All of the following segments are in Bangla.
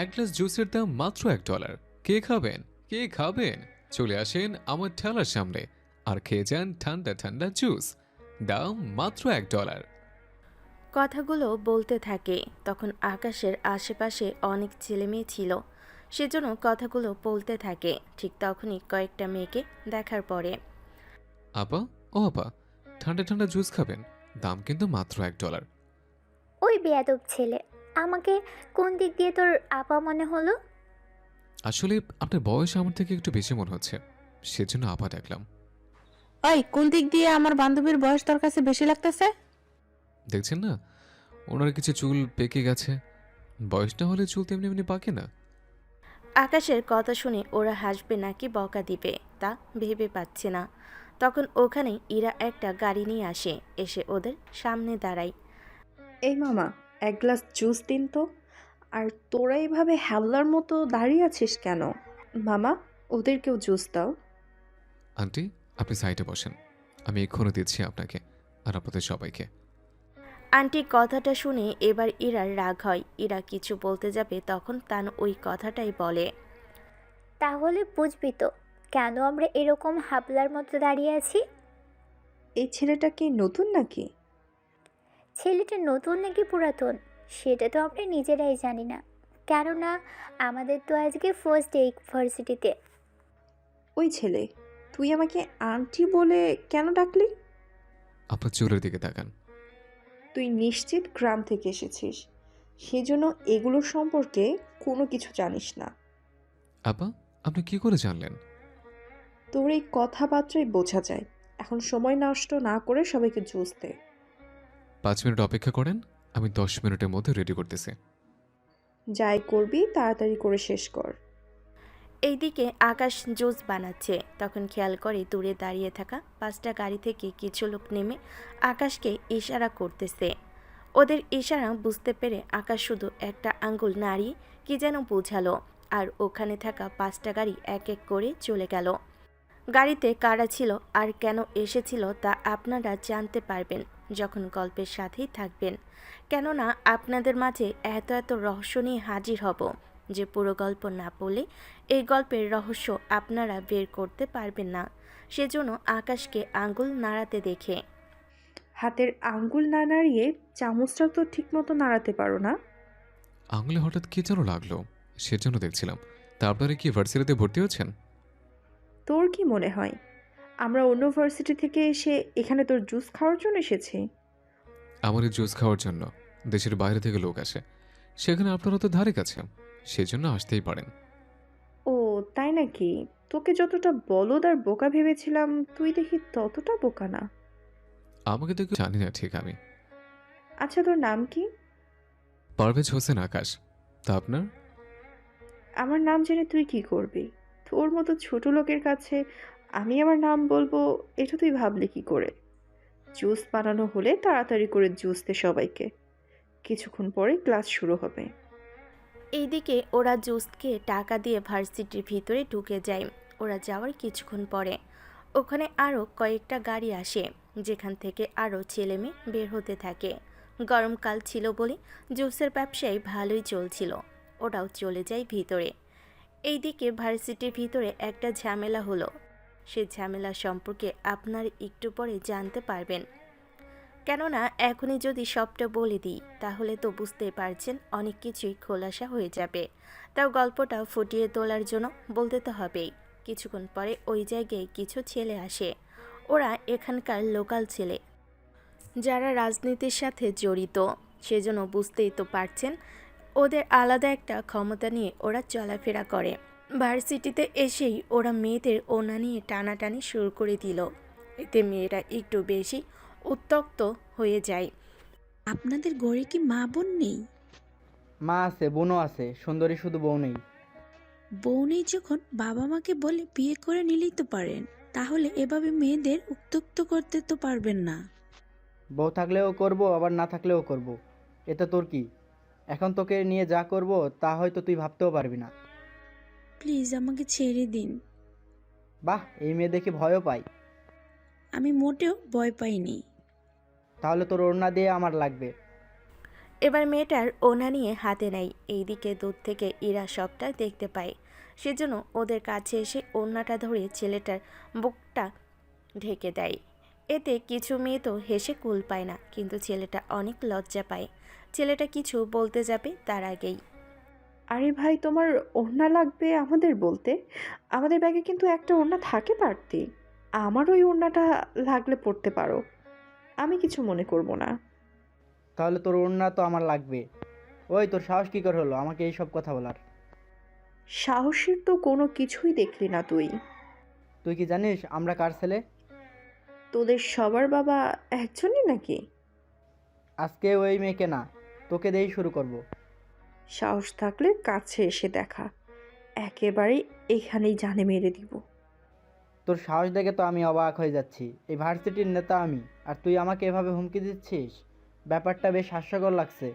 এক গ্লাস জুসের দাম মাত্র $1। কে খাবেন? কে খাবেন? চলে আসেন আমার ঠেলার সামনে আর খেয়ে যান ঠান্ডা ঠান্ডা জুস। দাম মাত্র $1। কথাগুলো বলতে থাকে। তখন আকাশের আশেপাশে অনেক ছেলেমেয়ে ছিল, সেজন্য কথাগুলো বলতে থাকে। ঠিক তখনই কয়েকটা মেয়েকে দেখার পরে আপা, ও আপা, ঠান্ডা ঠান্ডা জুস খাবেন? দাম কিন্তু মাত্র $1। ওই বেয়াদব ছেলে, আমাকে কোন দিক দিয়ে তোর আপা মনে হলো? আসলে আপনার বয়স আমার থেকে একটু বেশি মনে হচ্ছে, সেজন্য আপা ডাকলাম। ওই কোন দিক দিয়ে আমার বান্ধবীর বয়স তোর কাছে বেশি লাগতেছে? দেখছেন না, ওনার কিছু চুল পেকে গেছে। বয়স না হলে চুল তেমনি এমনি পাকে না। আকাশের কথা শুনে ওরা হাসবে নাকি বকা দিবে তা ভেবে পাচ্ছে না। তখন ওখানে ইরা একটা গাড়ি নিয়ে আসে, এসে ওদের সামনে দাঁড়ায়। এই মামা, এক গ্লাস জুস দিন তো। আর তোরা এইভাবে হ্যাবলার মতো দাঁড়িয়ে আছিস কেন? মামা, ওদেরকেও জুস দাও। আন্টি, আপনি সাইডে বসেন, আমি এক্ষুনি দিচ্ছি আপনাকে আর আপনাদের সবাইকে। আন্টি কথাটা শুনে এবার ইরার রাগ হয়। ইরা কিছু বলতে যাবে, তখন তান ওই কথাটাই বলে। তাহলে বুঝবি তো কেন আমরা এরকম হাবলার মতো দাঁড়িয়ে আছি। এই ছেলেটা কি নতুন নাকি? ছেলেটা নতুন নাকি পুরাতন সেটা তো আমরা নিজেরাই জানি না, কেননা আমাদের তো আজকে ফার্স্ট ডে ইউনিভার্সিটিতে। ওই ছেলে, তুই আমাকে আন্টি বলে কেন ডাকলি? আপনার চুলের দিকে তাকান। তুই নিশ্চিত গ্রাম থেকে এসেছিস, সেজন্য এগুলো সম্পর্কে কোনো কিছু জানিস না। আপা, আপনি কি করে জানলেন? তোর এই কথাবার্তায় বোঝা যায়। এখন সময় নষ্ট না করে সবাইকে জুস দে। 5 মিনিট অপেক্ষা করেন, আমি 10 মিনিটের মধ্যে রেডি করতেছি। যাই করবি তাড়াতাড়ি করে শেষ কর। এইদিকে আকাশ জুস বানাচ্ছে, তখন খেয়াল করে দূরে দাঁড়িয়ে থাকা 5টা গাড়ি থেকে কিছু লোক নেমে আকাশকে ইশারা করতেছে। ওদের ইশারা বুঝতে পেরে আকাশ শুধু একটা আঙ্গুল নাড়িয়ে কি যেন বোঝালো, আর ওখানে থাকা 5টা গাড়ি এক এক করে চলে গেল। গাড়িতে কারা ছিল আর কেন এসেছিল তা আপনারা জানতে পারবেন যখন গল্পের সাথেই থাকবেন, কেননা আপনাদের মাঝে এত এত রহস্য নিয়ে হাজির হব যে পুরো গল্প না পড়লে এই গল্পের রহস্য আপনারা বের করতে পারবেন না। সেজন্য আকাশকে আঙ্গুল নাড়াতে দেখে। হাতের আঙ্গুল না নাড়িয়ে চামচটা তো ঠিকমতো নাড়াতে পারো না? আঙুলে হঠাৎ কি যেন লাগলো, সেজন্য দেখছিলাম। তা আপনারা কি ভার্সিটিতে ভর্তি হচ্ছেন? তোর কি মনে হয় আমরা অন্য ভার্সিটি থেকে এসে এখানে তোর জুস খাওয়ার জন্য এসেছি? আমার এই জুস খাওয়ার জন্য দেশের বাইরে থেকে লোক আসে, সেখানে আপনারা তো ধারে কাছে, সেজন্য আসতেই পারেন। ও, তাই নাকি? তোকে যতটা বলদ আর বোকা ভেবেছিলাম, তুই দেখি ততটা বোকা না। আমাকে তো কেউ জানি না ঠিক আমি। আচ্ছা, তোর নাম কি? পারভেজ হোসেন আকাশ। তা আপনার? আমার নাম জেনে তুই কি করবি? তোর মতো ছোট লোকের কাছে আমি আমার নাম বলবো, এটা তুই ভাবলি কি করে? জুস বানানো হলে তাড়াতাড়ি করে জুস দে সবাইকে। কিছুক্ষণ পরে ক্লাস শুরু হবে। এইদিকে ওরা জুসকে টাকা দিয়ে ভার্সিটির ভিতরে ঢুকে যায়। ওরা যাওয়ার কিছুক্ষণ পরে ওখানে আরও কয়েকটা গাড়ি আসে, যেখান থেকে আরও ছেলেমেয়ে বের হতে থাকে। গরমকাল ছিল বলে জুসের ব্যবসায় ভালোই চলছিল। ওরাও চলে যায় ভিতরে। এইদিকে ভার্সিটির ভিতরে একটা ঝামেলা হলো। সে ঝামেলা সম্পর্কে আপনার একটু পরে জানতে পারবেন, কেননা এখনই যদি সবটা বলে দিই তাহলে তো বুঝতেই পারছেন অনেক কিছুই খোলাসা হয়ে যাবে। তাও গল্পটা ফুটিয়ে তোলার জন্য বলতে তো হবেই। কিছুক্ষণ পরে ওই জায়গায় কিছু ছেলে আসে। ওরা এখানকার লোকাল ছেলে, যারা রাজনীতির সাথে জড়িত। সেজন্য বুঝতেই তো পারছেন ওদের আলাদা একটা ক্ষমতা নিয়ে ওরা চলাফেরা করে। ভার্সিটিতে এসেই ওরা মেয়েদের ওনা নিয়ে টানাটানি শুরু করে দিল। এতে মেয়েরা একটু বেশি উত্তক্ত হয়ে যায়। আপনাদের ঘরে কি মা বোন নেই? মা আছে, বোনও আছে, সুন্দরী শুধু বউ নেই। বউ নেই যখন বাবা মাকে বলে বিয়ে করে নিলেই তো পারেন, তাহলে এভাবে মেয়েদের উত্ত্যক্ত করতে তো পারবেন না। বউ থাকলেও করব, আবার না থাকলেও করব। এটা তোর কি? এখন তোকে নিয়ে যা করব তা হয়তো তুই ভাবতেও পারবি না। প্লিজ আমাকে ছেড়ে দিন। বাহ, এই মেয়ে দেখে ভয়ও পাই। আমি মোটেও ভয় পাইনি। তাহলে তোর ওড়না দিয়ে আমার লাগবে। এবার মেয়েটার ওনা নিয়ে হাতে নেয়। এইদিকে দূর থেকে ইরা সবটা দেখতে পায়, সেজন্য ওদের কাছে এসে ওড়নাটা ধরে ছেলেটার বুকটা ঢেকে দেয়। এতে কিছু মেয়ে তো হেসে কুল পায় না, কিন্তু ছেলেটা অনেক লজ্জা পায়। ছেলেটা কিছু বলতে যাবে তার আগেই আরে ভাই, তোমার ওড়না লাগবে আমাদের বলতে? আমাদের ব্যাগে কিন্তু একটা ওড়না থাকে পারতি। আমার ওই ওড়নাটা লাগলে পড়তে পারো, আমি কিছু মনে করব না। তাহলে তোর ওড়না তো আমার লাগবে। ওই তোর সাহস কী করে হলো আমাকে এই সব কথা বলার? সাহসীর তো কোনো কিছুই দেখলি না তুই। তুই কি জানিস আমরা কার ছেলে? তোদের সবার বাবা একজনই নাকি? আজকে ওই মেয়েকে না, তোকে দিয়েই শুরু করব। সাহস থাকলে কাছে এসে দেখা, একেবারেই এখানেই জানে মেরে দিব। তোর সাহস দেখে তো আমি অবাক হয়ে যাচ্ছি। এই ভার্সিটির নেতা আমি, আর তুই আমাকে এভাবে হুমকি দিচ্ছিস? ব্যাপারটা বেশ হাস্যকর লাগছে।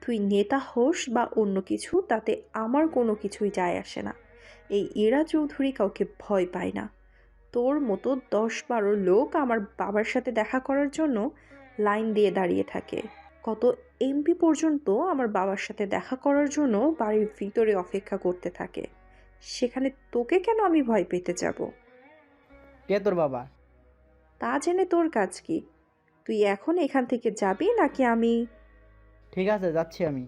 তুই নেতা হোস বা অন্য কিছু, তাতে আমার কোনো কিছুই যায় আসে না। এই ইরা চৌধুরী কাউকে ভয় পায় না। তোর মতো 10-12 লোক আমার বাবার সাথে দেখা করার জন্য লাইন দিয়ে দাঁড়িয়ে থাকে। কত এমপি পর্যন্ত আমার বাবার সাথে দেখা করার জন্য বাড়ির ভিতরে অপেক্ষা করতে থাকে। সেখানে তোকে কেন আমি ভয় পেতে যাব? কে তোর বাবা? তা জেনে তোর কাজ কি? তুই এখন এখান থেকে যাবি নাকি আমি? ঠিক আছে, যাচ্ছি আমি।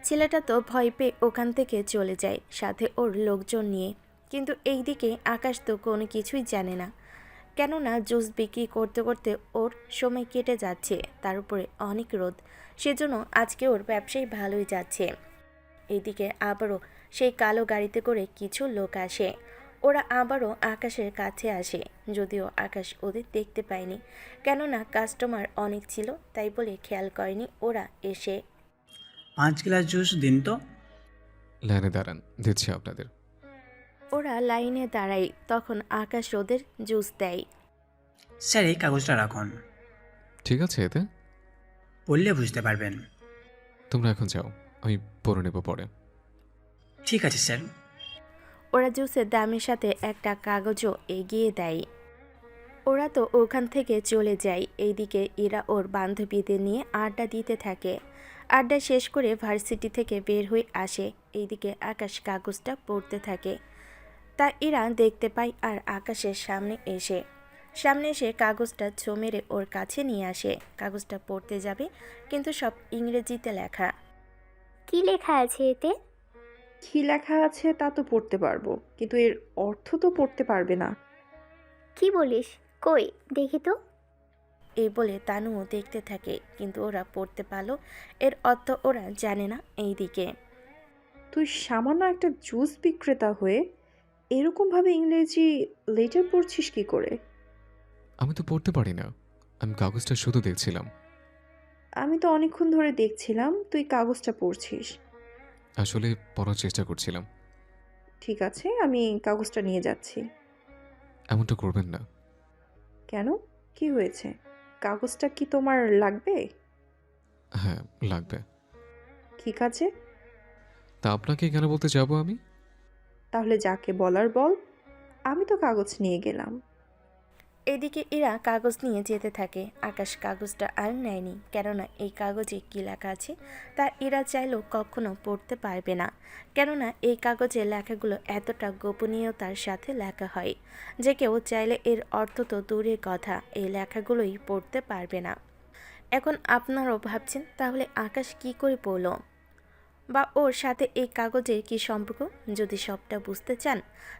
ছেলেটা তো ভয় পেয়ে ওখান থেকে চলে যায়, সাথে ওর লোকজন নিয়ে। কিন্তু এইদিকে আকাশ তো কোনো কিছুই জানে না, কেননা জুস বিক্রি করতে করতে ওর সময় কেটে যাচ্ছে, তার উপরে অনেক রোদ, সেজন্য আজকে ওর ব্যবসায় ভালোই যাচ্ছে। এইদিকে আবারও সেই কালো গাড়িতে করে কিছু লোক আসে। ওরা আবারও আকাশের কাছে আসে, যদিও আকাশ ওদের দেখতে পায়নি, কেননা কাস্টমার অনেক ছিল, তাই বলে খেয়াল করেনি ওরা এসে। 5 গ্লাস জুস দিন তো। লাইনে দাঁড়ান, দিচ্ছি আপনাদের। ওরা লাইনে দাঁড়ায়, তখন আকাশ ওদের জুস দেয়। স্যার এই কাগজটা রাখুন, ঠিক আছে, এতে পড়লে বুঝতে পারবেন। তোমরা এখন যাও, আমি পড়ে নেব পরে। ঠিক আছে স্যার। ওরা জুসের দামের সাথে একটা কাগজও এগিয়ে দেয়। ওরা তো ওখান থেকে চলে যায়। এইদিকে ইরা ওর বান্ধবীদের নিয়ে আড্ডা দিতে থাকে। আড্ডা শেষ করে ভার্সিটি থেকে বের হয়ে আসে। এইদিকে আকাশ কাগজটা পড়তে থাকে। তা ইরা দেখতে পায় আর আকাশের সামনে এসে কাগজটা ছো মেরে ওর কাছে নিয়ে আসে। কাগজটা পড়তে যাবে, কিন্তু সব ইংরেজিতে লেখা। কি লেখা আছে এতে? কি লেখা আছে তা তো পড়তে পারবো, কিন্তু এর অর্থ তো পড়তে পারবে না। কি বলিস? কই দেখি তো। এই বলে তানুও দেখতে থাকে, কিন্তু ওরা পড়তে পারলো এর অর্থ ওরা জানে না। এইদিকে তুই সামান্য একটা জুস বিক্রেতা হয়ে এরকমভাবে ইংরেজি লেটার পড়ছিস কি করে? আমি তো পড়তে পারি না, আমি কাগজটা শুধু দেখছিলাম। আমি তো অনেকক্ষণ ধরে দেখছিলাম তুই কাগজটা পড়ছিস। আসলে পড়ার চেষ্টা করছিলাম। ঠিক আছে, আমি কাগজটা নিয়ে যাচ্ছি। এমনটা করবেন না। কেন, কি হয়েছে? কাগজটা কি তোমার লাগবে? হ্যাঁ, লাগবে। কি কাজে? তা আপনাকে কেন বলতে যাব আমি? তাহলে যাকে বলার বল, আমি তো কাগজ নিয়ে গেলাম। এদিকে ইরা কাগজ নিয়ে যেতে থাকে। আকাশ কাগজটা আর নেয়নি, কেননা এই কাগজে কী লেখা আছে তা ইরা চাইলেও কখনো পড়তে পারবে না, কেননা এই কাগজে লেখাগুলো এতটা গোপনীয়তার সাথে লেখা হয় যে কেউ চাইলে এর অর্থ তো দূরের কথা, এই লেখাগুলোই পড়তে পারবে না। এখন আপনারাও ভাবছেন তাহলে আকাশ কি করে পড়ল, বা ওর সাথে এই কাগজের কি সম্পর্ক? যদি সবটা বুঝতে চান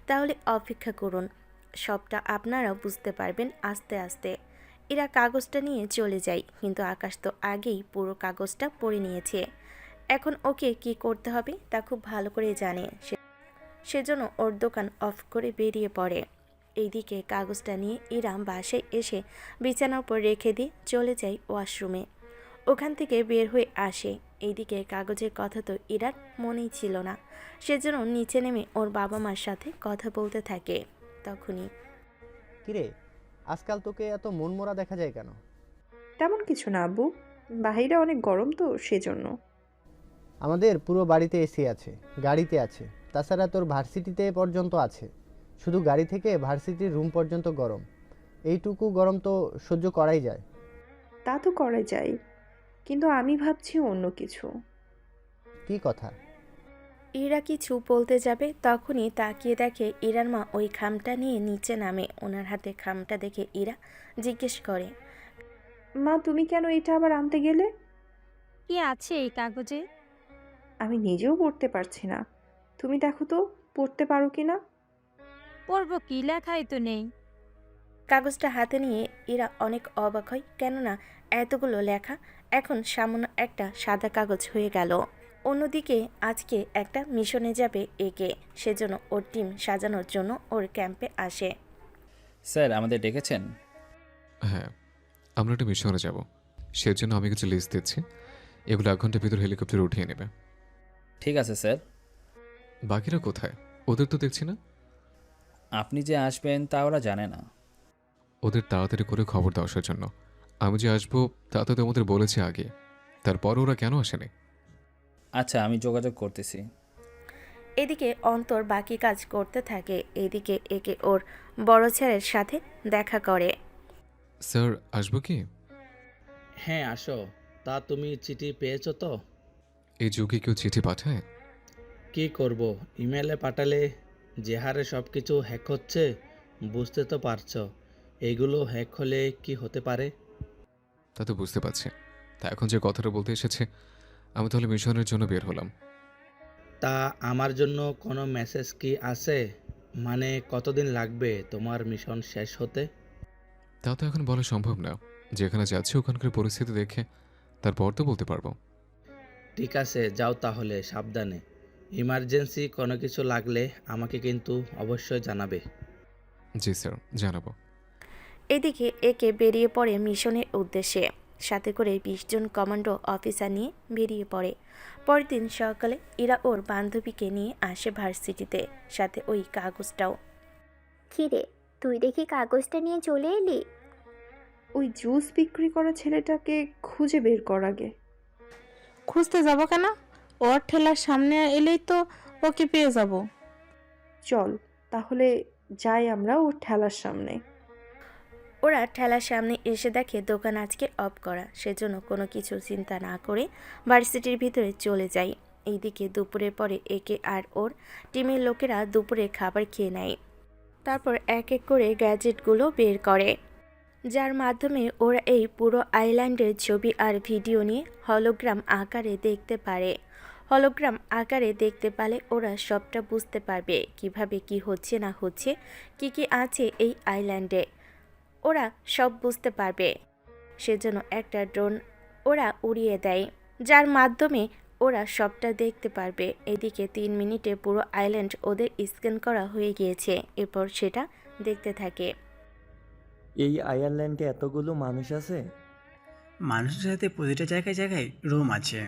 তাহলে অপেক্ষা করুন, সবটা আপনারা বুঝতে পারবেন আস্তে আস্তে। এরা কাগজটা নিয়ে চলে যায়, কিন্তু আকাশ তো আগেই পুরো কাগজটা পড়ে নিয়েছে। এখন ওকে কি করতে হবে তা খুব ভালো করে জানে, সেজন্য ওর দোকান অফ করে বেরিয়ে পড়ে। এইদিকে কাগজটা নিয়ে ইরা বাসায় এসে বিছানার উপর রেখে দিয়ে চলে যায় ওয়াশরুমে। ওখান থেকে বের হয়ে আসে। এইদিকে কাগজের কথা তো ইরার মনেই ছিল না, সেজন্য নিচে নেমে ওর বাবা মার সাথে কথা বলতে থাকে। তখনই কিরে, আজকাল তোকে এত মনমরা দেখা যায় কেন? তেমন কিছু না আব্বু, বাহিরে অনেক গরম তো সেজন্য। আমাদের পুরো বাড়িতে এসি আছে, গাড়িতে আছে, তাছাড়া তোর ভার্সিটিতে পর্যন্ত আছে। শুধু গাড়ি থেকে ভার্সিটির রুম পর্যন্ত গরম। এইটুকু গরম তো সহ্য করাই যায়। তা তো করা যায়, কিন্তু আমি ভাবছি অন্য কিছু। কি কথা? ইরা কিছু বলতে যাবে তখনই তাকিয়ে দেখে ইরার মা ওই খামটা নিয়ে নিচে নামে। ওনার হাতে খামটা দেখে ইরা জিজ্ঞেস করে, মা, তুমি কেন এটা আবার আনতে গেলে? কি আছে এই কাগজে? আমি নিজেও পড়তে পারছি না, তুমি দেখো তো পড়তে পারো কি না। পড়বো কি, লেখাই তো নেই। কাগজটা হাতে নিয়ে ইরা অনেক অবাক হয়, কেননা এতগুলো লেখা এখন সামান্য একটা সাদা কাগজ হয়ে গেল। অন্যদিকে আজকে একটা মিশনে যাবে একে, সেজন্য ওর টিম সাজানোর জন্য ওর ক্যাম্পে আসে। স্যার আমাদের ডেকেছেন? হ্যাঁ, আমরা একটা মিশনে যাব, সেজন্য আমি কিছু লিস্ট দিচ্ছি। এগুলো 1 ঘন্টার ভিতর হেলিকপ্টারে উঠিয়ে নেবে। ঠিক আছে স্যার। বাকিরা কোথায়? ওদের তো দেখছি না। আপনি যে আসবেন তা ওরা জানে না। ওদের তাড়াতাড়ি করে খবর দেওয়ার জন্য। আমি যে আসবো তা তো তোমাদের বলেছি আগে, তারপর ওরা কেন আসেনি? আচ্ছা, আমি যোগাযোগ করতেছি। এদিকে অন্তর বাকি কাজ করতে থাকে, এদিকে একে ওর বড় ছেলের সাথে দেখা করে। স্যার, আসবো কি? হ্যাঁ আসো। তা তুমি চিঠি পেয়েছো তো? এই যুগে কেউ চিঠি পাঠায়? কি করব, ইমেলে পাঠালে যে হারে সব কিছু হ্যাক হচ্ছে বুঝতে তো পারছো। এইগুলো হ্যাক হলে কি হতে পারে? তা তো বুঝতে পারছি। তা এখন যে কথাটা বলতে এসেছে, আমি তাহলে মিশনের জন্য বের হলাম। তা আমার জন্য কোনো মেসেজ কি আছে? মানে কতদিন লাগবে তোমার মিশন শেষ হতে? তা তো এখন বলা সম্ভব না। যেখানে যাচ্ছি ওখানকার পরিস্থিতি দেখে তারপর তো বলতে পারবো। ঠিক আছে, যাও তাহলে, সাবধানে। ইমার্জেন্সি কোনো কিছু লাগলে আমাকে কিন্তু অবশ্যই জানাবে। জি স্যার, জানাবো। এদিকে একে বেরিয়ে পড়ে মিশনের উদ্দেশ্যে, সাথে করে 20 জন কমান্ডো অফিসার নিয়ে বেরিয়ে পড়ে। পরের দিন সকালে ইরা ওর বান্ধবীকে নিয়ে আসে ভার্সিটিতে, সাথে ওই কাগজটাও। কিরে, তুই দেখি কাগজটা নিয়ে চলে এলি? ওই জুস বিক্রি করা ছেলেটাকে খুঁজে বের কর আগে। খুঁজতে যাব কেন? ওর ঠেলার সামনে এলেই তো ওকে পেয়ে যাব। চল তাহলে যাই আমরা ওর ঠেলার সামনে। ওরা ঠেলার সামনে এসে দেখে দোকান আজকে অফ করা, সেজন্য কোনো কিছু চিন্তা না করে ভার্সিটির ভিতরে চলে যায়। এইদিকে দুপুরের পরে একে আর ওর টিমের লোকেরা দুপুরে খাবার খেয়ে নেয়। তারপর এক এক করে গ্যাজেটগুলো বের করে, যার মাধ্যমে ওরা এই পুরো আইল্যান্ডের ছবি আর ভিডিও নিয়ে হলোগ্রাম আকারে দেখতে পারে। হলোগ্রাম আকারে দেখতে পারলে ওরা সবটা বুঝতে পারবে কিভাবে কি হচ্ছে না হচ্ছে, কি আছে এই আইল্যান্ডে। ওরা সব বুঝতে পারবে, সেজন্য একটা ড্রোন ওরা উড়িয়ে দেয়, যার মাধ্যমে ওরা সবটা দেখতে পারবে। এদিকে 3 মিনিটে পুরো আইল্যান্ড ওদের স্ক্যান করা হয়ে গিয়েছে। এরপর সেটা দেখতে থাকে। এই আয়ারল্যান্ডে এতগুলো মানুষ আছে? মানুষের সাথে প্রতিটা জায়গায় জায়গায় রুম আছে।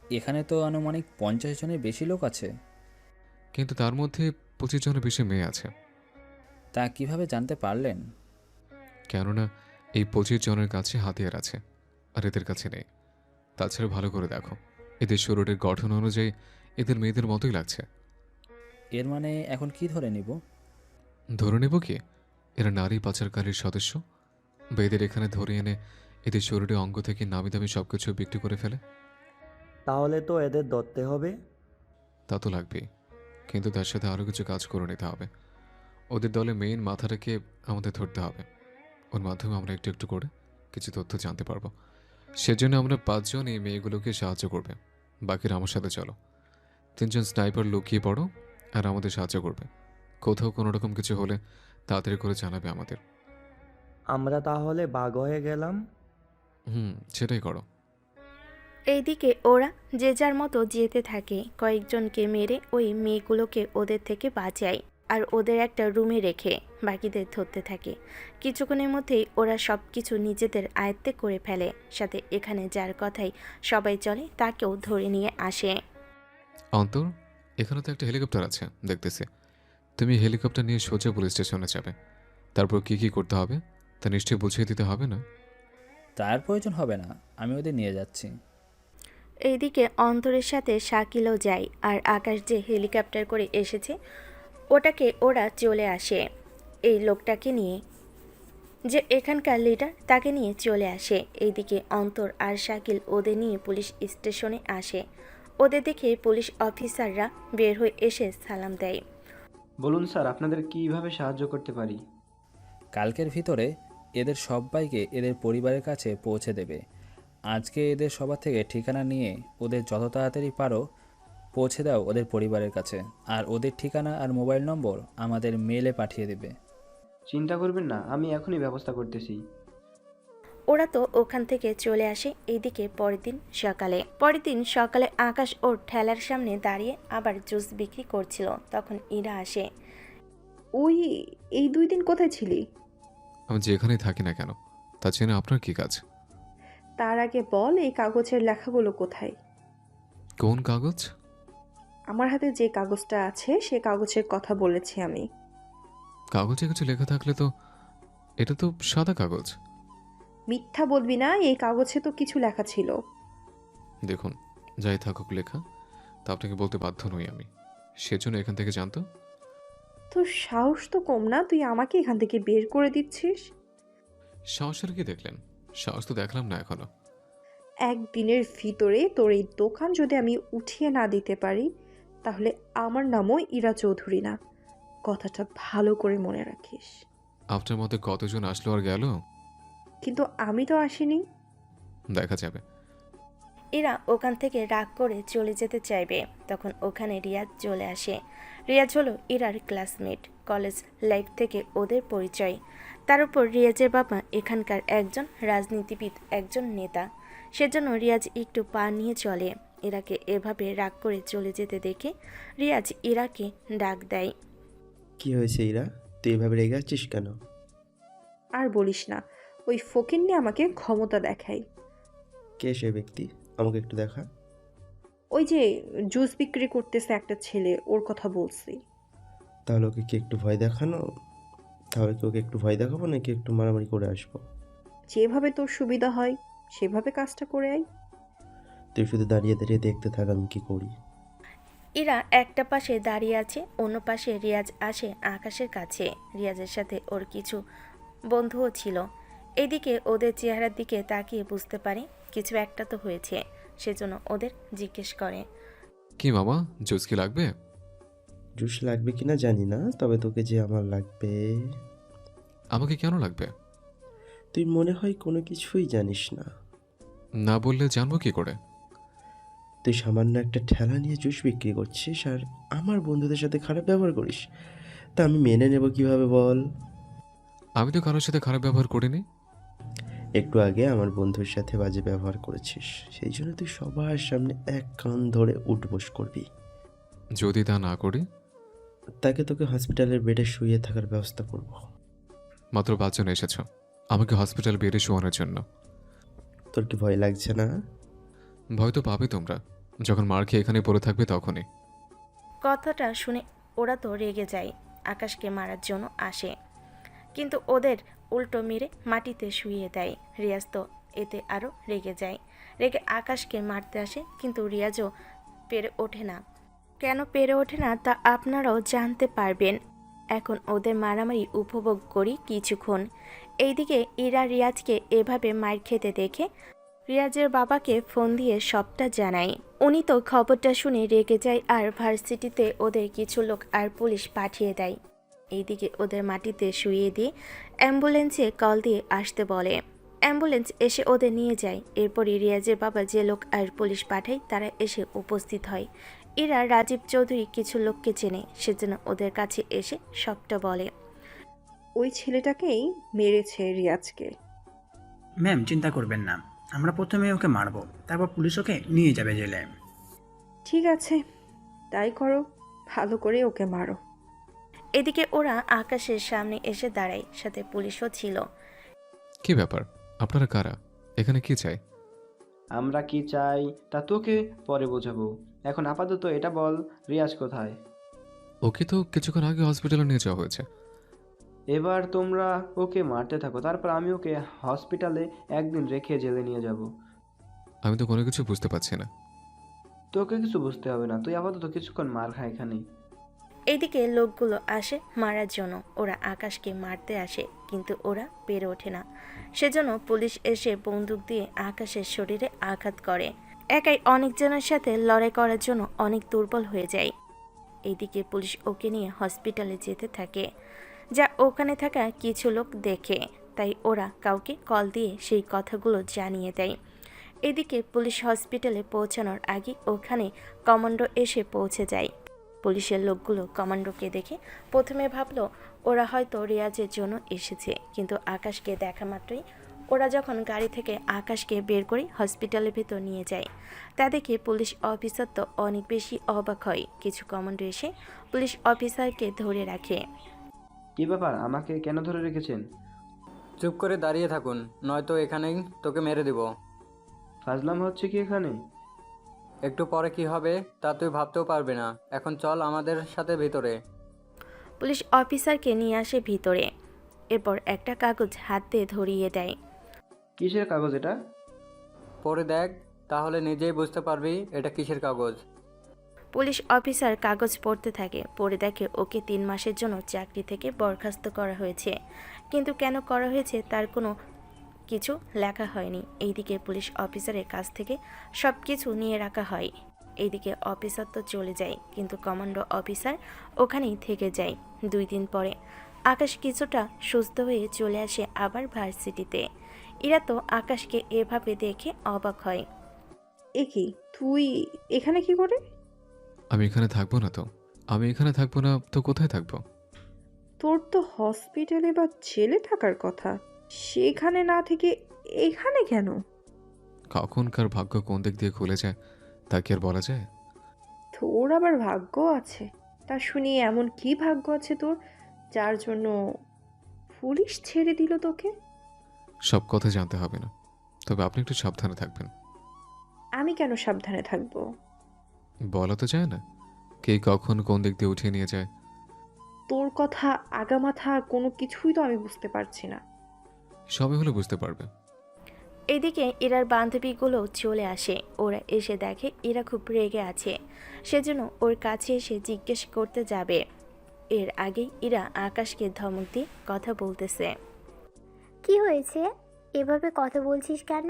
এখানে তো আনুমানিক 50 জনের বেশি লোক আছে। কিন্তু তার মধ্যে 25 জনের বেশি মেয়ে আছে। তা কিভাবে জানতে পারলেন? কেননা এই 25 জনের কাছে হাতিয়ার আছে, আর এদের কাছে নেই। তাছাড়া ভালো করে দেখো, এদের শরীরের গঠন অনুযায়ী এদের মেয়েদের মতোই লাগছে। এর মানে এখন কি ধরে নিব? ধরে নেব কি, এরা নারী পাচারকারীর সদস্য, বা এদের এখানে ধরে এনে এদের শরীরে অঙ্গ থেকে নামি দামি সবকিছু বিক্রি করে ফেলে। তাহলে তো এদের ধরতে হবে। তা তো লাগবেই, কিন্তু তার সাথে আরও কিছু কাজ করে নিতে হবে। ওদের দলে মেইন মাথাটাকে আমাদের ধরতে হবে। ওর মাধ্যমে আমরা একটু একটু করে কিছু তথ্য জানতে পারবো। সেজন্য আমরা 5 জন এই মেয়েগুলোকে সাহায্য করবে। বাকিরা আমার সাথে চলো। 3 জন স্নাইপার লুকিয়ে পড়ো আর আমাদের সাহায্য করবে। কোথাও কোনো রকম কিছু হলে তাড়াতাড়ি করে জানাবে আমাদের। আমরা তাহলে বাঘ হয়ে গেলাম। সেটাই করো। এইদিকে ওরা যে যার মতো যেতে থাকে, কয়েকজনকে মেরে ওই মেয়েগুলোকে ওদের থেকে বাঁচায় আর ওদের একটা রুমে রেখে বাকিদের ধরতে থাকে। কিছুক্ষণের মধ্যেই ওরা সব কিছু নিজেদের আয়ত্তে করে ফেলে, সাথে এখানে যার কথাই সবাই চলে তাকেও ধরে নিয়ে আসে। অন্তর, এখানে তো একটা হেলিকপ্টার আছে দেখতেছি। তুমি হেলিকপ্টার নিয়ে সোজা পুলিশ স্টেশনে যাবে। তারপর কি কি করতে হবে তা নিশ্চয়ই বুঝিয়ে দিতে হবে না? তার প্রয়োজন হবে না, আমি ওদের নিয়ে যাচ্ছি। এইদিকে অন্তরের সাথে শাকিলও যায়, আর আকাশ যে হেলিকপ্টার করে এসেছে ওটাকে ওরা চলে আসে এই লোকটাকে নিয়ে। যে এখানকার লিডার তাকে নিয়ে চলে আসে। এইদিকে অন্তর আর শাকিল ওদের নিয়ে পুলিশ স্টেশনে আসে। ওদের দেখে পুলিশ অফিসাররা বের হয়ে এসে সালাম দেয়। বলুন স্যার, আপনাদের কিভাবে সাহায্য করতে পারি? কালকের ভিতরে এদের সবাইকে এদের পরিবারের কাছে পৌঁছে দেবে। আজকে এদের সবার থেকে ঠিকানা নিয়ে ওদের যত তাড়াতাড়ি পারো পৌঁছে দাও ওদের পরিবারের কাছে। আর ওদের ঠিকানা আর মোবাইল নম্বর আমাদের মেলে পাঠিয়ে দেবে। চিন্তা করবেন না, আমি এখনই ব্যবস্থা করতেছি। ওরা তো ওখান থেকে চলে আসে। এইদিকে পরের দিন সকালে আকাশ ওর ঠেলার সামনে দাঁড়িয়ে আবার জুস বিক্রি করছিল। তখন ইরা আসে। ওই এই 2 দিন কোথায় ছিলি? আমি যেখানেই থাকি না কেন, তা জেনে আপনার কি কাজ? তার আগে বল, এই কাগজের লেখাগুলো কোথায়? কোন কাগজ? আমার হাতে যে কাগজটা আছে সে কাগজের কথা বলেছি আমি। কাগজে কিছু লেখা থাকলে তো এটা তো সাদা কাগজ। মিথ্যা বলবি না, এই কাগজে তো কিছু লেখা ছিল। দেখুন, যাই থাকুক লেখা, তা আপনাকে বলতে বাধ্য নই আমি। সেজন্য এখান থেকে জানতো। তোর সাহস তো কম না, তুই আমাকে এখান থেকে বের করে দিচ্ছিস। সাহসের কি দেখলেন? সাহস তো দেখলাম না এখনো। একদিনের ভিতরে তোর এই দোকান যদি আমি উঠিয়ে না দিতে পারি তাহলে আমার নামও ইরা চৌধুরী না। কথাটা ভালো করে মনে রাখিস। আপনার মতে কতজন আসলো আর গেল? কিন্তু আমি তো আসিনি। দেখা যাবে। ইরা ওখান থেকে রাগ করে চলে যেতে চাইবে, তখন ওখানে রিয়াজ চলে আসে। রিয়াজ হলো ইরার ক্লাসমেট, কলেজ লাইফ থেকে ওদের পরিচয়। তার উপর রিয়াজের বাবা এখানকার একজন রাজনীতিবিদ, একজন নেতা। সেজন্য রিয়াজ একটু পা নিয়ে চলে। ইরাকে এভাবে রাগ করে চলে যেতে দেখে রিয়াজ ইরাকে ডাক দেয়। কি হয়েছে ইরা, তুই এভাবে রেগে আছিস কেন? আর বলিস না, ওই ফকিন্নি আমাকে ক্ষমতা দেখায়। কে সে ব্যক্তি, আমাকে একটু দেখা। ওই যে জুস বিক্রি করতেছে একটা ছেলে, ওর কথা বলছি। তাহলে ওকে কি একটু ভয় দেখানো? তাহলে কি ওকে একটু ভয় দেখাবো নাকি একটু মারামারি করে আসবো? যেভাবে তোর সুবিধা হয় সেভাবে কাজটা করে আয়। তুই শুধু দাঁড়িয়ে দাঁড়িয়ে দেখতে থাক আমি কি করি। ইরা একটা পাশে দাঁড়িয়ে আছে, অন্য পাশে রিয়াজ আসে আকাশের কাছে। রিয়াজের সাথে ওর কিছু বন্ধুও ছিল। এদিকে ওদের চেহারার দিকে তাকিয়ে বুঝতে পারে কিছু একটা তো হয়েছে। সেজন্য ওদের জিজ্ঞেস করে, কি মামা, জুস কি লাগবে? জুস লাগবে কিনা জানি না, তবে তোকে যে আমার লাগবে। আমাকে কেন লাগবে? তুই মনে হয় কোনো কিছুই জানিস না। না বললে জানবো কি করে? তুই সামান্য একটা ঠেলা নিয়ে জুস বিক্রি করছিস আর আমার বন্ধুদের সাথে খারাপ ব্যবহার করিস, তা আমি মেনে নেব কিভাবে বল? আমি তো কারোর সাথে খারাপ ব্যবহার করিনি। একটু আগে আমার বন্ধুর সাথে বাজে ব্যবহার করেছিস, সেই জন্য তুই সবার সামনে এক কান ধরে উঠবোস করবি। যদি তা না করি, তাকে তোকে হসপিটালের বেডে শুয়ে থাকার ব্যবস্থা করব। মাত্র 5 জন এসেছ আমাকে হসপিটাল বেডে শোয়ানোর জন্য। তোর কি ভয় লাগছে না? ভয় তো পাবে তোমরা, যখন মার খেয়ে এখানে পড়ে থাকবে তখনই। কথাটা শুনে ওরা তো রেগে যায়, আকাশকে মারার জন্য আসে, কিন্তু ওদের উল্টো মেরে মাটিতে শুইয়ে দেয়। রিয়াজ তো এতে আরও রেগে যায়, রেগে আকাশকে মারতে আসে, কিন্তু রিয়াজও পেরে ওঠে না। কেন পেরে ওঠে না তা আপনারাও জানতে পারবেন। এখন ওদের মারামারি উপভোগ করি কিছুক্ষণ। এইদিকে ইরা রিয়াজকে এভাবে মার খেতে দেখে রিয়াজের বাবাকে ফোন দিয়ে সবটা জানায়। উনি তো খবরটা শুনে রেগে যায় আর ভার্সিটিতে ওদের কিছু লোক আর পুলিশ পাঠিয়ে দেয়। এইদিকে ওদের মাটিতে শুইয়ে দিয়ে অ্যাম্বুলেন্সে কল দিয়ে আসতে বলে। অ্যাম্বুলেন্স এসে ওদের নিয়ে যায়। এরপরই রিয়াজের বাবা যে লোক আর পুলিশ পাঠায় তারা এসে উপস্থিত হয়। এরা রাজীব চৌধুরী কিছু লোককে চেনে, সেজন্য ওদের কাছে এসে সবটা বলে। ওই ছেলেটাকেই মেরেছে রিয়াজকে। ম্যাম চিন্তা করবেন না, আমরা প্রথমে ওকে মারবো, তারপর পুলিশ ওকে নিয়ে যাবে জেলে। ঠিক আছে, তাই করো, ভালো করে ওকে মারো। এদিকে ওরা আকাশের সামনে এসে দাঁড়ায়, সাথে পুলিশও ছিল। কি ব্যাপার, আপনারা কারা, এখানে কি চাই? আমরা কি চাই তা তোকে পরে বোঝাবো, এখন আপাতত এটা বল, রিয়াজ কোথায়? ওকে তো কিছুক্ষণ আগে হসপিটালে নিয়ে যাওয়া হয়েছে। এবার তোমরা ওকে মারতে থাকো, তারপর আমি ওকে হসপিটালে একদিন রেখে জেলে নিয়ে যাব। আমি তো কোনো কিছু বুঝতে পারছি না। তোকে কিছু বুঝতে হবে না, তুই আপাতত কিছুক্ষণ মার খা এখানেই। এইদিকে লোকগুলো আসে মারার জন্য। ওরা আকাশকে মারতে আসে, কিন্তু ওরা পেরে ওঠে না। সেজন্য পুলিশ এসে বন্দুক দিয়ে আকাশের শরীরে আঘাত করে। একাই অনেকজনের সাথে লড়াই করার জন্য অনেক দুর্বল হয়ে যায়। এইদিকে পুলিশ ওকে নিয়ে হসপিটালে যেতে থাকে, যা ওখানে থাকা কিছু লোক দেখে। তাই ওরা কাউকে কল দিয়ে সেই কথাগুলো জানিয়ে দেয়। এদিকে পুলিশ হসপিটালে পৌঁছানোর আগে ওখানে কমান্ডো এসে পৌঁছে যায়। পুলিশের লোকগুলো কমান্ডোকে দেখে প্রথমে ভাবলো ওরা হয়তো রিয়াজের জন্য এসেছে, কিন্তু আকাশকে দেখা মাত্রই ওরা যখন গাড়ি থেকে আকাশকে বের করে হসপিটালের ভেতর নিয়ে যায়, তা দেখে পুলিশ অফিসার তো অনেক বেশি অবাক হয়। কিছু কমান্ডো এসে পুলিশ অফিসারকে ধরে রাখে। কি ব্যাপার, আমাকে কেন ধরে রেখেছেন? চুপ করে দাঁড়িয়ে থাকুন, নয়তো এখানেই তোকে মেরে দিব। ফাজলাম হচ্ছে কি এখানে? একটু পরে কি হবে তা তুই ভাবতেও পারবি না। এখন চল আমাদের সাথে ভিতরে। পুলিশ অফিসারকে নিয়ে আসে ভিতরে, এরপর একটা কাগজ হাত দিয়ে ধরিয়ে দেয়। কিসের কাগজ এটা? পড়ে দেখ, তাহলে নিজেই বুঝতে পারবি এটা কিসের কাগজ। পুলিশ অফিসার কাগজ পড়তে থাকে। পড়ে দেখে ওকে 3 মাসের জন্য চাকরি থেকে বরখাস্ত করা হয়েছে, কিন্তু কেন করা হয়েছে তার কোনো কিছু লেখা হয়নি। এইদিকে পুলিশ অফিসারের কাছ থেকে সব কিছু নিয়ে রাখা হয়। এইদিকে অফিসার তো চলে যায়, কিন্তু কমান্ডো অফিসার ওখানেই থেকে যায়। 2 দিন পরে আকাশ কিছুটা সুস্থ হয়ে চলে আসে আবার ভার্সিটিতে। এরা তো আকাশকে এভাবে দেখে অবাক হয়। এ কি, তুই এখানে কি করে? আমি এখানে থাকবো না তো। আমি এখানে থাকবো না তো কোথায় থাকবো? তোর তো হসপিটালে বা জেলে থাকার কথা, সেখানে না থেকে এখানে কেন? কখন কার ভাগ্য কোন দিক দিয়ে খুলে যায় তা কি আর বলা যায়? তোর আবার ভাগ্য আছে? তা শুনি এমন কি ভাগ্য আছে তোর, যার জন্য পুলিশ ছেড়ে দিল তোকে? সব কথা জানতে হবে না, তবে আপনি একটু সাবধানে থাকবেন। আমি কেন সাবধানে থাকবো? বলা তো যায় না কে কখন কোন দিক দিয়ে উঠিয়ে নিয়ে যায়। তোর কথা আগামাথা কোনো কিছুই তো আমি বুঝতে পারছি না। সবে হলে বুঝতে পারবে। এদিকে ইরার বান্ধবীগুলো চলে আসে। ওরা এসে দেখে ইরা খুব রেগে আছে, সেজন্য ওর কাছে এসে জিজ্ঞেস করতে যাবে। এর আগেই ইরা আকাশকে ধমক দিয়ে কথা বলতেছে। কি হয়েছে, এভাবে কথা বলছিস কেন?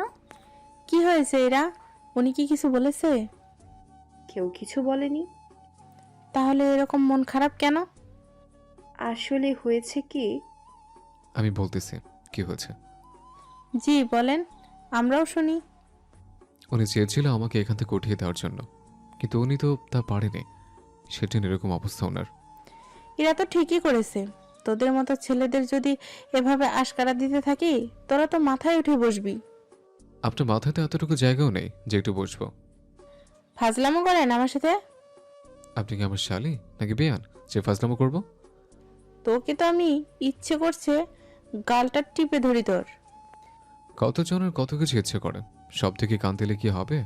কি হয়েছে এরা? উনি কি কিছু বলেছে? কেউ কিছু বলেনি। তাহলে এরকম মন খারাপ কেন? আসলে হয়েছে কি, আমি বলতেছি কি হয়েছে। জি বলেন, আমরাও শুনি। উনি চেয়েছিল আমাকে এখান থেকে উঠিয়ে দেওয়ার জন্য, কিন্তু উনি তো তা পারেনি। সেদিন এরকম অবস্থা ওনার। এরা তো ঠিকই করেছে। তোদের মতো ছেলেদের যদি এভাবে আশকারা দিতে থাকি, তোরা তো মাথায় উঠে বসবি। আপনার মাথাতে এতটুকু জায়গাও নেই যে একটু বসবো। ফাজলামো করেন আমার সাথে? আপনি কি আমার শালি নাকি বেয়ান যে ফাজলামো করবো? তোকে তো আমি ইচ্ছে করছে গালটা টিপে ধরি তোর। কতজনের কত কিছু ইচ্ছে করে, সব থেকে কান দিলে কি হবে?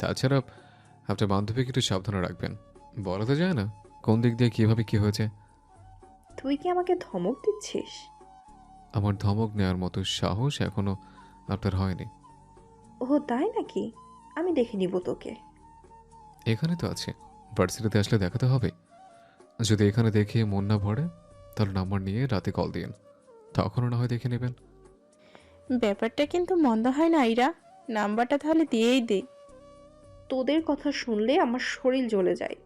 তাছাড়া আপনার বান্ধবীকে একটু সাবধানে রাখবেন। বলা তো যায় না কোন দিক দিয়ে কিভাবে কি হয়েছে। তুই কি আমাকে ধমক দিচ্ছিস? আমার ধমক নেওয়ার মতো সাহস এখনো আপনার হয়নি। ও তাই নাকি? আমি দেখে নিব তোকে। এখানে তো আছে, ভার্সিটিতে আসলে দেখাতে হবে। যদি এখানে দেখে মন না ভরে তাহলে নাম্বার নিয়ে রাতে কল দিন, তখনও না হয় দেখে নেবেন। ব্যাপারটা কিন্তু মন্দ হয় না ইরা, নাম্বারটা তাহলে দিয়েই দে। তোদের কথা শুনলে আমার শরীর জ্বলে যায়।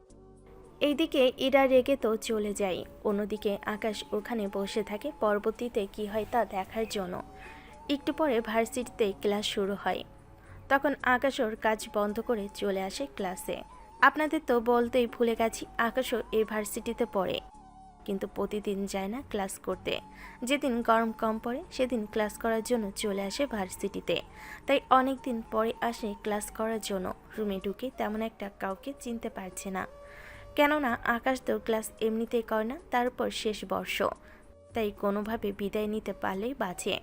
এইদিকে ইরা রেগে তো চলে যায়। অন্যদিকে আকাশ ওখানে বসে থাকে পরবর্তীতে কি হয় তা দেখার জন্য। একটু পরে ভার্সিটিতে ক্লাস শুরু হয়। তখন আকাশ ওর কাজ বন্ধ করে চলে আসে ক্লাসে। আপনাদের তো বলতেই ভুলে গেছি, আকাশও এই ভার্সিটিতে পড়ে, কিন্তু প্রতিদিন যায় না ক্লাস করতে। যেদিন গরম কম পড়ে সেদিন ক্লাস করার জন্য চলে আসে ভার্সিটিতে। তাই অনেক দিন পরে আসে ক্লাস করার জন্য। রুমে ঢুকে তেমন একটা কাউকে চিনতে পারছে না, কেননা আকাশ তো ক্লাস এমনিতেই করে না, তার উপর শেষ বর্ষ, তাই কোনোভাবে বিদায় নিতে পারলেই বাঁচে।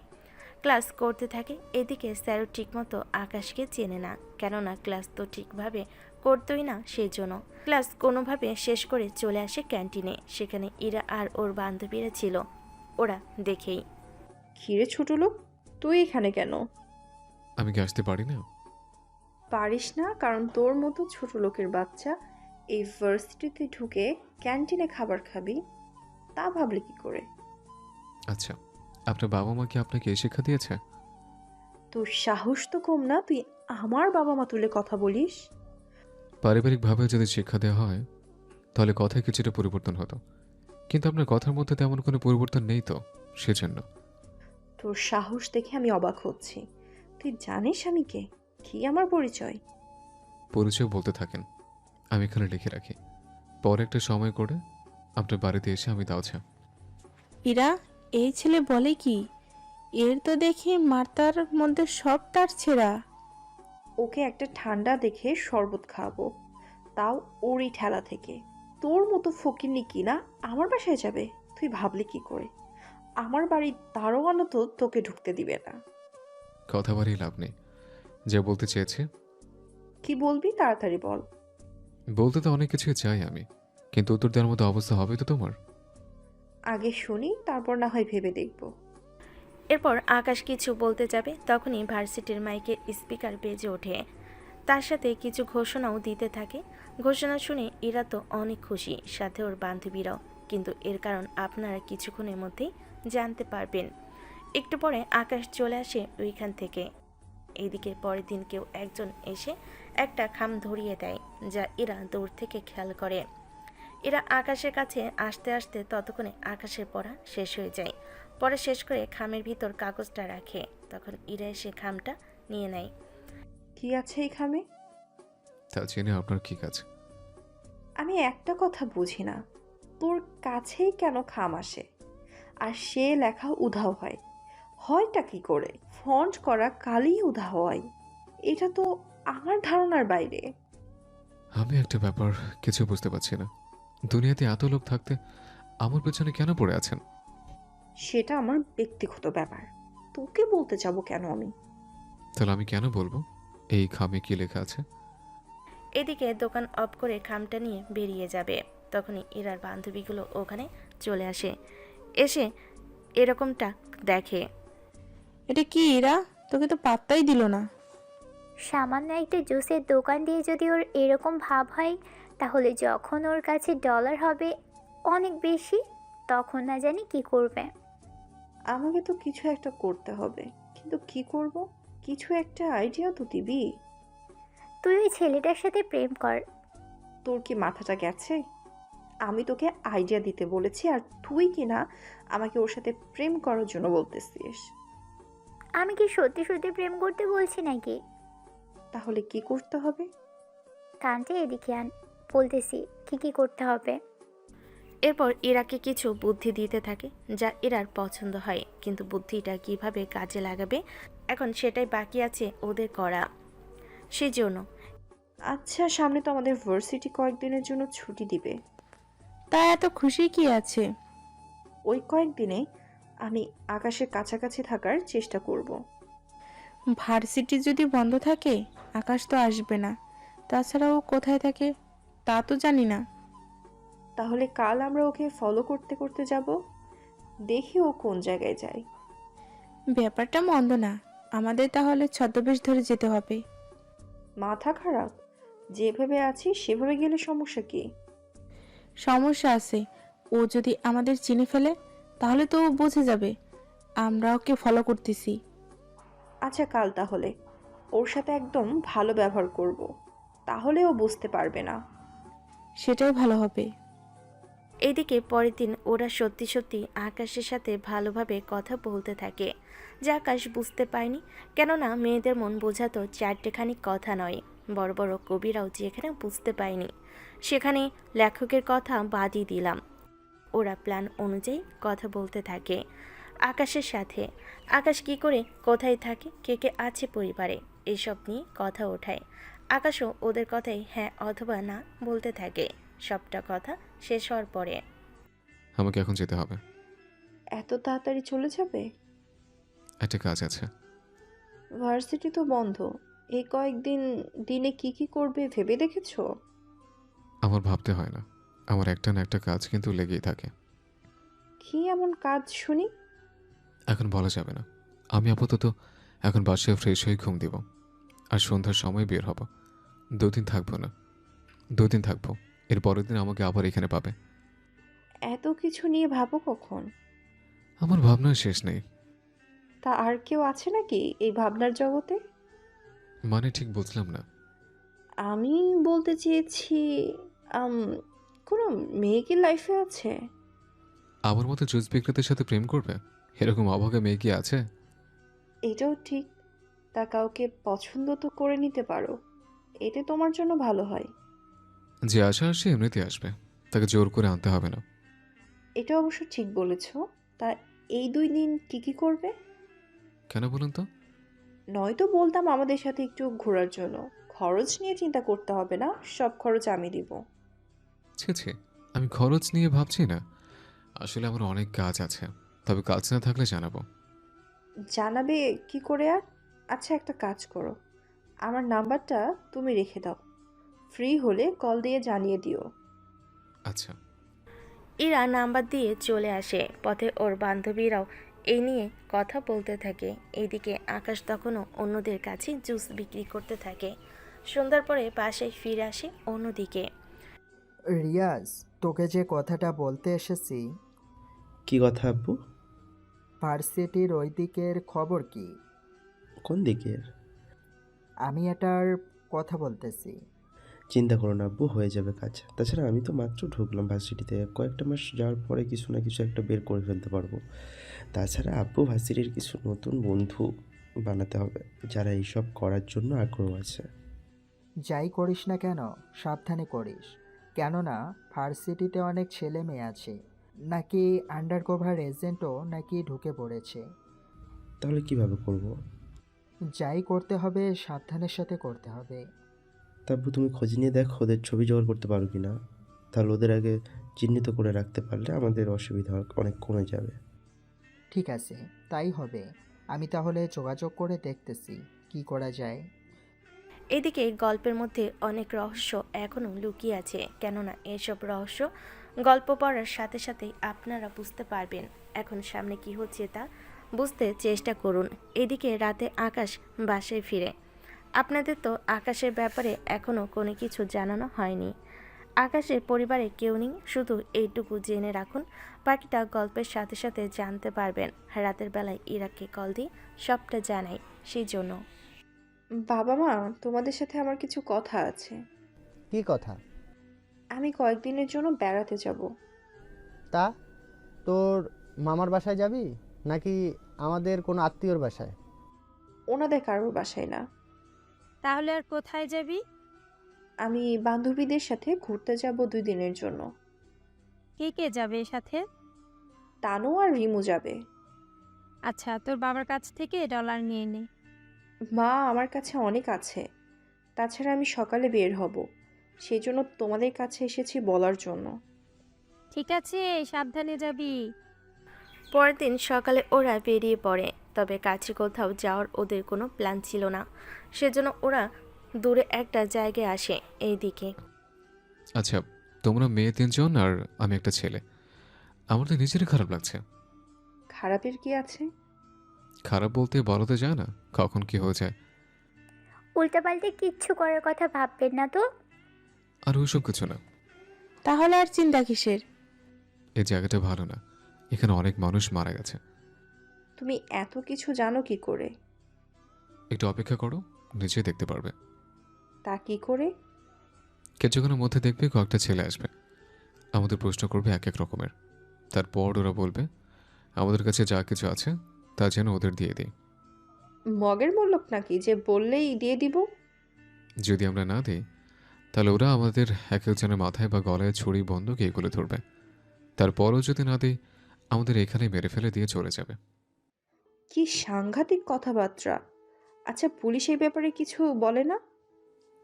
ক্লাস করতে থাকে। এদিকে স্যারও ঠিকমতো আকাশকে চেনে না, কেননা ক্লাস তো ঠিকভাবে করতোই না। সেজন্য ক্লাস কোনোভাবে শেষ করে চলে আসে ক্যান্টিনে। সেখানে ইরা আর ওর বান্ধবীরা ছিল। ওরা দেখেই, কিরে ছোট লোক, তুই এখানে কেন? আমি কি আসতে পারি না? পারিস না, কারণ তোর মতো ছোট লোকের বাচ্চা এই ভার্সিটিতে ঢুকে ক্যান্টিনে খাবার খাবি, তা ভাবলে কি করে? আচ্ছা, আপনার বাবা মা কি আপনাকে এই শিক্ষা দিয়েছে? তোর সাহস তো কম না, তুই আমার বাবা মা তুলে কথা বলিস। পারিবারিকভাবে যদি শিক্ষা দেওয়া হয় তাহলে কথায় কিছুটা পরিবর্তন হতো, কিন্তু আপনার কথার মধ্যে তেমন কোনো পরিবর্তন নেই তো, সেজন্য। তোর সাহস দেখে আমি অবাক হচ্ছি। তুই জানিস আমি কে, কি আমার পরিচয়? পরিচয় বলতে থাকেন, আমি এখানে লিখে রাখি, পরে একটা সময় করে আপনার বাড়িতে এসে আমি দাওছা। ইরা, এই ছেলে বলে কি? এর তো দেখি মার্তার মধ্যে সব তার ছেঁড়া। ওকে একটা ঠান্ডা দেখে শরবত খাওয়াবো, তাও ওরই ঠেলা থেকে। তোর মতো ফকিরনি কিনা আমার বাসায় যাবে? তুই ভাবলি কি করে? আমার বাড়ির দারোয়ানও তো তোকে ঢুকতে দিবে না। কথা বাড়িয়ে লাভ নেই, যা বলতে চেয়েছি। কি বলবি তাড়াতাড়ি বল। বলতে তো অনেক কিছুই চাই আমি, কিন্তু উত্তর দেওয়ার মতো অবস্থা হবে তো তোমার? আগে শুনি, তারপর না হয় ভেবে দেখব। এরপর আকাশ কিছু বলতে যাবে, তখনই ভার্সিটির মাইকের স্পিকার বেজে ওঠে। তার সাথে কিছু ঘোষণাও দিতে থাকে। ঘোষণা শুনে ইরা তো অনেক খুশি, সাথে ওর বান্ধবীরাও। কিন্তু এর কারণ আপনারা কিছুক্ষণের মধ্যেই জানতে পারবেন। একটু পরে আকাশ চলে আসে ওইখান থেকে। এইদিকে পরের দিন কেউ একজন এসে একটা খাম ধরিয়ে দেয়, যা ইরা দূর থেকে খেয়াল করে। এরা আকাশের কাছে আসতে আসতে ততক্ষণে আকাশের পড়া শেষ হয়ে যায়। পড়া শেষ করে খামের ভিতর কাগজটা রাখে। তখন ইরা এসে খামটা নিয়ে নেয়। কি আছে এই খামে? তা জেনে আপনার কি কাজ? আমি একটা কথা বুঝি না, তোর কাছেই কেন খাম আসে আর সে লেখা উধাও হয়? হয়টা কি করে? ফন্ট করা কালি উধাও হয়, এটা তো আমার ধারণার বাইরে। আমি একটা ব্যাপার কিছু বুঝতে পারছি না, দুনিয়াতে এত লোক থাকতে আমার পেছনে কেন পড়ে আছেন? সেটা আমার ব্যক্তিগত ব্যাপার, তোকে বলতে যাব কেন আমি? তাহলে আমি কেন বলবো এই খামে কি লেখা আছে? এদিকে দোকান অফ করে খামটা নিয়ে বেরিয়ে যাবে। তখনই ইরার বান্ধবীগুলো ওখানে চলে আসে। এসে এরকমটা দেখে। এটা কি ইরা? তোকে তো পাত্তাই দিল না। সামান্য একটা জুসের দোকান দিয়ে যদি ওর এরকম ভাব হয়, তাহলে যখন ওর কাছে ডলার হবে অনেক বেশি, তখন না জানি কি করবে। আমাকে তো কিছু একটা করতে হবে, কিন্তু কি করব? কিছু একটা আইডিয়া তো দিবি। তুই ওই ছেলেটার সাথে প্রেম কর। তোর কি মাথাটা গেছে? আমি তোকে আইডিয়া দিতে বলেছি, আর তুই কি না আমাকে ওর সাথে প্রেম করার জন্য বলতেছিস? আমি কি সত্যি সত্যি প্রেম করতে বলছি নাকি? তাহলে কি করতে হবে? কানটা এদিকে আন, বলতেছি কি কি করতে হবে। এরপর ইরাকে কিছু বুদ্ধি দিতে থাকে, যা ইরার পছন্দ হয়। কিন্তু বুদ্ধিটা কিভাবে কাজে লাগাবে এখন সেটাই বাকি আছে ওদের করা। সেজন্য আচ্ছা, সামনে তো আমাদের ভার্সিটি কয়েকদিনের জন্য ছুটি দিবে। তা এত খুশি কি আছে? ওই কয়েকদিনে আমি আকাশের কাছাকাছি থাকার চেষ্টা করব। ভার্সিটি যদি বন্ধ থাকে আকাশ তো আসবে না। তাছাড়া ও কোথায় থাকে তা তো জানি না। তাহলে কাল আমরা ওকে ফলো করতে করতে যাব, দেখি ও কোন জায়গায় যায়। ব্যাপারটা মন্দ না, আমাদের তাহলে ছদ্মবেশ ধরে যেতে হবে। মাথা খারাপ? যেভাবে আছি সেভাবে গেলে সমস্যা কি? সমস্যা আছে, ও যদি আমাদের চিনে ফেলে তাহলে তো ও বুঝে যাবে আমরা ওকে ফলো করতেছি। আচ্ছা, কাল তাহলে ওর সাথে একদম ভালো ব্যবহার করব, তাহলে ও বুঝতে পারবে না। সেটাই ভালো হবে। এদিকে পরের দিন ওরা সত্যি সত্যি আকাশের সাথে ভালোভাবে কথা বলতে থাকে, যা আকাশ বুঝতে পায়নি। কেননা মেয়েদের মন বোঝাতো চারটেখানি কথা নয়। বড় বড় কবিরাও যেখানে বুঝতে পায়নি, সেখানে লেখকের কথা বাদই দিলাম। ওরা প্ল্যান অনুযায়ী কথা বলতে থাকে আকাশের সাথে। আকাশ কি করে, কোথায় থাকে, কে কে আছে পরিবারে, এসব নিয়ে কথা ওঠায়। আকাশও ওদের কথাই হ্যাঁ অথবা না বলতে থাকে। সবটা কথা শেষ হওয়ার পরে আমাকে এখন যেতে হবে। এত তাড়াতাড়ি চলে যাবে? একটা কাজ আছে। ভার্সিটি তো বন্ধ, এই কয়েকদিন দিনে কি কি করবে ভেবে দেখেছো? আমার ভাবতে হয় না, আমার একটা না একটা কাজ কিন্তু লেগেই থাকে। কি এমন কাজ শুনি? এখন বলা যাবে না। আমি আপাতত এখন বাসায় ফ্রেশ হয়ে ঘুম দিব, আর সন্ধ্যার সময় বের হব। 2 দিন থাকবো না, 2 দিন থাকবো, এর পরের দিন আমাকে আবার এখানে পাবে। এত কিছু নিয়ে ভাবো কখন? আমার ভাবনার শেষ নেই। তা আর কেউ আছে নাকি এই ভাবনার জগতে? মানে ঠিক বুঝলাম না। আমি বলতে চেয়েছি, আম, কোনো মেয়ে কি লাইফে আছে? আমার মতো জুস বিক্রেতার সাথে প্রেম করবে? এরকম অভাগা মেয়ে কি আছে? এটাও ঠিক। তা কাউকে পছন্দ তো করে নিতে পারো, এতে তোমার জন্য ভালো হয়। যে আসে সে এমনিতে আসবে, তাকে জোর করে আনতে হবে না। এটা অবশ্য ঠিক বলেছ। তা এই 2 দিন কি কি করবে? কেন বলুন তো? নয়তো বলতাম আমাদের সাথে একটু ঘোরার জন্য। খরচ নিয়ে চিন্তা করতে হবে না, সব খরচ আমি দিব। ছি ছি, আমি খরচ নিয়ে ভাবছি না। আসলে আমার অনেক কাজ আছে, তবে কাজ না থাকলে জানাবো। জানাবে কি করে আর? আচ্ছা, একটা কাজ করো, আমার নাম্বারটা তুমি রেখে দাও, ফ্রি হলে কল দিয়ে জানিয়ে দিও। আচ্ছা। ইরা নাম্বার দিয়ে চলে আসে। পথে ওর বান্ধবীরাও এই নিয়ে কথা বলতে থাকে। এইদিকে আকাশ তখনও অন্যদের কাছে জুস বিক্রি করতে থাকে। সন্ধ্যার পরে বাসায় ফিরে আসে অন্যদিকে। রিয়াজ, তোকে যে কথাটা বলতে এসেছি, কি কথা আব্বু? ভার্সিটির ওই দিকের খবর কি? কোন দিকের? আমি এটার কথা বলতেছি। চিন্তা করো না আব্বু, হয়ে যাবে কাজ। তাছাড়া আমি তো মাত্র ঢুকলাম ভার্সিটিতে, কয়েকটা মাস যাওয়ার পরে কিছু না কিছু একটা বের করে ফেলতে পারবো। তাছাড়া আব্বু ভার্সিটির কিছু নতুন বন্ধু বানাতে হবে যারা এইসব করার জন্য আগ্রহ আছে। যাই করিস না কেন সাবধানে করিস, কেননা ভার্সিটিতে অনেক ছেলে মেয়ে আছে, নাকি আন্ডারকভার এজেন্টও নাকি ঢুকে পড়েছে। তাহলে কিভাবে করব? যাই করতে হবে সাবধানের সাথে করতে হবে। তা আব্বু তুমি খোঁজ নিয়ে দেখো ওদের ছবি জোগাড় করতে পারো কি না। তাহলে ওদের আগে চিহ্নিত করে রাখতে পারলে আমাদের অসুবিধা অনেক কমে যাবে। ঠিক আছে, তাই হবে। আমি তাহলে যোগাযোগ করে দেখতেছি কি করা যায়। এদিকে গল্পের মধ্যে অনেক রহস্য এখনও লুকিয়ে আছে, কেননা এসব রহস্য গল্প পড়ার সাথে সাথেই আপনারা বুঝতে পারবেন। এখন সামনে কি হচ্ছে তা বুঝতে চেষ্টা করুন। এদিকে রাতে আকাশ বাসায় ফিরে। আপনাদের তো আকাশের ব্যাপারে এখনও কোনো কিছু জানানো হয়নি। আকাশের পরিবারে কেউ নেই, শুধু এইটুকু জেনে রাখুন, বাকিটা গল্পের সাথে সাথে জানতে পারবেন। রাতের বেলায় ইরাকে কল দিয়ে সবটা জানাই, সেই জন্য। বাবা মা, তোমাদের সাথে আমার কিছু কথা আছে। কি কথা? আমি কয়েকদিনের জন্য বেড়াতে যাব। তা তোর মামার বাসায় যাবি নাকি আমাদের কোনো আত্মীয়র বাসায়? ওনাদের কারোর বাসায় না। তাহলে আর কোথায় যাবি? আমি বান্ধবীদের সাথে ঘুরতে যাব 2 দিনের জন্য। কে কে যাবে সাথে? তানু আর রিমু যাবে। আচ্ছা, তোর বাবার কাছ থেকে ডলার নিয়ে নে। মা, আমার কাছে অনেক আছে। তাছাড়া আমি সকালে বের হব, সেই জন্য তোমাদের কাছে এসেছি বলার জন্য। ঠিক আছে, সাবধানে যাবি। পরের দিন সকালে ওরা বেরিয়ে পড়ে, তবে কাছে কোথাও যাওয়ার ওদের কোনো প্ল্যান ছিল না। সেজন্য ওরা দূরে একটা জায়গায় আসে। এইদিকে আচ্ছা, তোমরা মেয়ে 3জন আর আমি একটা ছেলে। আমার তো নিজেরই খারাপ লাগছে। খারাপের কি আছে? খারাপ বলতে বলতে যায় না, কখন কি হয়ে যায়। উল্টাপাল্টে কিচ্ছু করার কথা ভাববেন না তো। আর ওইসব কিছু না। তাহলে আর চিন্তা কিসের? এই জায়গাটা ভালো না, এখানে অনেক মানুষ মারা গেছে। তুমি এত কিছু জানো কি করে? একটু অপেক্ষা করো, নিজেই দেখতে পারবে। তা কি করে? কিছুক্ষণের মধ্যে দেখবে কয়েকটা ছেলে আসবে, আমাদের প্রশ্ন করবে এক এক রকমের। তারপর ওরা বলবে আমাদের কাছে যা কিছু আছে তা যেন ওদের দিয়ে দিই। মগের মূল্যক নাকি যে বললেই দিয়ে দিব? যদি আমরা না দিই তাহলে ওরা আমাদের এক একজনের মাথায় বা গলায় ছুরি বন্দুক এগুলো ধরবে। তারপরও যদি না দিই আমাদের এখানে মেরে ফেলে দিয়ে চলে যাবে। কি সাংঘাতিক কথাবার্তা। আচ্ছা, পুলিশ এই ব্যাপারে কিছু বলে না?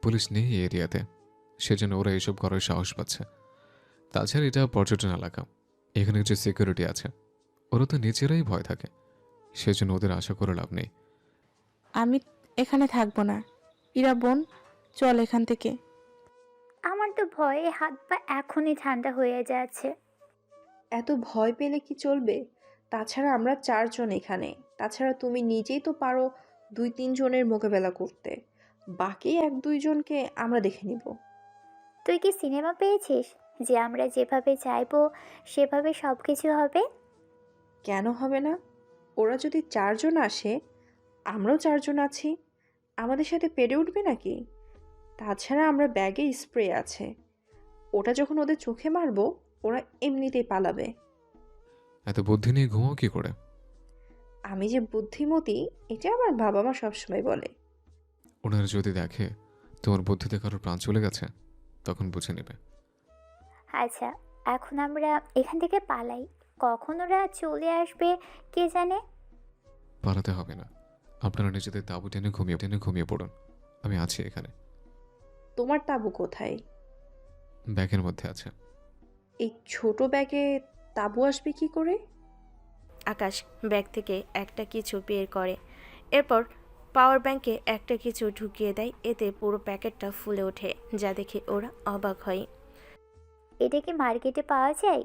পুলিশ নেই এই এরিয়াতে, সেজন্য ওরা এসব করার সাহস পাচ্ছে। তাছাড়া এটা পর্যটন এলাকা, এখানে কিছু সিকিউরিটি আছে, ওরা তো নিজেরাই ভয় থাকে, সেজন্য ওদের আশা করে লাভ নেই। আমি এখানে থাকবো না। ইরা বোন, চল এখান থেকে। আমার তো ভয়ে হাত পা এখনই ঠান্ডা হয়ে যাচ্ছে। এত ভয় পেলে কি চলবে? তাছাড়া আমরা 4 জন এখানে। তাছাড়া তুমি নিজেই তো পারো 2-3 জনের মোকাবেলা করতে। বাকি 1-2 জনকে আমরা দেখে নিব। তুই কি সিনেমা পেয়েছিস যে আমরা যেভাবে চাইবো সেভাবে সব কিছু হবে? কেন হবে না? ওরা যদি 4 জন আসে, আমরাও 4 জন আছি, আমাদের সাথে পেরে উঠবে নাকি? তাছাড়া আমরা ব্যাগে স্প্রে আছে, ওটা যখন ওদের চোখে মারবো ওরা এমনিতেই পালাবে। এত বুদ্ধি নিয়ে ঘুমাও কি করে? আমি যে বুদ্ধিমতী এটা আমার বাবা মা সবসময় বলে। ওনারা যদি দেখে তোমার বুদ্ধিতে কারোর প্রাণ চলে গেছে, তখন বুঝে নেবে। আচ্ছা, এখন আমরা এখান থেকে পালাই। কখন ওরা চলে আসবে কে জানে। পালাতে হবে না, আপনারা নিজেদের তাঁবু টেনে ঘুমিয়ে পড়ুন। আমি আছি এখানে। তোমার তাঁবু কোথায়? ব্যাগের মধ্যে আছে। এই ছোট ব্যাগে তাঁবু আসবে কি করে? আকাশ ব্যাগ থেকে একটা কিছু বের করে, এরপর পাওয়ার ব্যাংকে একটা কিছু ঢুকিয়ে দেয়। এতে পুরো প্যাকেটটা ফুলে ওঠে, যা দেখে ওরা অবাক হয়। এটা কি মার্কেটে পাওয়া যায়?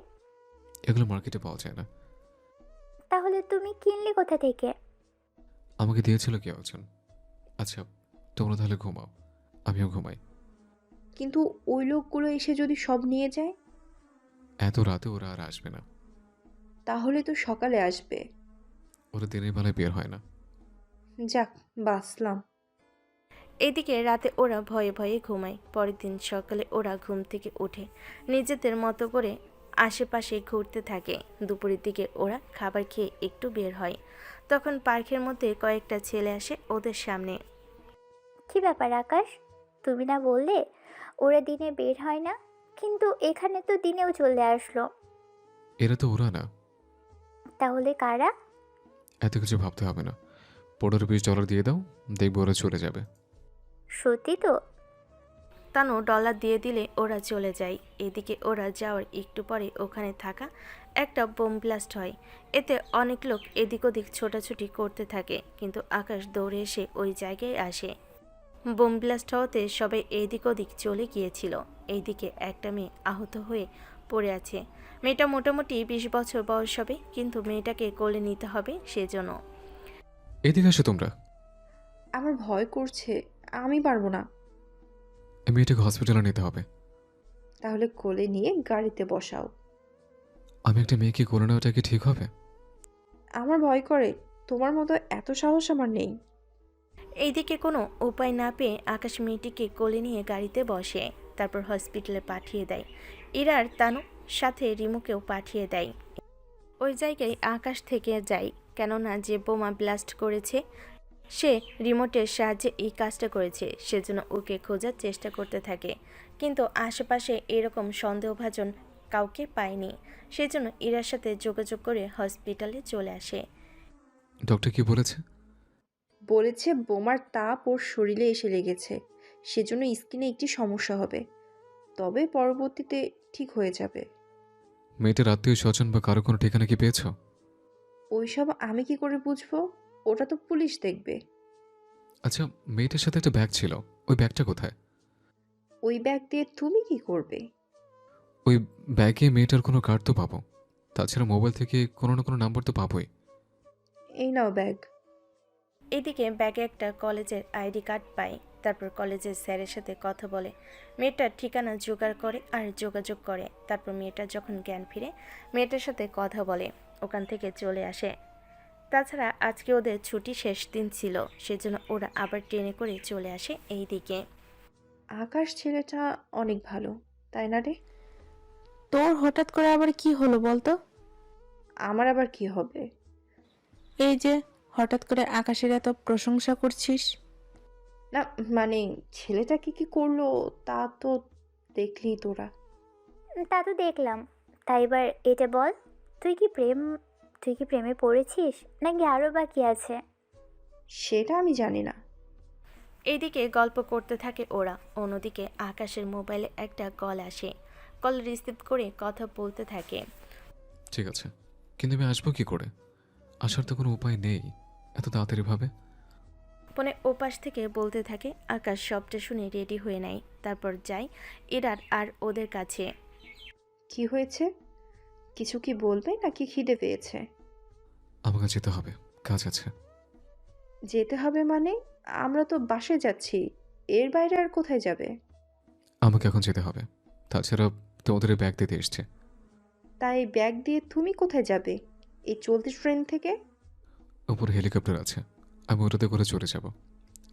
এগুলো মার্কেটে পাওয়া যায় না। তাহলে তুমি কিনলে কোথা থেকে? আমাকে দিয়েছিল কেউ একজন। আচ্ছা, তোমরা তাহলে ঘুমাও, আমিও ঘুমাই। কিন্তু ওই লোকগুলো এসে যদি সব নিয়ে যায়? এত রাতে ওরা আর আসবে না। তাহলে তো সকালে আসবে। ওরা দিনের বেলায় বের হয় না। যাক, বাঁচলাম। এদিকে রাতে ওরা ভয়ে ভয়ে ঘুমায়। পরের দিন সকালে ওরা ঘুম থেকে উঠে নিজেদের মতো করে আশেপাশে ঘুরতে থাকে। দুপুরের দিকে ওরা খাবার খেয়ে একটু বের হয়। তখন পার্কের মধ্যে কয়েকটা ছেলে আসে ওদের সামনে। কি ব্যাপার আকাশ, তুমি না বললে ওরা দিনে বের হয় না, কিন্তু এখানে তো দিনেও চলে আসলো। এরা তো ওরা না। তাহলে কারা? এত কিছু ভাবতে হবে না, $15-20 দিয়ে দাও, দেখবো ওরা চলে যাবে। সত্যি তো? তানু ডলার দিয়ে দিলে ওরা চলে যায়। এদিকে ওরা যাওয়ার একটু পরে ওখানে থাকা একটা বোম ব্লাস্ট হয়। এতে অনেক লোক এদিক ওদিক ছোটাছুটি করতে থাকে, কিন্তু আকাশ দৌড়ে এসে ওই জায়গায় আসে। বোম ব্লাস্ট হওয়াতে সবাই এদিক ওদিক চলে গিয়েছিল। এইদিকে একটা মেয়ে আহত হয়ে পড়ে আছে। মেয়েটা মোটামুটি 20 বছর বয়স হবে, কিন্তু মেয়েটাকে কোলে নিতে হবে সেজন্য। এদিকে আসো তোমরা। আমার ভয় করছে, আমি পারবো না। এই মেয়েটাকে হসপিটালে নিতে হবে। তাহলে কোলে নিয়ে গাড়িতে বসাও। আমি একটা মেয়েকে কোলে নেওয়াটা কি ঠিক হবে? আমার ভয় করে, তোমার মতো এত সাহস আমার নেই। এইদিকে কোনো উপায় না পেয়ে আকাশ মেয়েটিকে কোলে নিয়ে গাড়িতে বসে, তারপর হসপিটালে পাঠিয়ে দেয়। ইরার তানু সাথে রিমুকেও পাঠিয়ে দেয়। ওই জায়গায় আকাশ থেকে যায়, কেননা যে বোমা ব্লাস্ট করেছে সে রিমোটের সাহায্যে এই কাজটা করেছে, সেজন্য ওকে খোঁজার চেষ্টা করতে থাকে। কিন্তু আশেপাশে এরকম সন্দেহভাজন কাউকে পায়নি, সেজন্য ইরার সাথে যোগাযোগ করে হসপিটালে চলে আসে। ডক্টর কি বলেছে? বলেছে বোমার তাপ ওর শরীরে এসে লেগেছে, সেজন্য স্কিনে একটি সমস্যা হবে, তবে পরবর্তীতে ঠিক হয়ে যাবে। মেয়েটার আত্মীয় স্বজন বা কারো কোনো ঠিকানা কি পেয়েছো? ওইসব আমি কি করে বুঝবো? ওটা তো পুলিশ দেখবে। আচ্ছা, মেয়েটার সাথে একটা ব্যাগ ছিল, ওই ব্যাগটা কোথায়? ওই ব্যাগ দিয়ে তুমি কি করবে? ওই ব্যাগে মেয়েটার কোনো কার্ড তো পাবো, তাছাড়া মোবাইল থেকে কোনো না কোনো নাম্বার তো পাবোই। এই নাও ব্যাগ। এদিকে ব্যাগে একটা কলেজের আইডি কার্ড পায়। তারপর কলেজের স্যারের সাথে কথা বলে মেয়েটার ঠিকানা জোগাড় করে আর যোগাযোগ করে। তারপর মেয়েটা যখন জ্ঞান ফিরে মেয়েটার সাথে কথা বলে ওখান থেকে চলে আসে। তাছাড়া আজকে ওদের ছুটি শেষ দিন ছিল, সেজন্য ওরা আবার ট্রেনে করে চলে আসে এই দিকে। আকাশ ছেলেটা অনেক ভালো, তাই না রে? তোর হঠাৎ করে আবার কি হলো বলতো? আমার আবার কি হবে? এই যে হঠাৎ করে আকাশের এত প্রশংসা করছিস। না মানে, ছেলেটা কি কি করলো তা তো দেখলি তোরা। তা তো দেখলাম। তাই এবার এটা বল, তুই কি প্রেমে পড়েছিস নাকি আরো বাকি আছে? সেটা আমি জানি না। এইদিকে গল্প করতে থাকে ওরা। অন্যদিকে আকাশের মোবাইলে একটা কল আসে। কল রিসিভ করে কথা বলতে থাকে। ঠিক আছে, কিন্তু আমি আসবো কি করে? আসার তো কোনো উপায় নেই এত তাড়াতাড়ি ভাবে। ফোনে ওপাশ থেকে বলতে থাকে। আকাশ সবটা শুনে রেডি হয়ে নেয়, তারপর যায় ইরার আর ওদের কাছে। কি হয়েছে? কিছু কি বলবে নাকি খিদে পেয়েছে? আমাকে যেতে হবে, কাজ আছে। যেতে হবে মানে? আমরা তো বাসে যাচ্ছি, এর বাইরে আর কোথায় যাবে? আমাকে এখন যেতে হবে। তাছাড়া তোমাদের এই ব্যাগ দিতে এসছে। তাই ব্যাগ দিয়ে তুমি কোথায় যাবে এই চলতি ট্রেন থেকে? উপরে হেলিকপ্টার আছে, আমি ওটাতে করে চলে যাব।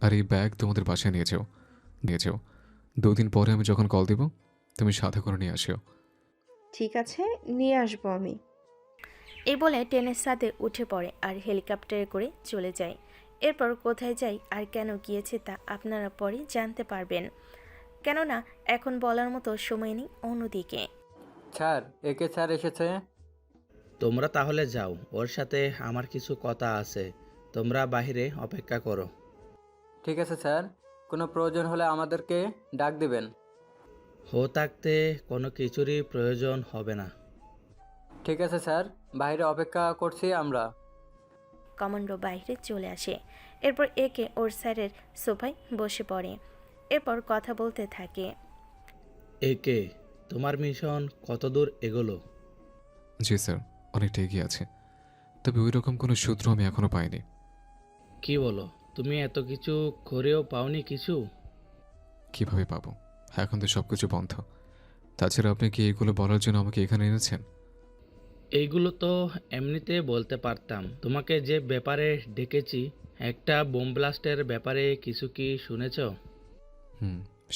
আর এই ব্যাগ তোমাদের বাসায় নিয়ে যাও 2 দিন পরে আমি যখন কল দিব তুমি সাথে করে নিয়ে আসিও। ঠিক আছে, নিয়ে আসবো আমি। এই বলে ট্রেনের সাথে উঠে পড়ে আর হেলিকপ্টারে করে চলে যায়। এরপর কোথায় যায় আর কেন গিয়েছে তা আপনারা পরে জানতে পারবেন, কেননা এখন বলার মতো সময় নেই। অন্যদিকে স্যার, একে স্যার এসেছে। তোমরা তাহলে যাও, ওর সাথে আমার কিছু কথা আছে। তোমরা বাইরে অপেক্ষা করো। ঠিক আছে স্যার, কোনো প্রয়োজন হলে আমাদেরকে ডাক দিবেন। থাকতে কোনো কিছুরই প্রয়োজন হবে না। ঠিক আছে স্যার, বাইরে অপেক্ষা করছি আমরা। কমান্ডো বাইরে চলে আসে। এরপর একে ওর স্যারের সোফায় বসে পড়ে। এরপর কথা বলতে থাকে। একে, তোমার মিশন কতদূর এগোলো? জি স্যার, অনেকটা এগিয়ে আছে, তবে ওই রকম কোনো সূত্র আমি এখনো পাইনি। কি বলো, তুমি এত কিছু করেও পাওনি কিছু? কিভাবে পাবো, এখন তো সব কিছু বন্ধ। তাছাড়া আপনি কি এগুলো বলার জন্য আমাকে এখানে এনেছেন? এইগুলো তো এমনিতে বলতে পারতাম। তোমাকে যে ব্যাপারে ডেকেছি, একটা বোম ব্লাস্টের ব্যাপারে কিছু কি শুনেছ?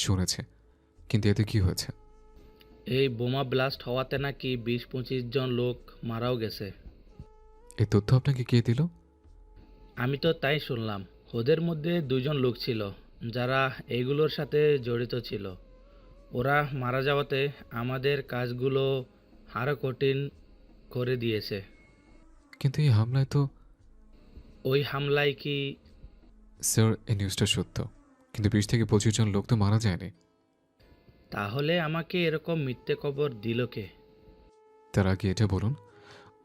শুনেছে, কিন্তু এতে কি হয়েছে? এই বোমা ব্লাস্ট হওয়াতে নাকি 20-25 জন লোক মারাও গেছে। এই তথ্য আপনাকে কে দিল? আমি তো তাই শুনলাম। ওদের মধ্যে 2 জন লোক ছিল যারা এইগুলোর সাথে জড়িত ছিল। ওরা মারা যাওয়াতে আমাদের কাজগুলো আরও কঠিন করে দিয়েছে। কিন্তু এই হামলায় তো... ওই হামলায় কি... স্যার, এই নিউজটা সত্য, কিন্তু 20 থেকে 25 জন লোক তো মারা যায়নি। তাহলে আমাকে এরকম মিথ্যে খবর দিল কে? তার আগে এটা বলুন,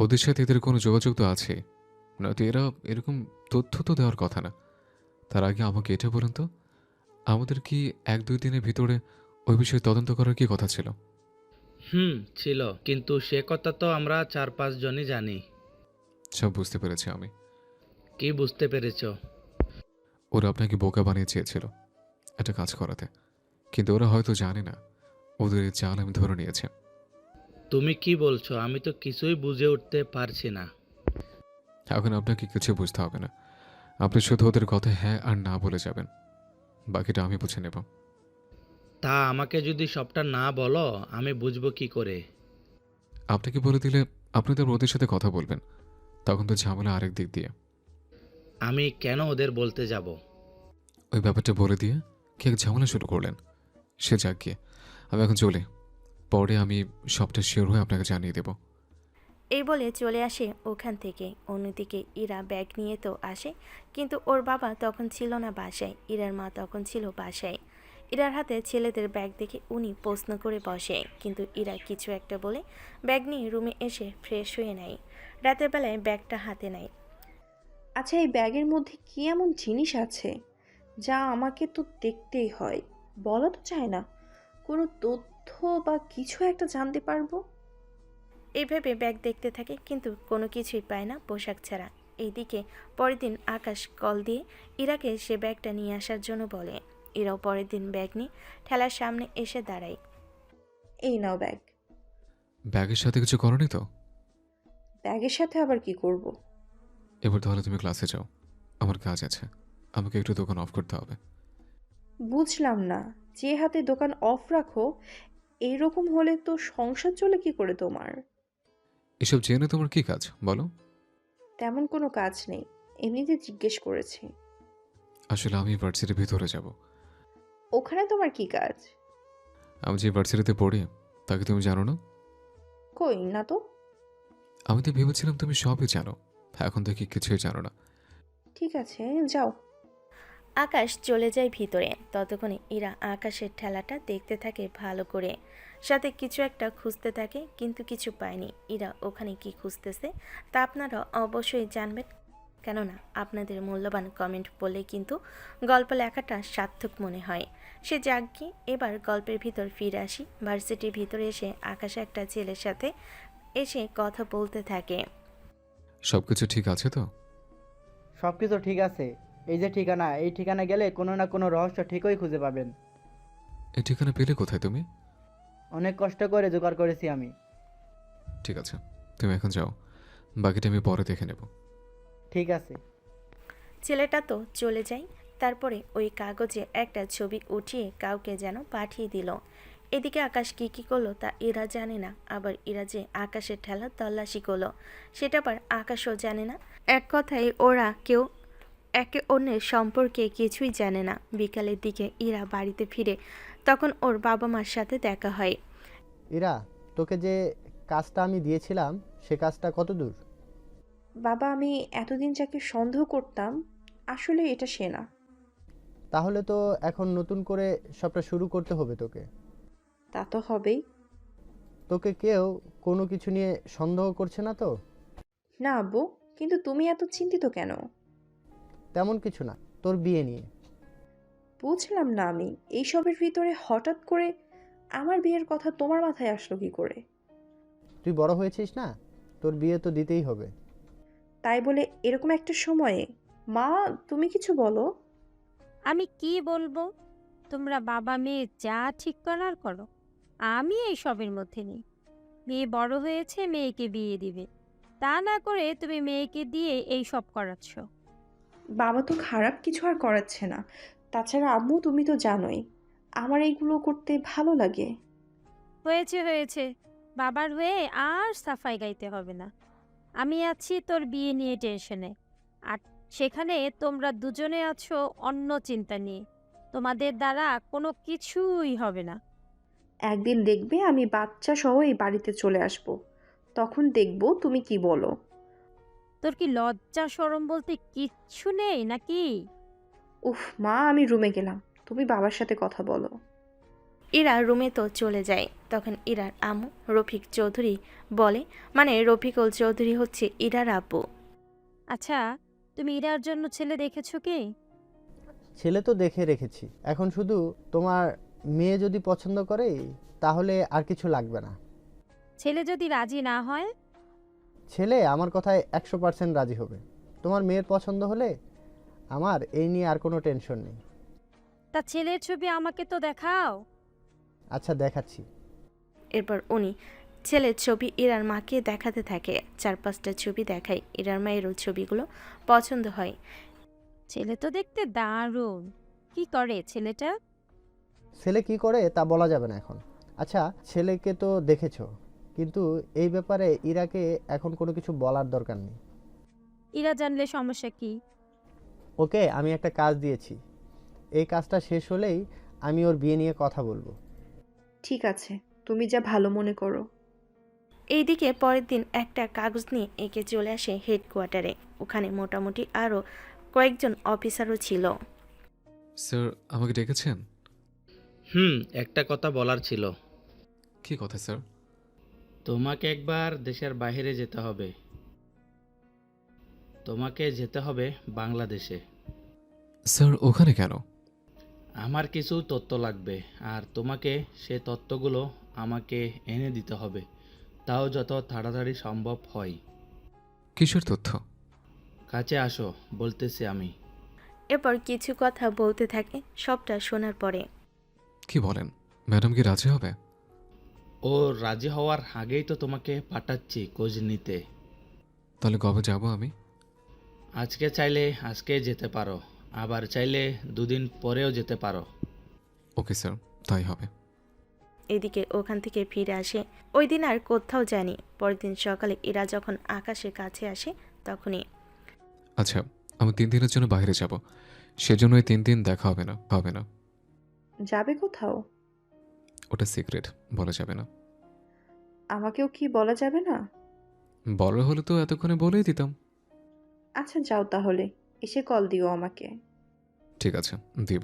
ওদের সাথে এদের কোনো যোগাযোগ তো আছে, নয়তো এরা এরকম তথ্য তো দেওয়ার কথা না। তার আগে আমাকে এটা বলুন তো, আমাদের কি 1-2 দিনের ভিতরে ওই বিষয়ে তদন্ত করার কি কথা ছিল? ছিল, কিন্তু সে কথা তো আমরা 4-5 জনই জানি। সব বুঝতে পেরেছি আমি। কি বুঝতে পেরেছ? ওরা আপনাকে বোকা বানিয়ে চেয়েছিল একটা কাজ করাতে, কিন্তু ওরা হয়তো জানে না ওদের এই চাল আমি ধরে নিয়েছে। তুমি কি বলছো? আমি তো কিছুই বুঝে উঠতে পারছি না। এখন আপনাকে কিছু বুঝতে হবে না, আপনি শুধু ওদের কথা হ্যাঁ আর না বলে যাবেন, বাকিটা আমি বুঝে নেব। তা আমাকে যদি সবটা না বলো আমি বুঝবো কি করে? আপনাকে বলে দিলে আপনি তো ওদের সাথে কথা বলবেন, তখন তো ঝামেলা আরেক দিক দিয়ে। আমি কেন ওদের বলতে যাব? ওই ব্যাপারটা বলে দিয়ে কে এক ঝামেলা শুরু করলেন, সে যাক গিয়ে, আমি এখন চলে, পরে আমি সবটা শিওর হয়ে আপনাকে জানিয়ে দেব। এই বলে চলে আসে ওখান থেকে। অন্যদিকে ইরা ব্যাগ নিয়ে তো আসে, কিন্তু ওর বাবা তখন ছিল না বাসায়। ইরার মা তখন ছিল বাসায়। ইরার হাতে ছেলেদের ব্যাগ দেখে উনি প্রশ্ন করে বসে, কিন্তু ইরা কিছু একটা বলে ব্যাগ নিয়ে রুমে এসে ফ্রেশ হয়ে নেয়। রাতের বেলায় ব্যাগটা হাতে নেয়। আচ্ছা, এই ব্যাগের মধ্যে কি এমন জিনিস আছে যা আমাকে তো দেখতেই হয়? বলা তো চায় না, কোনো তথ্য বা কিছু একটা জানতে পারবো। এইভাবে ব্যাগ দেখতে থাকে, কিন্তু কোনো কিছুই পায় না পোশাক ছাড়া। এইদিকে পরের দিন আকাশ কল দিয়ে ইরাকে সে ব্যাগটা নিয়ে আসার জন্য বলে। ইরাও পরের দিন ব্যাগ নিয়ে ঠেলার সামনে এসে দাঁড়ায়। এই নাও ব্যাগ। ব্যাগের সাথে কিছু করনি তো? ব্যাগের সাথে আবার কি করব? এবার তাহলে তুমি ক্লাসে যাও, আমার কাজ আছে, আমাকে একটু দোকান অফ করতে হবে। বুঝলাম না, যে হাতে দোকান অফ রাখো, এইরকম হলে তো সংসার চলে কি করে তোমার? এসব জেনে তোমার কি কাজ বলো? তেমন কোনো কাজ নেই, এমনিতে জিজ্ঞেস করেছি। আসলে আমি ভার্সিটির ভিতরে যাব। ওখানে তোমার কি কাজ? আমি যে ভার্সিটিতে পড়ি তাকে তুমি জানো না? কই না তো। আমি তো ভেবেছিলাম তুমি সবই জানো, এখন দেখি কিছুই জানো না। ঠিক আছে, যাও। আকাশ চলে যায় ভিতরে। ততক্ষণে ইরা আকাশের ঠেলাটা দেখতে থাকে ভালো করে, সাথে কিছু একটা খুঁজতে থাকে, কিন্তু কিছু পায়নি। ইরা ওখানে কি খুঁজতেছে তা আপনারা অবশ্যই জানবেন, কেননা আপনাদের মূল্যবান কমেন্ট বলে কিন্তু গল্প লেখাটা সার্থক মনে হয়। সে যাক গিয়ে এবার গল্পের ভিতর ফিরে আসি। ভার্সিটির ভিতরে এসে আকাশ একটা ছেলের সাথে এসে কথা বলতে থাকে। সবকিছু ঠিক আছে তো? সব কিছু ঠিক আছে। এই যে ঠিকানা, এই ঠিকানা গেলে কোনো না কোনো রহস্য ঠিকই খুঁজে পাবেন। এই ঠিকানা পেলে কোথায় তুমি? অনেক কষ্ট করে জোগাড় করেছি আমি। ঠিক আছে, তুমি এখন যাও, বাকিটা আমি পরে দেখে নেব। ঠিক আছে। ছেলেটা তো চলে যায়। তারপরে ওই কাগজে একটা ছবি উঠিয়ে কাউকে যেন পাঠিয়ে দিল। এদিকে আকাশ কী করলো তা ইরা জানে না। আবার ইরা যে আকাশের ঠেলা তল্লাশি করলো সেটা আবার আকাশও জানে না। এক কথায় ওরা কেউ একে অন্যের সম্পর্কে কিছুই জানে না। বিকালের দিকে ইরা বাড়িতে ফিরে তখন ওর বাবা মার সাথে দেখা হয়। ইরা, তোকে যে কাজটা আমি দিয়েছিলাম সে কাজটা কত দূর? বাবা, আমি এতদিন যাকে সন্দেহ করতাম আসলে এটা সে না। তাহলে তো এখন নতুন করে সবটা শুরু করতে হবে তোকে। তা তো হবেই। তোকে কেউ কোনো কিছু নিয়ে সন্দেহ করছে না তো? না আব্বু, কিন্তু তুমি এত চিন্তিত কেন? তেমন কিছু না, তোর বিয়ে নিয়ে। বুঝলাম না আমি এইসবের ভিতরে হঠাৎ করে আমার বিয়ের কথা তোমার মাথায় আসলো কি করে? তুই বড় হয়েছিস না, তোর বিয়ে তো দিতেই হবে। তাই বলে এরকম একটা সময়ে? মা, তুমি কিছু বলো। আমি কি বলবো? তোমরা বাবা মেয়ে যা ঠিক করার করো, আমি এই সবের মধ্যে নেই। মেয়ে বড় হয়েছে, মেয়েকে বিয়ে দিবে, তা না করে তুমি মেয়েকে দিয়ে এই সব করাচ্ছ। বাবা তো খারাপ কিছু আর করাচ্ছে না। তাছাড়া আম্মু, তুমি তো জানোই আমার এইগুলো করতে ভালো লাগে। হয়েছে হয়েছে, বাবার হয়ে আর সাফাই গাইতে হবে না। আমি আছি তোর বিয়ে নিয়ে টেনশনে, আর সেখানে তোমরা দুজনে আছো অন্য চিন্তা নিয়ে। তোমাদের দ্বারা কোনো কিছুই হবে না। একদিন দেখবে আমি বাচ্চা সহ এই বাড়িতে চলে আসব, তখন দেখবো তুমি কি বলো। তোর কি লজ্জা শরম বলতে কিচ্ছু নেই নাকি? উফ মা, আমি রুমে গেলাম, তুমি বাবার সাথে কথা বলো। ইরা রুমে তো চলে যায়। তখন ইরার আম্মু রফিক চৌধুরী বলে, মানে রফিকুল চৌধুরী হচ্ছে ইরার আব্বু। আচ্ছা, তুমি ইরার জন্য ছেলে দেখেছো কি? ছেলে তো দেখে রেখেছি, এখন শুধু তোমার মেয়ে যদি পছন্দ করে তাহলে আর কিছু লাগবে না। ছেলে যদি রাজি না হয়? ছেলে আমার কথায় 100% রাজি হবে। তোমার মেয়ের পছন্দ হলে আমার এই নিয়ে আর কোনো টেনশন নেই। তা ছেলের ছবি আমাকে তো দেখাও। আচ্ছা, দেখাচ্ছি। এরপর উনি ছেলের ছবি ইরার মাকে দেখাতে থাকে। 4-5টা ছবি দেখায়। ইরার মায়েরও ছবিগুলো পছন্দ হয়। ছেলে তো দেখতে দারুণ। কি করে ছেলেটা? ছেলে কি করে তা বলা যাবে না এখন। আচ্ছা, ছেলেকে তো দেখেছো, কিন্তু এই ব্যাপারে ইরাকে এখন কোনো কিছু বলার দরকার নেই। ইরা জানলে সমস্যা কি? ওকে আমি একটা কাজ দিয়েছি, এই কাজটা শেষ হলেই আমি ওর বিয়ে নিয়ে কথা বলবো। ঠিক আছে, তুমি যা ভালো মনে করো। এইদিকে পরের দিন একটা কাগজ নিয়ে একে চলে আসে হেডকোয়ার্টারে। ওখানে মোটামুটি আরও কয়েকজন অফিসারও ছিল। স্যার, আমাকে ডেকেছেন? একটা কথা বলার ছিল। কি কথা স্যার? তোমাকে একবার দেশের বাইরে যেতে হবে। তোমাকে যেতে হবে বাংলাদেশে। স্যার, ওখানে কেন? আমার কিছু তথ্য লাগবে, আর তোমাকে সে তথ্যগুলো আমাকে এনে দিতে হবে, তাও যত তাড়াতাড়ি সম্ভব হয়। কিসের তথ্য? কাছে আসো, বলতেছি আমি। এরপর কিছু কথা বলতে থাকে। সবটা শোনার পরে কি বলেন? ম্যাডাম কি রাজি হবে? ও রাজি হওয়ার আগেই তো তোমাকে পাঠাচ্ছি খোঁজ নিতে। তাহলে কবে যাব আমি? আজকে চাইলে আজকে যেতে পারো, আবার চাইলে 2 দিন পরেও যেতে পারো। ওকে স্যার, তাই হবে। এদিকে ওখান থেকে ফিরে আসে। ওই দিন আর কোথাও যায়নি। পরের দিন সকালে এরা যখন আকাশের কাছে আসে তখনই, আচ্ছা, আমি 3 দিনের জন্য বাইরে যাব, সেজন্য এই 3 দিন দেখা হবে না। যাবে কোথাও? ওটা সিক্রেট, বলা যাবে না। আমাকেও কি বলা যাবে না? বড় হলে তো এতক্ষণে বলেই দিতাম। আচ্ছা যাও তাহলে, এসে কল দিও আমাকে। ঠিক আছে, দিব।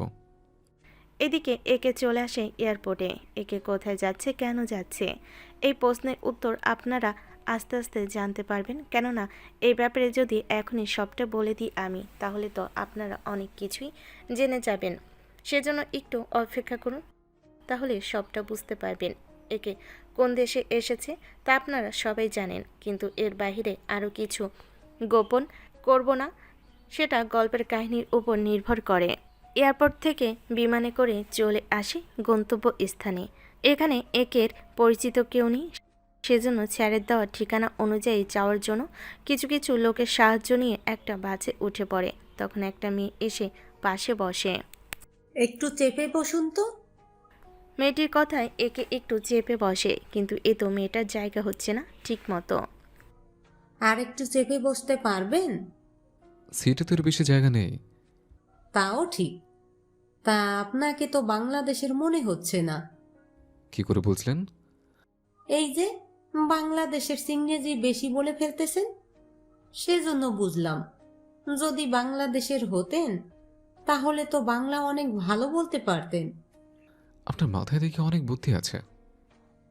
এদিকে একে চলে আসে এয়ারপোর্টে। একে কোথায় যাচ্ছে, কেন যাচ্ছে, এই প্রশ্নের উত্তর আপনারা আস্তে আস্তে জানতে পারবেন। কেননা এই ব্যাপারে যদি এখনই সবটা বলে দিই আমি, তাহলে তো আপনারা অনেক কিছুই জেনে যাবেন। সেজন্য একটু অপেক্ষা করুন, তাহলে সবটা বুঝতে পারবেন। একে কোন দেশে এসেছে তা আপনারা সবাই জানেন, কিন্তু এর বাইরে আরও কিছু গোপন করব না, সেটা গল্পের কাহিনীর উপর নির্ভর করে। এয়ারপোর্ট থেকে বিমানে করে চলে আসে গন্তব্য স্থানে। এখানে একের পরিচিত কেউ নেই, সেজন্য স্যারের দেওয়া ঠিকানা অনুযায়ী যাওয়ার জন্য কিছু কিছু লোকের সাহায্য নিয়ে একটা বাসে উঠে পড়ে। তখন একটা মেয়ে এসে পাশে বসে। একটু চেপে বসুন তো। মেয়েটির কথায় একে একটু চেপে বসে, কিন্তু এ তো মেয়েটার জায়গা হচ্ছে না ঠিক মতো। আর একটু চেপে বসতে পারবেন? সিটে তো এর বেশি জায়গা নেই। তাও ঠিক। তা আপনাকে তো বাংলাদেশের মনে হচ্ছে না। কি করে বুঝলেন? এই যে বাংলাদেশের ইংরেজি বেশি বলে ফেলতেছেন, সেজন্য বুঝলাম। যদি বাংলাদেশের হতেন তাহলে তো বাংলা অনেক ভালো বলতে পারতেন। আপনার মাথায় দেখি অনেক বুদ্ধি আছে।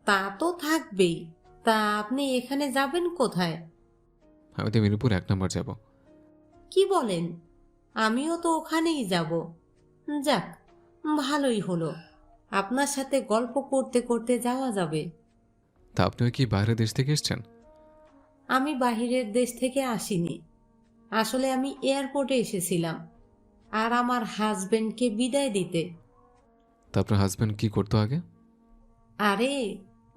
তা তো থাকবেই। তা আপনি এখানে যাবেন কোথায়? আমি তো মিরপুর 1 নম্বর যাব। কি বলেন? আমিও তো ওখানেই যাব। যাক, ভালোই হলো। আপনার সাথে গল্প করতে করতে যাওয়া যাবে। তা আপনিও কি বাইরের দেশ থেকে এসেছেন? আমি বাহিরের দেশ থেকে আসিনি। আসলে আমি এয়ারপোর্টে এসেছিলাম আর আমার হাজবেন্ডকে বিদায় দিতে। তা আপনার হাজব্যান্ড কি করতো আগে? আরে,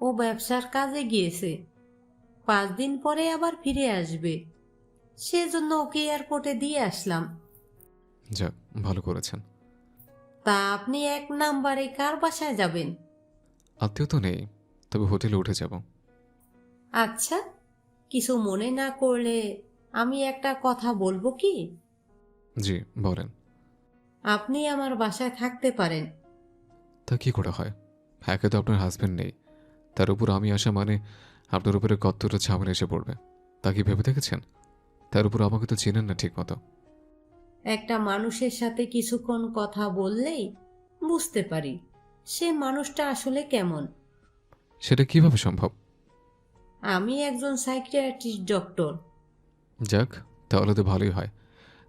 ও ব্যবসার কাজে গিয়েছে। 5 দিন পরে আবার ফিরে আসবে। সেজন্য ওকে এয়ারপোর্টে দিয়ে আসলাম। যাক, ভালো করেছেন। তা আপনি 1 নাম্বারে কার বাসায় যাবেন? আত্মীয় তো নেই, তবে হোটেলে উঠে যাব। আচ্ছা, কিছু মনে না করলে আমি একটা কথা বলবো কি? জি বলেন। আপনি আমার বাসায় থাকতে পারেন। তা কি করে হয়? একে তো আপনার হাজব্যান্ড নেই, তার উপর আমি আসা মানে আপনার উপরে কতটা ঝামেলা এসে পড়বে তা কি ভেবে দেখেছেন? তার উপর আমাকে তো চেনেন না ঠিক মতো। একটা মানুষের সাথে কিছুক্ষণ কথা বললেই বুঝতে পারি সে মানুষটা আসলে কেমন। সেটা কিভাবে সম্ভব? আমি একজন সাইকিয়াট্রিস্ট ডক্টর। যাক, তাহলে তো ভালোই হয়।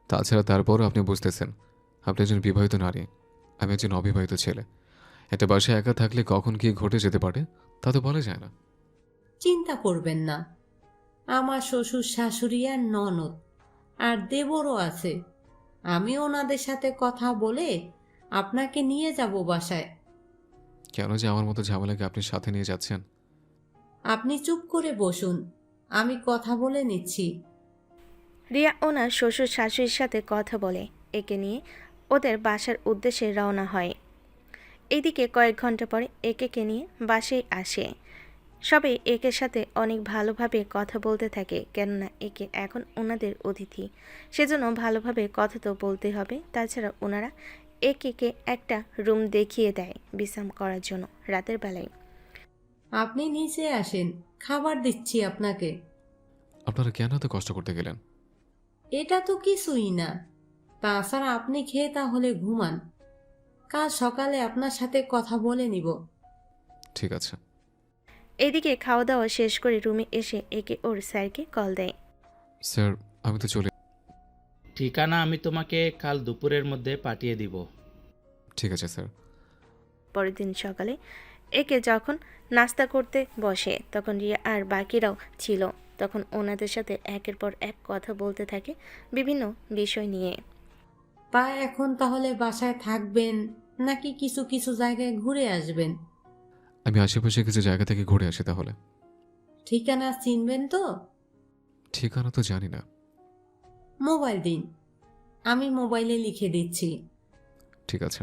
তাছাড়া তারপরও আপনি বুঝতেছেন আপনি একজন বিবাহিত নারী, আমি একজন অবিবাহিত ছেলে। একটা বাসায় একা থাকলে কখন কি ঘটে যেতে পারে তা তো বলা যায় না। চিন্তা করবেন না, আমার শ্বশুর শাশুড়ি আর ননদ আর দেবরও আছে। আমি ওনাদের সাথে কথা বলে আপনাকে নিয়ে যাব বাসায়। কেন যে আমার মতো ঝামেলাকে আপনি সাথে নিয়ে যাচ্ছেন? আপনি চুপ করে বসুন, আমি কথা বলে নিচ্ছি। রিয়া ওনার শ্বশুর শাশুড়ির সাথে কথা বলে একে নিয়ে ওদের বাসার উদ্দেশ্যে রওনা হয়। এইদিকে কয়েক ঘন্টা পরে একে নিয়ে বাসায় আসে। সবাই একের সাথে অনেক ভালোভাবে কথা বলতে থাকে, কেননা একে এখন ওনাদের অতিথি, সেজন্য ভালোভাবে কথা তো বলতে হবে। তাছাড়া ওনারা একে একটা রুম দেখিয়ে দেয় বিশ্রাম করার জন্য রাতের বেলায়। আপনি নিচে আসেন, খাবার দিচ্ছি আপনাকে। আপনারা কেন এত কষ্ট করতে গেলেন? এটা তো কিছুই না। তাছাড়া আপনি খেয়ে তাহলে ঘুমান, কাল সকালে আপনার সাথে কথা বলে নিব। ঠিক আছে। এদিকে খাওয়া দাওয়া শেষ করে রুমে এসে একে ওর স্যারকে কল দেয়। স্যার, আমি তো চলে। ঠিকানা আমি তোমাকে কাল দুপুরের মধ্যে পাঠিয়ে দিব। ঠিক আছে স্যার। পরের দিন সকালে একে যখন নাস্তা করতে বসে তখন রিয়া আর বাকিরাও ছিল। তখন ওনাদের সাথে একের পর এক কথা বলতে থাকে বিভিন্ন বিষয় নিয়ে। তা এখন তাহলে বাসায় থাকবেন নাকি কিছু কিছু জায়গায় ঘুরে আসবেন? আমি আশেপাশে কিছু জায়গা থেকে ঘুরে আসি তাহলে। ঠিকানা চিনবেন তো? ঠিকানা তো জানি না। মোবাইল দিন, আমি মোবাইলে লিখে দিচ্ছি। ঠিক আছে।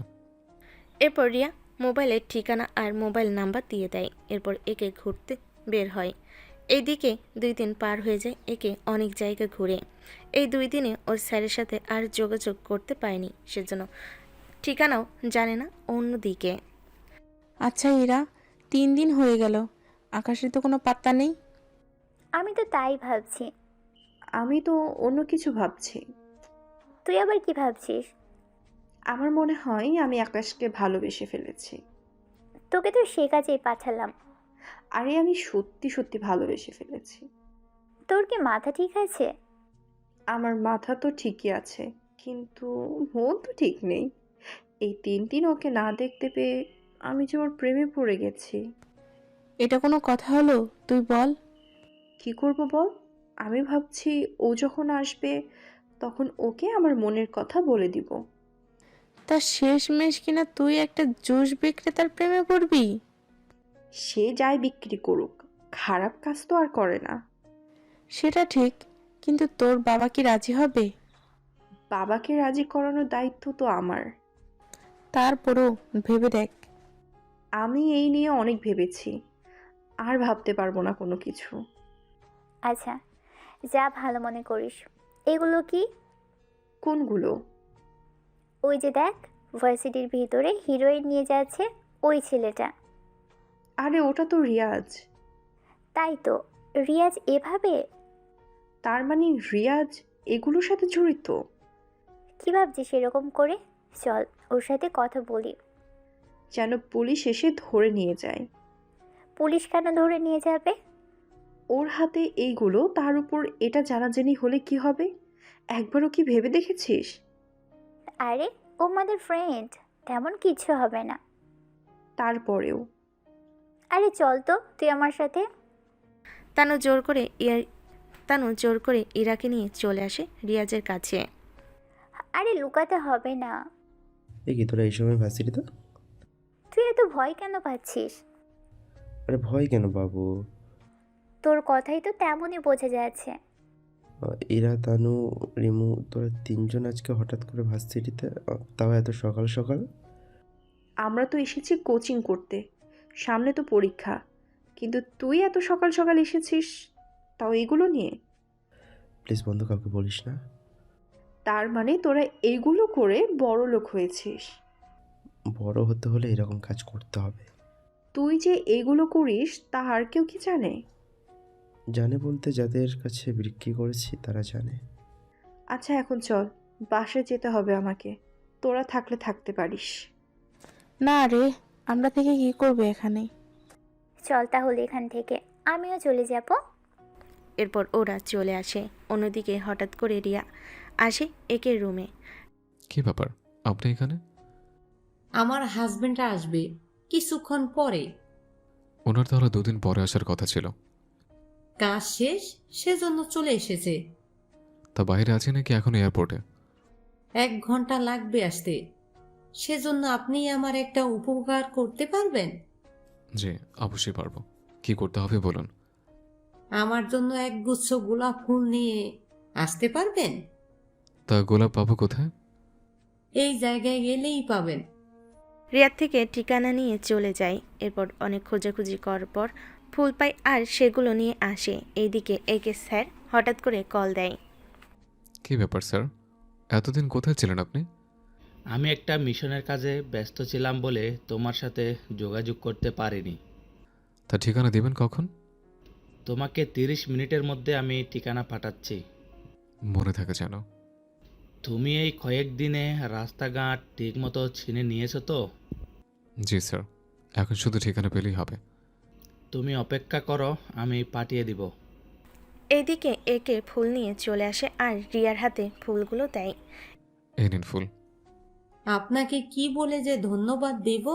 এরপর রিয়া মোবাইলের ঠিকানা আর মোবাইল নাম্বার দিয়ে দেয়। এরপর একে ঘুরতে বের হয়। এইদিকে 2 দিন পার হয়ে যায়, একে অনেক জায়গা ঘুরে। এই 2 দিনে ওর স্যারের সাথে আর যোগাযোগ করতে পারেনি, সেজন্য ঠিকানাও জানে না অন্যদিকে। আচ্ছা ইরা, 3 দিন হয়ে গেল, আকাশের তো কোনো পাত্তা নেই। আমি তো তাই ভাবছি। আমি তো অন্য কিছু ভাবছি। তুই আবার কি ভাবছিস? আমার মনে হয় আমি আকাশকে ভালোবেসে ফেলেছি। তোকে তো সে কাজেই পাঠালাম। আরে আমি সত্যি সত্যি ভালোবেসে ফেলেছি। তোর কি মাথা ঠিক আছে? আমার মাথা তো ঠিকই আছে, কিন্তু মন তো ঠিক নেই। এই 3 দিন ওকে না দেখতে পেয়ে আমি যে ওর প্রেমে পড়ে গেছি। এটা কোনো কথা হলো? তুই বল। কি করব বল? আমি ভাবছি ও যখন আসবে তখন ওকে আমার মনের কথা বলে দিব। তা শেষমেশ কিনা তুই একটা জুস বিক্রেতার প্রেমে পড়বি? সে যাই বিক্রি করুক, খারাপ কাজ তো আর করে না। সেটা ঠিক, কিন্তু তোর বাবা কি রাজি হবে? বাবাকে রাজি করানোর দায়িত্ব তো আমার। তারপরও ভেবে দেখ। আমি এই নিয়ে অনেক ভেবেছি, আর ভাবতে পারবো না কোনো কিছু। আচ্ছা, যা ভালো মনে করিস। এগুলো কি? কোনগুলো? ওই যে দেখ, ভার্সিটির ভিতরে হিরোইন নিয়ে যাচ্ছে ওই ছেলেটা। আরে ওটা তো রিয়াজ। তাই তো, রিয়াজ এভাবে? তার মানে রিয়াজ এগুলোর সাথে জড়িত? কি ভাবছিস এরকম করে? চল ওর সাথে কথা বলি। যেন পুলিশ এসে ধরে নিয়ে যায়। পুলিশ কেন ধরে নিয়ে যাবে? ওর হাতে এইগুলো, তার উপর এটা জানাজানি হলে কি হবে? একবারও কি ভেবে দেখেছিস? আরে ও আমাদের ফ্রেন্ড, তেমন কিছু হবে না। তারপরেও আরে চল তো তুই আমার সাথে। তানু জোর করে ইরাকে নিয়ে চলে আসে রিয়াজের কাছে। আরে লুকাতে হবে না। এই কি তোরা এই সময় ভার্সিটিতে? তুই এত ভয় কেন পাচ্ছিস? আরে ভয় কেন বাবু? তোর কথাই তো তেমনই বোঝা যাচ্ছে। ইরা, তানু, রিমু, তোরা তিনজন আজকে হঠাৎ করে ভার্সিটিতে, তাও এত সকাল সকাল? আমরা তো এসেছি কোচিং করতে, সামনে তো পরীক্ষা, কিন্তু তুই এত সকাল সকাল এসেছিস, তাও এগুলো নিয়ে। প্লিজ বন্ধু, কাউকে বলিস না। তার মানে তোরা এইগুলো করে বড় লোক হয়েছিস? বড় হতে হলে এরকম কাজ করতে হবে। তুই যে এইগুলো করিস তা আর কেউ কি জানে? জানে বলতে যাদের কাছে বিক্রি করেছি তারা জানে। আচ্ছা এখন চল, বাসায় যেতে হবে আমাকে। তোরা থাকলে থাকতে পারিস। না রে, আমরা থেকে কি করবে এখানে? চল তাহলে এখান থেকে, আমিও চলে যাব। এরপর ওরা চলে আসে। অন্যদিকে হঠাৎ করে রিয়া আসে একের রুমে। কি ব্যাপার, আপনি এখানে? আমার হাজবেন্ড আসবে কিছুক্ষণ পরে। ওনার তাহলে 2 দিন পরে আসার কথা ছিল। কাজ শেষ, সেজন্য চলে এসেছে। তা বাইরে আছে নাকি এখন এয়ারপোর্টে? 1 ঘন্টা লাগবে আসতে। সেজন্য আপনি আমার একটা উপকার করতে পারবেন? জি, অবশ্যই পারবো। কি করতে হবে বলুন। আমার জন্য এক গুচ্ছ গোলাপ ফুল নিয়ে আসতে পারবেন? তা গোলাপ পাবো কোথায়? এই জায়গায় গেলেই পাবেন। রিয়াদ থেকে ঠিকানা নিয়ে চলে যায়। এরপর অনেক খোঁজাখুঁজি করার পর ফুল পায় আর সেগুলো নিয়ে আসে। এইদিকে একে স্যার হঠাৎ করে কল দেয়। কি ব্যাপার স্যার, এতদিন কোথায় ছিলেন আপনি? আমি একটা মিশনের কাজে ব্যস্ত ছিলাম বলে তোমার সাথে যোগাযোগ করতে পারিনি। তা ঠিকানা দিবেন কখন? তোমাকে 30 মিনিটের মধ্যে আমি ঠিকানা পাঠাচ্ছি। মনে থাকে যেন। তুমি এই কয়েকদিনে রাস্তাঘাট ঠিকমতো চিনে নিয়েছো তো? জি স্যার, এখন শুধু ঠিকানা পেলেই হবে। তুমি অপেক্ষা করো, আমি পাঠিয়ে দিব। এইদিকে একে ফুল নিয়ে চলে আসে আর রিয়ার হাতে ফুলগুলো দেয়। এই নিন ফুল। আপনাকে কি বলে যে ধন্যবাদ দেব।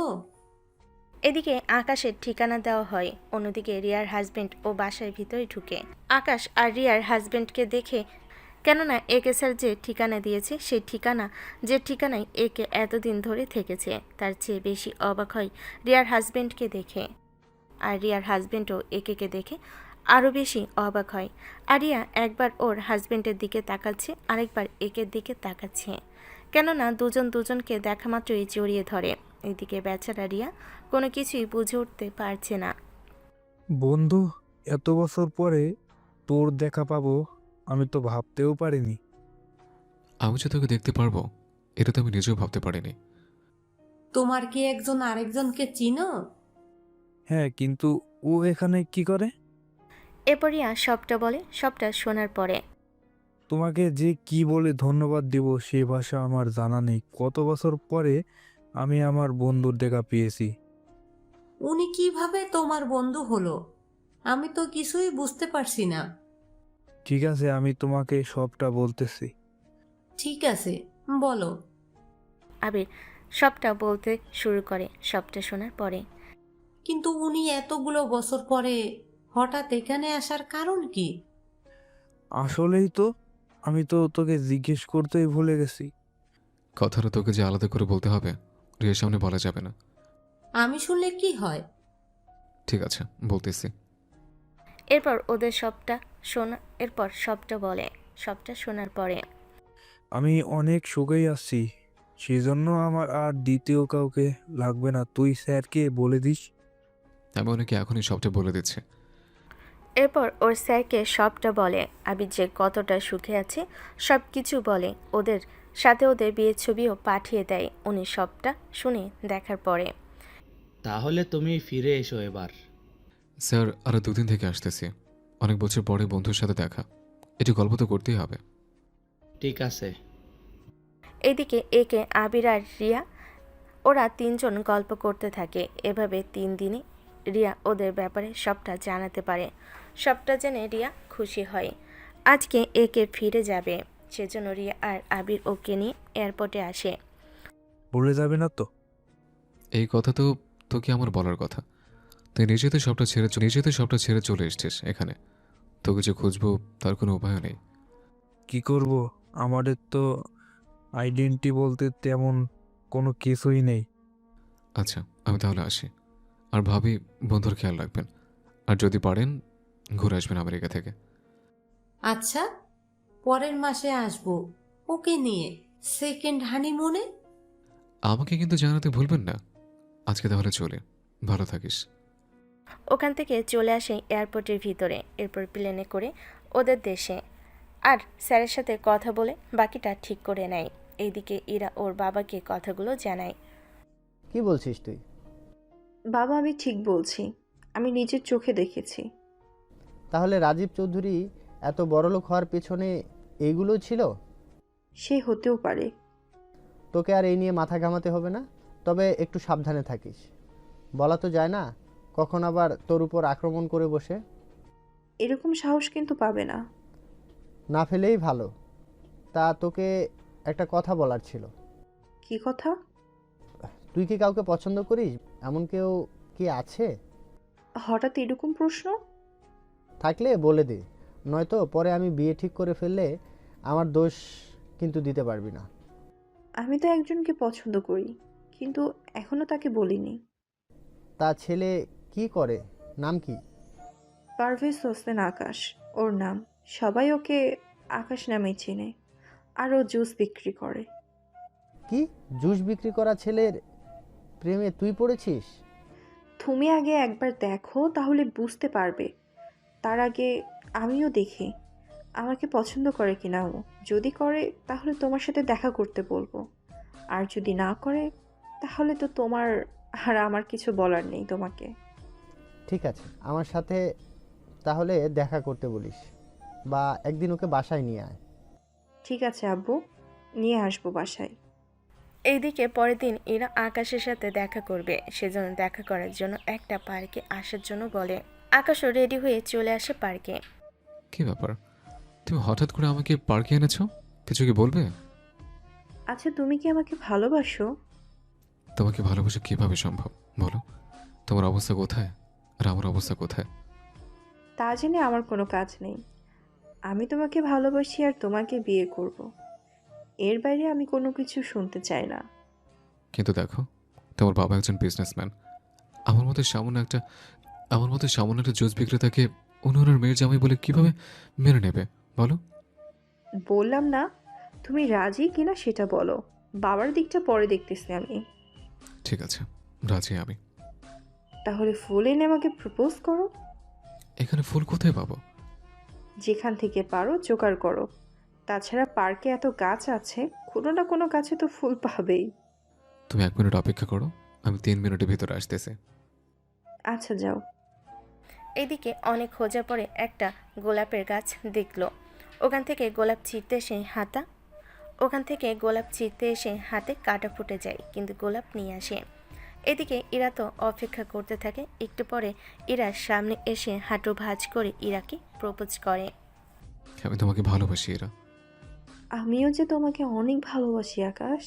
এদিকে আকাশের ঠিকানা দেওয়া হয়। অন্যদিকে রিয়ার হাজবেন্ড ও বাসার ভিতরে ঢুকে। আকাশ আর রিয়ার হাজবেন্ডকে দেখে, কেননা একে স্যার যে ঠিকানা দিয়েছে সেই ঠিকানা, যে ঠিকানায় একে এতদিন ধরে থেকেছে, তার চেয়ে বেশি অবাক হয় রিয়ার হাজবেন্ডকে দেখে। আর রিয়ার হাজবেন্ডও একে দেখে আরও বেশি অবাক হয়। আর রিয়া একবার ওর হাজবেন্ডের দিকে তাকাচ্ছে, আরেকবার একের দিকে তাকাচ্ছে, কেননা দুজন দুজনকে দেখা মাত্রই জড়িয়ে ধরে। এদিকে বেচারা রিয়া কোনো কিছুই বুঝে উঠতে পারছে না। বন্ধু, এত বছর পরে তোর দেখা পাবো আমি তো ভাবতেও পারিনি। আমি যে তোকে দেখতে পারবো এটা তো আমি নিজেও ভাবতে পারিনি। তোমার কি একজন আরেকজনকে চিনো? হ্যাঁ, কিন্তু ও এখানে কি করে? এরপর রিয়া সবটা বলে। সবটা শোনার পরে তোমাকে যে কি বলে ধন্যবাদ দিব সে ভাষা আমার জানা নেই। কত বছর পরে আমি আমার বন্ধুর দেখা পেয়েছি। উনি কিভাবে তোমার বন্ধু হলো? আমি তো কিছুই বুঝতে পারছি না। ঠিক আছে, আমি তোমাকে সবটা বলতেছি। ঠিক আছে, বলো। আবির সবটা বলতে শুরু করে। সবটা শোনার পরে কিন্তু উনি এতগুলো বছর পরে হঠাৎ এখানে আসার কারণ কি? আসলেই তো আমি তো তোকে জিজ্ঞেস করতেই ভুলে গেছি। কথাটা তোকে যে আলাদা করে বলতে হবে রিয়ার সামনে বলা যাবে না। আমি শুনলে কি হয়? ঠিক আছে, বলতেছি। এরপর সবটা বলে। সবটা শোনার পরে আমি অনেক সুখেই আছি, সেজন্য আমার আর দ্বিতীয় কাউকে লাগবে না। তুই স্যারকে বলে দিস। আমি ওনাকে এখনই সবটা বলে দিচ্ছি। এরপর ওর স্যারকে সবটা বলে। আবির যে কতটা সুখে আছে সব কিছু বলে। ওদের সাথে ওদের বিয়ের ছবিও পাঠিয়ে দেয় উনি সবটা শুনে দেখার পরে। তাহলে তুমি ফিরে এসো এবার। স্যার, আরও 2 দিন থেকে আসতেছি। অনেক বছর পরে বন্ধুর সাথে দেখা, একটু গল্প তো করতেই হবে। ঠিক আছে। এদিকে একে আবির আর রিয়া ওরা 3 জন গল্প করতে থাকে। এভাবে 3 দিনে রিয়া ওদের ব্যাপারে সবটা জানাতে পারে। সবটা জেনে রিয়া খুশি হয়। আজকে একে ফিরে যাবে, সেজন্য রিয়া আর আবির ওকে নিয়ে এয়ারপোর্টে আসে। বলে যাবে না তো? এই কথা তো তোকে আমার বলার কথা। তুই নিজে তো সবটা ছেড়ে চলে এসছিস এখানে। তোকে যে খুঁজবো তার কোনো উপায় নেই। কি করব? আমাদের তো আইডেন্টি বলতে তেমন কোনো কিছুই নেই। আচ্ছা, আমি তাহলে আসি। আর ভাবি, বন্ধুর খেয়াল রাখবেন। আর যদি পারেন ঘুরে আসবেন আমেরিকা থেকে। আচ্ছা, পরের মাসে আসবো ওকে নিয়ে সেকেন্ড হানিমুনে। আমাকে কিন্তু জানাতে ভুলবেন না। আজকে তাহলে চলে, ভালো থাকিস। ওখান থেকে চলে আসে এয়ারপোর্টের ভিতরে। এরপর প্লেনে করে ওদের দেশে। আর স্যারের সাথে কথা বলে বাকিটা ঠিক করে নেয়। এইদিকে ইরা ওর বাবাকে কথাগুলো জানায়। কি বলছিস তুই? বাবা, আমি ঠিক বলছি, আমি নিজের চোখে দেখেছি। তাহলে রাজীব চৌধুরী এত বড়লোক হওয়ার পেছনে এইগুলো ছিল? সে হতেও পারে। তোকে আর এই নিয়ে মাথা ঘামাতে হবে না, তবে একটু সাবধানে থাকিস। বলা তো যায় না, কখন আবার তোর উপর আক্রমণ করে বসে। এরকম সাহস কিন্তু পাবে না। না ফেলেই ভালো। তা তোকে একটা কথা বলার ছিল। কি কথা? তুই কি কাউকে পছন্দ করিস? এমন কেউ কি আছে? হঠাৎ এরকম প্রশ্ন? থাকলে বলে দে, নয়তো পরে আমি বিয়ে ঠিক করে ফেললে আমার দোষ কিন্তু দিতে পারবি না। আমি তো একজনকে পছন্দ করি, কিন্তু এখনো তাকে বলিনি। তা ছেলে কি করে? নাম কি? পারভেজ হোসেন আকাশ ওর নাম। সবাই ওকে আকাশ নামেই চেনে। আর ও জুস বিক্রি করে। কি জুস বিক্রি করা ছেলের প্রেমে তুই পড়েছিস? তুমি আগে একবার দেখো, তাহলে বুঝতে পারবে। তার আগে আমিও দেখি আমাকে পছন্দ করে কিনা ও। যদি করে তাহলে তোমার সাথে দেখা করতে বলবো। আর যদি না করে তাহলে তো তোমার আর আমার কিছু বলার নেই তোমাকে। ঠিক আছে, আমার সাথে তাহলে দেখা করতে বলিস, বা একদিন ওকে বাসায় নিয়ে আয়। ঠিক আছে আব্বু, নিয়ে আসবো বাসায়। এইদিকে পরের দিন ইরা আকাশের সাথে দেখা করবে, সেজন্য দেখা করার জন্য একটা পার্কে আসার জন্য বলে। আকাশও রেডি হয়ে চলে আসে পার্কে। কি ব্যাপার, তুমি হঠাৎ করে আমাকে পার্কে এনেছো? কিছু কি বলবে? আচ্ছা, তুমি কি আমাকে ভালোবাসো? তোমাকে ভালোবাসা কিভাবে সম্ভব বলো? তোমার অবস্থা কোথায় আর আমার অবস্থা কোথায়? তা জেনে আমার কোনো কাজ নেই। আমি তোমাকে ভালোবাসি আর তোমাকে বিয়ে করব। এর বাইরে আমি কোনো কিছু শুনতে চাই না। কিন্তু দেখো, তোমার বাবা একজন বিজনেসম্যান। আমার মতো সামান্য একটা জুস বিক্রেতাকে ওনার মেয়ের জামাই বলে কিভাবে মেনে নেবে বলো? বললাম না, তুমি রাজি কিনা সেটা বলো। বাবার দিকটা পরে দেখতেছি আমি। ঠিক আছে, রাজি আমি। তাহলে ফুল এনে আমাকে প্রপোজ করো। এখানে ফুল কোথায় পাবো? যেখান থেকে পারো জোগাড় করো। তাছাড়া পার্কে এত গাছ আছে, কোনো না কোনো গাছে তো ফুল পাবেই। তুমি 1 মিনিট অপেক্ষা করো, আমি 3 মিনিটের ভিতরে আসতেছি। আচ্ছা, যাও। এদিকে অনেক খোঁজার পরে একটা গোলাপের গাছ দেখলো। ওখান থেকে গোলাপ ছিঁড়তে এসে হাতে কাঁটা ফুটে যায়, কিন্তু গোলাপ নিয়ে আসে। এদিকে ইরা তো অপেক্ষা করতে থাকে। একটু পরে ইরার সামনে এসে হাঁটু ভাঁজ করে ইরাকে প্রপোজ করে। আমি তোমাকে ভালোবাসি এরা। আমিও যে তোমাকে অনেক ভালোবাসি আকাশ।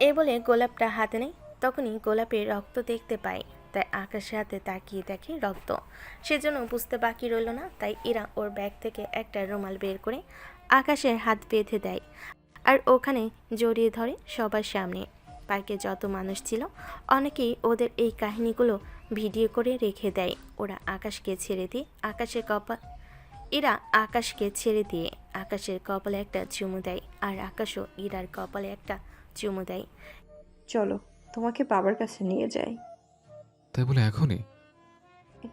এ বলে গোলাপটা হাতে নেয়। তখনই গোলাপের রক্ত দেখতে পায়, তাই আকাশের হাতে তাকিয়ে দেখে রক্ত। সেজন্য বুঝতে বাকি রইল না, তাই ইরা ওর ব্যাগ থেকে একটা রুমাল বের করে আকাশের হাত বেঁধে দেয়। আর ওখানে জড়িয়ে ধরে সবার সামনে। পার্কে যত মানুষ ছিল অনেকেই ওদের এই কাহিনীগুলো ভিডিও করে রেখে দেয়। ওরা আকাশকে ছেড়ে দিয়ে আকাশকে ছেড়ে দিয়ে আকাশের কপালে একটা চুমু দেয়, আর আকাশও ইরার কপালে একটা চুমু দেয়। চলো তোমাকে বাবার কাছে নিয়ে যাই। তাই বলে এখনই?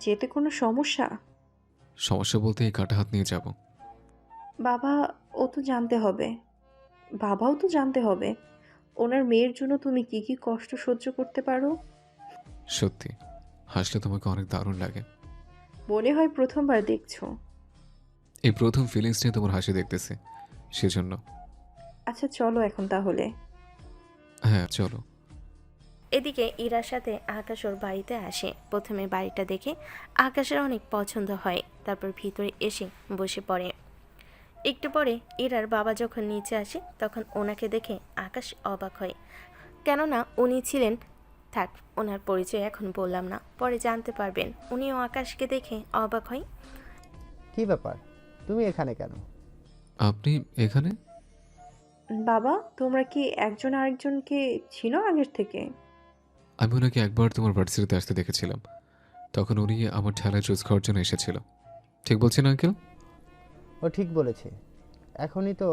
যেতে কোনো সমস্যা? সমস্যা বলতে এই কাটা হাত নিয়ে যাব। বাবা ও তো জানতে হবে, বাবাও তো জানতে হবে ওনার মেয়ের জন্য তুমি কি কি কষ্ট সহ্য করতে পারো। সত্যি হাসলে তোমাকে অনেক দারুণ লাগে। মনে হয় প্রথমবার দেখছো। এই প্রথম ফিলিংস নিয়ে তোমার হাসি দেখতেছি, সেজন্য। আচ্ছা চলো এখন তাহলে। হ্যাঁ চলো। এদিকে ইরার সাথে আকাশ ওর বাড়িতে আসে। প্রথমে বাড়িটা দেখে আকাশের অনেক পছন্দ হয়, তারপর ভিতরে এসে বসে পড়ে। একটু পরে ইরার বাবা যখন নিচে আসে তখন ওনাকে দেখে আকাশ অবাক হয়, কেননা উনি ছিলেন, থাক ওনার পরিচয় এখন বললাম না, পরে জানতে পারবেন। উনিও আকাশকে দেখে অবাক হয়। কি ব্যাপার, তুমি এখানে কেন? আপনি এখানে? বাবা তোমরা কি একজন আরেকজনকে ছিল আগের থেকে? আমি ওনাকে একবার তোমার ভার্সিটিতে আসতে দেখেছিলাম, তখন উনি আমার ঠেলায় জুস খাওয়ার জন্য এসেছিল। ঠিক বলছি না আঙ্কেল? ও ঠিক বলেছে, এখনই তো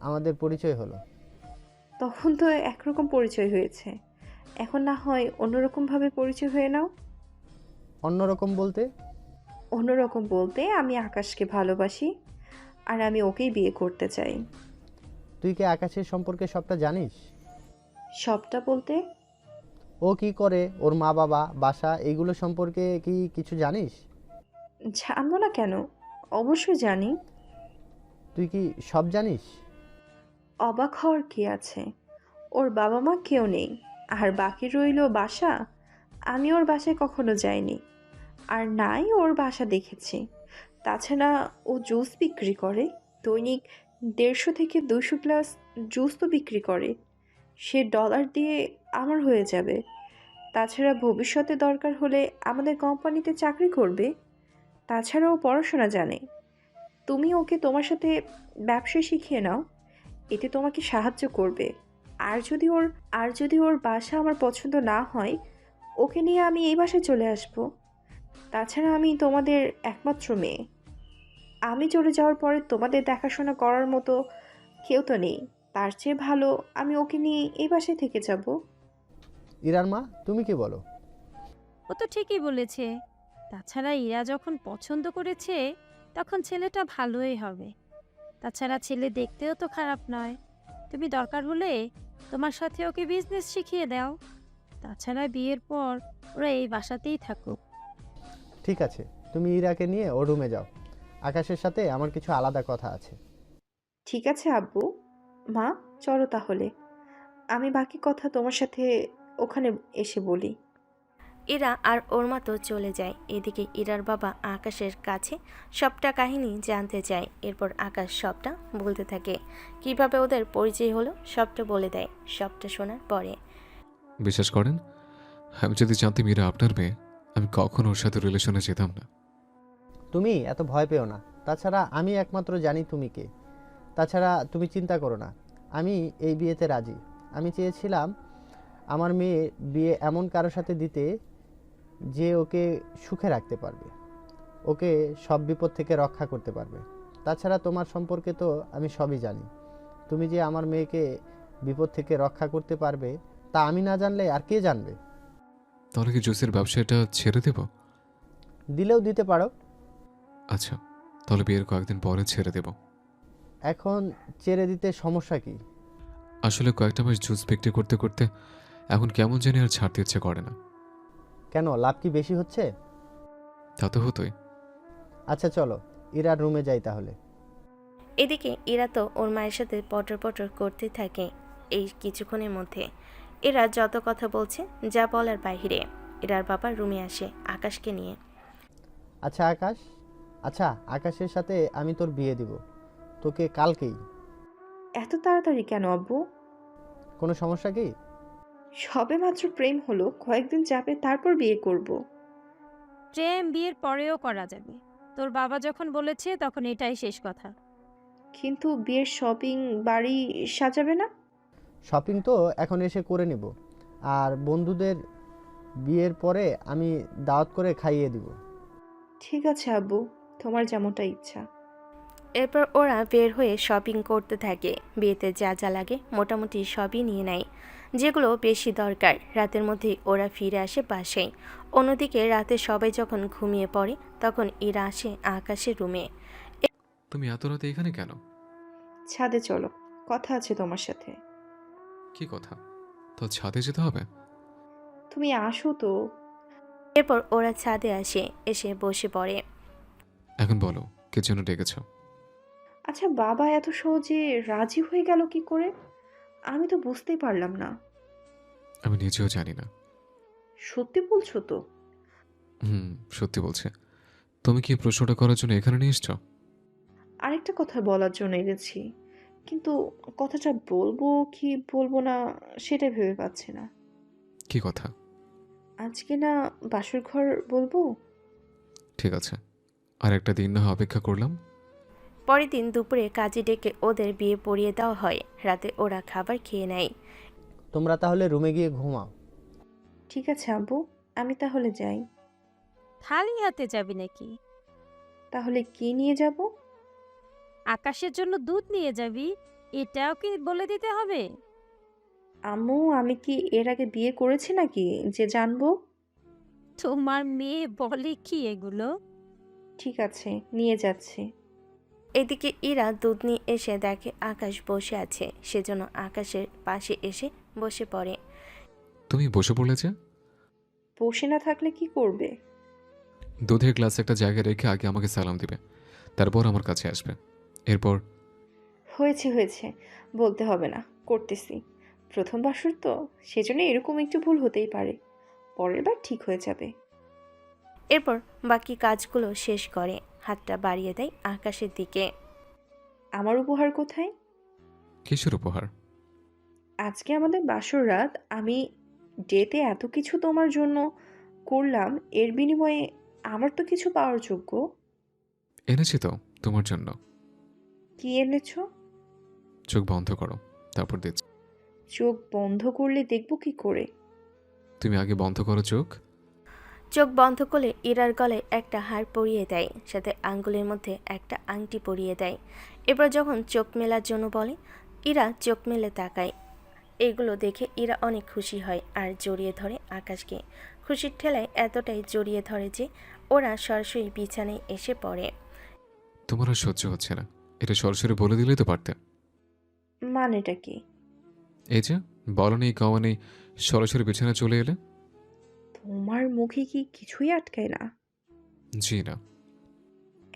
আমাদের পরিচয় হলো। তখন তো একরকম পরিচয় হয়েছে, এখন না হয় অন্যরকমভাবে পরিচয় হয়ে নাও। অন্যরকম বলতে? অন্যরকম বলতে আমি আকাশকে ভালোবাসি আর আমি ওকেই বিয়ে করতে চাই। তুই কি আকাশের সম্পর্কে সবটা জানিস? সবটা বলতে? ও কি করে, ওর মা বাবা, বাসা, এইগুলো সম্পর্কে কি কিছু জানিস? জানবো না কেন, অবশ্যই জানি। তুই কি সব জানিস? অবাক হওয়ার কি আছে, ওর বাবা মা কেউ নেই, আর বাকি রইল বাসা। আমি ওর বাসায় কখনো যাইনি, আর নাই ওর বাসা দেখেছি। তাছাড়া ও জুস বিক্রি করে, দৈনিক 150 থেকে 200 গ্লাস জুস তো বিক্রি করে। সে ডলার দিয়ে আমার হয়ে যাবে। তাছাড়া ভবিষ্যতে দরকার হলে আমাদের কোম্পানিতে চাকরি করবে। তাছাড়া ও পড়াশোনা জানে। তুমি ওকে তোমার সাথে ব্যবসা শিখিয়ে নাও, এতে তোমাকে সাহায্য করবে। আর যদি ওর বাসা আমার পছন্দ না হয়, ওকে নিয়ে আমি এই বাসায় চলে আসব। তাছাড়া আমি তোমাদের একমাত্র মেয়ে, আমি চলে যাওয়ার পরে তোমাদের দেখাশোনা করার মতো কেউ তো নেই। তার চেয়ে ভালো আমি ওকে নিয়ে এই বাসায় থেকে যাব। ইরার মা, তুমি কি বলো? ও তো ঠিকই বলেছে। তাছাড়া ইরা যখন পছন্দ করেছে তখন ছেলেটা ভালোই হবে। তাছাড়া ছেলে দেখতেও তো খারাপ নয়। তুমি দরকার হলে তোমার সাথে ওকে বিজনেস শিখিয়ে দাও। তাছাড়া বিয়ের পর ওরা এই বাসাতেই থাকুক। ঠিক আছে, তুমি ইরাকে নিয়ে ও রুমে যাও, আকাশের সাথে আমার কিছু আলাদা কথা আছে। ঠিক আছে আব্বু। মা চলো তাহলে, আমি বাকি কথা তোমার সাথে ওখানে এসে বলি। ইরা আর ওর মা তো চলে যায়। এদিকে ইরার বাবা আকাশের কাছে সবটা কাহিনী জানতে চায়। এরপর আকাশ সবটা বলতে থাকে, কিভাবে ওদের পরিচয় হলো সবটা বলে দেয়। সবটা শোনার পরে বিশ্বাস করেন, আমি যদি জানতাম মীরা আপনার মেয়ে, আমি কখনো ওর সাথে রিলেশনে যেতাম না। তুমি এত ভয় পেও না, তাছাড়া আমি একমাত্র জানি তুমি কে। তাছাড়া তুমি চিন্তা করো না, আমি এই বিয়েতে রাজি। আমি চেয়েছিলাম আমার মেয়ে বিয়ে এমন কারোর সাথে দিতে যে ওকে সুখে রাখতে পারবে, ওকে সব বিপদ থেকে রক্ষা করতে পারবে। তাছাড়া তোমার সম্পর্কে তো আমি সবই জানি। তুমি যে আমার মেয়েকে বিপদ থেকে রক্ষা করতে পারবে তা আমি না জানলে আর কে জানবে? তাহলে কি জুসের ব্যবসাটা ছেড়ে দেব? দিলেও দিতে পারো। আচ্ছা, তাহলে বিয়ের কয়েকদিন পরে ছেড়ে দেব। এখন ছেড়ে দিতে সমস্যা কি? আসলে কয়েকটা মাস জুস বিক্রি করতে করতে এখন কেমন জানি আর ছাড়তে ইচ্ছে করে না। কেন, লাভ কি বেশি হচ্ছে? তা তো হতোই। আচ্ছা চলো ইরার রুমে যাই তাহলে। এদিকে ইরা তো ওর মায়ের সাথে পটর পটর করতে থাকে। এই কিছুক্ষণের মধ্যে এরা যত কথা বলছে যা বলার বাইরে। এরার বাবা রুমে আসে আকাশকে নিয়ে। আচ্ছা আকাশের সাথে আমি তোর বিয়ে দিব, তোকে কালকেই। এত তাড়াতাড়ি কেন আব্বু? কোনো সমস্যা কি? সবে মাত্র প্রেম হলো, কয়েকদিন যাবে তারপর বিয়ে করব। প্রেম বিয়ের পরেও করা যাবে। তোর বাবা যখন বলেছে তখন এটাই শেষ কথা। কিন্তু বিয়ের শপিং, বাড়ি সাজাবে না? শপিং তো এখন এসে করে নিব, আর বন্ধুদের বিয়ের পরে আমি দাওয়াত করে খাইয়ে দিব। ঠিক আছে আব্বু, তোমার যেমনটা ইচ্ছা। এরপর ওরা বের হয়ে শপিং করতে থাকে। বিয়েতে যা যা লাগে মোটামুটি সবই নিয়ে নেয়, যেগুলো বেশি দরকার। রাতের মধ্যেই ওরা ফিরে আসে বাসায়। অন্যদিকে রাতে সবাই যখন ঘুমিয়ে পড়ে তখন ইরা আসে আকাশের রুমে। তুমি এত রাতে এখানে কেন? ছাদে চলো, কথা আছে তোমার সাথে। কি কথা? তো ছাদে যেতে হবে? তুমি আসো তো। এরপর ওরা ছাদে আসে, এসে বসে পড়ে। এখন বলো, কে জন্য ডেকেছ? আচ্ছা, বাবা এত সহজে রাজি হয়ে গেল কি করে? আমি তো বুঝতেই পারলাম না। আমি নিজেও জানি না। সত্যি বলছো তো? সত্যি বলছে। তুমি কি প্রশ্নটা করার জন্য এখানে নিয়ে এসছো? আরেকটা কথা বলার জন্য এনেছি, কিন্তু কথাটা বলবো কি বলবো না সেটাই ভেবে পাচ্ছি না। কি কথা? আজকে না বাসর ঘর বলবো? ঠিক আছে, আর একটা দিন না হয় অপেক্ষা করলাম। পরের দিন দুপুরে কাজী ডেকে ওদের বিয়ে পড়িয়ে দেওয়া হয়। রাতে ওরা খাবার খেয়ে নেয়। তোমরা তাহলে রুমে গিয়ে ঘুমাও। ঠিক আছে আব্বু, আমি তাহলে যাই। খালি হাতে যাবি নাকি? তাহলে কি নিয়ে যাব? আকাশের জন্য দুধ নিয়ে যাবি, এটাও কি বলে দিতে হবে? আম্মু, আমি কি এর আগে বিয়ে করেছি নাকি যে জানবো? তোমার মেয়ে বলে কি এগুলো? ঠিক আছে, নিয়ে যাচ্ছি। এদিকে ইরা দুধ নিয়ে এসে দেখে আকাশ বসে আছে, সেজন্য আকাশের পাশে এসে বসে পড়ে। তুমি বসে পড়লে যে? বসে না থাকলে কি করবে? দুধের গ্লাস একটা জায়গায় রেখে আগে আমাকে সালাম দিবে, তারপর আমার কাছে আসবে। এরপর? হয়েছে হয়েছে, বলতে হবে না, করতেছি। প্রথম বাসর তো, সেজন্য এরকম একটু ভুল হতেই পারে, পরের বার ঠিক হয়ে যাবে। এরপর বাকি কাজগুলো শেষ করে হাতটা বাড়িয়ে দেয় আকাশের দিকে। আমার উপহার কোথায়? কিসের উপহার? আজকে আমাদের বাসর রাত, আমি ডেতে এত কিছু তোমার জন্য করলাম, এর বিনিময়ে আমার তো কিছু পাওয়ার যোগ্য। এনেছি তো তোমার জন্য। কি এনেছো? চোখ বন্ধ করো, তারপর দিচ্ছি। চোখ বন্ধ করলে দেখবো কি করে? তুমি আগে বন্ধ করো চোখ। চোখ বন্ধ করলে ইরার গলায় একটা হার পরিয়ে দেয়, সাথে আঙ্গুলের মধ্যে একটা আংটি পরিয়ে দেয়। এরপর যখন চোখ মেলার জন্য বলে, ইরা চোখ মেলে তাকায়। এগুলো দেখে ইরা অনেক খুশি হয় আর জড়িয়ে ধরে আকাশকে। খুশির ঠেলায় এতটাই জড়িয়ে ধরে যে ওরা সরাসরি বিছানায় এসে পড়ে। তোমার আর সহ্য হচ্ছে না, এটা সরাসরি বলে দিলেই তো পারতে। মানেটা কি? এই যে বলো নেই কওয়া নেই, সরাসরি বিছানা চলে এলে। তোমার মুখে কি কিছুই আটকায় না? জি না।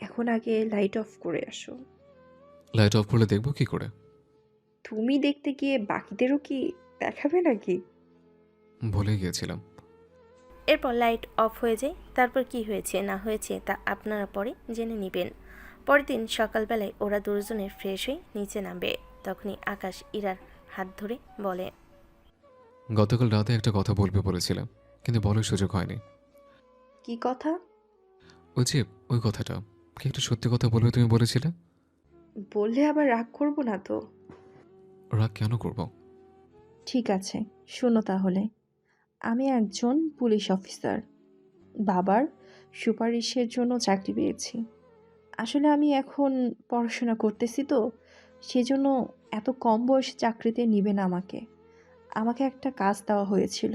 এখন আগে লাইট অফ করে আসো। লাইট অফ করলে দেখবো কি করে? তুমি দেখতে গিয়ে বাকিদেরও কি দেখাবে নাকি? ভুলে গিয়েছিলাম। এরপর লাইট অফ হয়ে যায়। তারপর কি হয়েছে না হয়েছে তা আপনারা পরে জেনে নেবেন। পরের দিন সকালবেলায় ওরা দুজনে ফ্রেশ হয়ে নিচে নামবে। তখনই আকাশ ইরার হাত ধরে বলে, গতকাল রাতে একটা কথা বলবে বলেছিলাম, কিন্তু বলার সুযোগ হয়নি। কি কথা? ওই যে ওই কথাটা, কি একটা সত্যি কথা বলবে তুমি বলেছিলে। বললে আবার রাগ করবো না তো? রাগ কেন করব? ঠিক আছে, শোনো তাহলে। আমি একজন পুলিশ অফিসার, বাবার সুপারিশের জন্য চাকরি পেয়েছি। আসলে আমি এখন পড়াশোনা করতেছি তো, সেজন্য এত কম বয়সে চাকরিতে নিবে না আমাকে। আমাকে একটা কাজ দেওয়া হয়েছিল।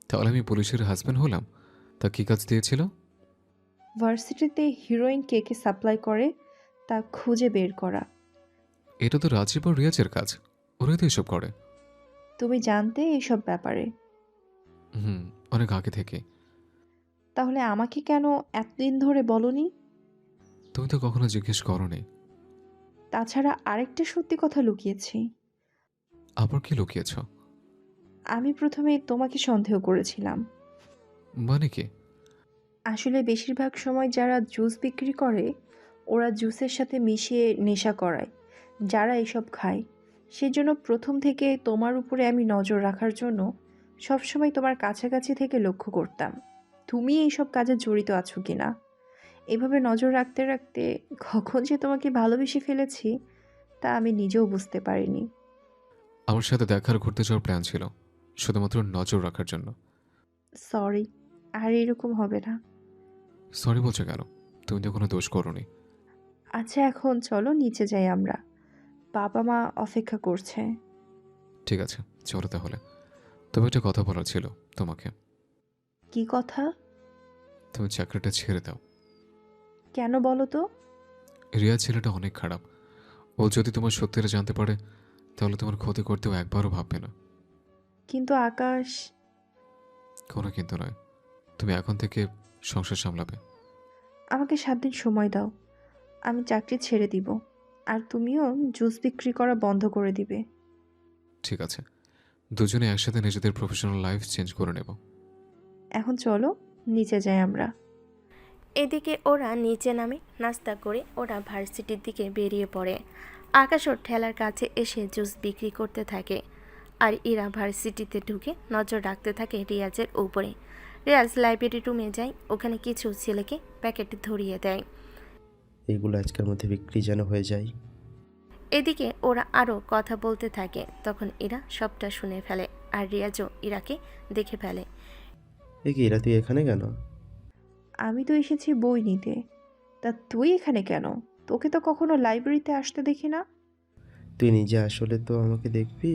তাহলে আমি পুলিশের হাজব্যান্ড হলাম? তা কি কাজ দিয়েছিল? ভার্সিটিতে হিরোইন কে কে সাপ্লাই করে তা খুঁজে বের করা। এটা তো রাজীব আর রিয়াজের কাজ, ওরাই তো এসব করে। তুমি জানতে এইসব ব্যাপারে? অনেক আগে থেকে। তাহলে আমাকে কেন এতদিন ধরে বলনি? তুমি তো কখনো জিজ্ঞেস করোনি। তাছাড়া আরেকটা সত্যি কথা লুকিয়েছি। আবার কি লুকিয়েছ? আমি প্রথমে তোমাকে সন্দেহ করেছিলাম। মানে কি? আসলে বেশিরভাগ সময় যারা জুস বিক্রি করে ওরা জুসের সাথে মিশিয়ে নেশা করায় যারা এসব খায়। সেজন্য প্রথম থেকে তোমার উপরে আমি নজর রাখার জন্য সবসময় তোমার কাছাকাছি থেকে লক্ষ্য করতাম তুমি এইসব কাজে জড়িত আছো কিনা। এভাবে নজর রাখতে রাখতে কখন যে তোমাকে ভালোবেসে ফেলেছি তা আমি নিজেও বুঝতে পারিনি। আমার সাথে দেখার ঘুরতে যাওয়ার প্ল্যান ছিল, শুধুমাত্র নজর রাখার জন্য। সরি, আর এরকম হবে না। সরি বলছো কেন? তুমি তো কোনো দোষ করোনি। আচ্ছা এখন চলো নিচে যাই আমরা, বাবা মা অপেক্ষা করছে। ঠিক আছে, চলো তাহলে। তবে একটা কথা বলার ছিল তোমাকে। কি কথা? তুমি চাকরিটা ছেড়ে দাও। কেন বলো তো? রিয়া ছেলেটা অনেক খারাপ। ও যদি তোমার সত্যিটা জানতে পারে তাহলে তোমার ক্ষতি করতেও একবারও ভাববে না। কিন্তু আকাশ। কোনো কিন্তু নয়, তুমি এখন থেকে সংসার সামলাবে। আমাকে 7 দিন সময় দাও, আমি চাকরি ছেড়ে দিব, আর তুমিও জুস বিক্রি করা বন্ধ করে দিবে। ঠিক আছে, দুজনে একসাথে নিজেদের প্রফেশনাল লাইফ চেঞ্জ করে নেব। এখন চলো নিচে যাই আমরা। এদিকে ওরা নিচে নামে, নাস্তা করে ওরা ভার্সিটির দিকে বেরিয়ে পড়ে। আকাশ ওর ঠেলার কাছে এসে জুস বিক্রি করতে থাকে, আর ইরা ভার্সিটিতে ঢুকে নজর রাখতে থাকে রিয়াজের উপরে। রিয়াজ লাইব্রেরি রুমে যায়, ওখানে কিছু ছেলেকে প্যাকেট ধরিয়ে দেয়। এইগুলো আজকের মধ্যে বিক্রি যেন হয়ে যায়। এদিকে ওরা আরও কথা বলতে থাকে, তখন ইরা সবটা শুনে ফেলে, আর রিয়াজও ইরাকে দেখে ফেলে। এ কি এরা, তুই এখানে কেন? আমি তো এসেছি বই নিতে, তা তুই এখানে কেন? তোকে তো কখনো লাইব্রেরিতে আসতে দেখি না। তুই নিজে আসলে তো আমাকে দেখবি।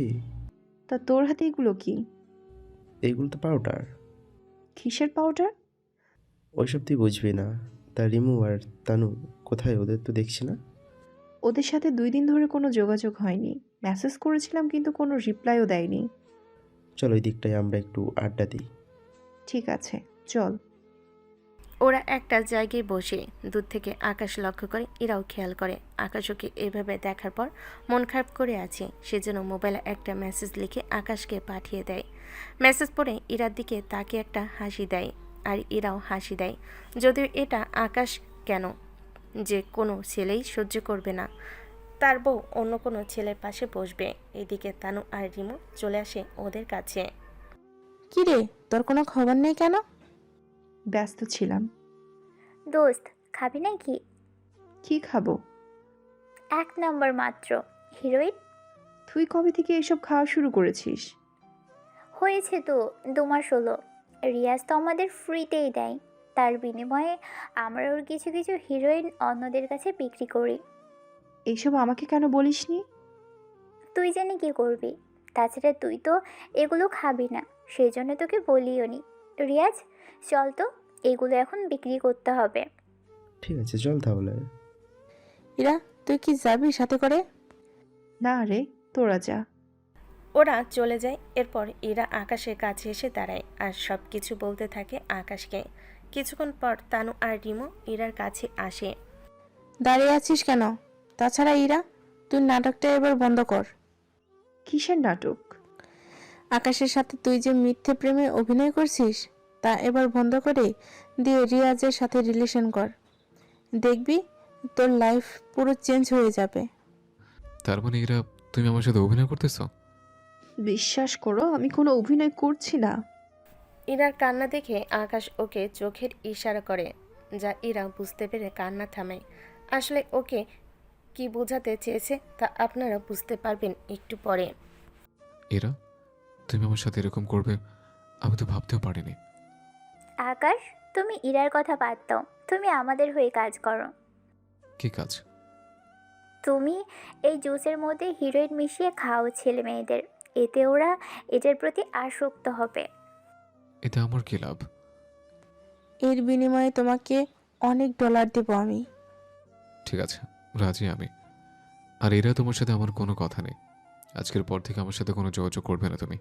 তা তোর হাতে এগুলো কি? এইগুলো তো পাউডার। কিসের পাউডার? ওইসব তুই বুঝবি না। তা রিমু আর তানু কোথায়? ওদের তো দেখছি না। ওদের সাথে 2 দিন ধরে কোনো যোগাযোগ হয়নি, মেসেজ করেছিলাম কিন্তু কোনো রিপ্লাইও দেয়নি। চল ওই দিকটায় আমরা একটু আড্ডা দিই। ঠিক আছে চল। ওরা একটা জায়গায় বসে দূর থেকে আকাশ লক্ষ্য করে, ইরাও খেয়াল করে আকাশ ওকে এভাবে দেখার পর মন খারাপ করে আছে। সেজন্য মোবাইলে একটা মেসেজ লিখে আকাশকে পাঠিয়ে দেয়। মেসেজ পড়ে ইরার দিকে তাকে একটা হাসি দেয়, আর ইরাও হাসি দেয়। যদিও এটা আকাশ কেন যে কোনো ছেলেই সহ্য করবে না, তার বউ অন্য কোনো ছেলের পাশে বসবে। এদিকে তানু আর রিমু চলে আসে ওদের কাছে। কি রে, তোর কোনো খবর নেই কেন? ব্যস্ত ছিলাম। দোস্ত, খাবি নাকি? কি খাবো? 1 নম্বর মাত্র, হিরোইন। তুই কবে থেকে এসব খাওয়া শুরু করেছিস? হয়েছে তো 2 মাস হলো। রিয়াজ তো আমাদের ফ্রিতেই দেয়, তার বিনিময়ে আমরা ওর কিছু কিছু হিরোইন অন্যদের কাছে বিক্রি করি। এইসব আমাকে কেন বলিসনি? তুই জানি কি করবি? তাছাড়া তুই তো এগুলো খাবি না, সেই জন্য তোকে বলিও নি। রিয়াজ, চল তো, এগুলো এখন বিক্রি করতে হবে। ঠিক আছে চল তাহলে। ইরা, তুই কি যাবি সাথে করে? না রে, তোরা যা। ওরা চলে যায়। এরপর ইরা আকাশের কাছে এসে দাঁড়ায় আর সব কিছু বলতে থাকে আকাশকে। কিছুক্ষণ পর তানু আর রিমু ইরার কাছে আসে। দাঁড়িয়ে আছিস কেন? তাছাড়া ইরা, তুই নাটকটা এবার বন্ধ কর। কিসের নাটক? আকাশের সাথে তুই যে মিথ্যে প্রেমে অভিনয় করছিস তা এবার বন্ধ করে দিয়ে রিয়াজের সাথে রিলেশন কর। দেখবি তোর লাইফ পুরো চেঞ্জ হয়ে যাবে। তার মানে এরা, তুমি আমার সাথে অভিনয় করতেছো? বিশ্বাস করো আমি কোনো অভিনয় করছি না। ইরার কান্না দেখে আকাশ ওকে চোখের ইশারা করে, যা ইরা বুঝতে পেরে কান্না থামায়। আসলে ওকে কি বোঝাতে চেয়েছে তা আপনারা বুঝতে পারবেন একটু পরে। এরা, তুমি আমার সাথে এরকম করবে আমি তো ভাবতেও পারিনি। আকাশ, তুমি ইরার কথা বাদ দাও, তুমি আমাদের হয়ে কাজ করো। কি কাজ? তুমি এই জুসের মধ্যে হিরোইন মিশিয়ে খাও ছেলে মেয়েদের, এতে ওরা এটার প্রতি আসক্ত হবে। এতে আমার কি লাভ? এর বিনিময়ে তোমাকে অনেক ডলার দেব আমি। ঠিক আছে, রাজি আমি। আর এরা, তোমার সাথে আমার কোনো কথা নেই। আজকের পর থেকে আমার সাথে কোনো যোগাযোগ করবে না তুমি।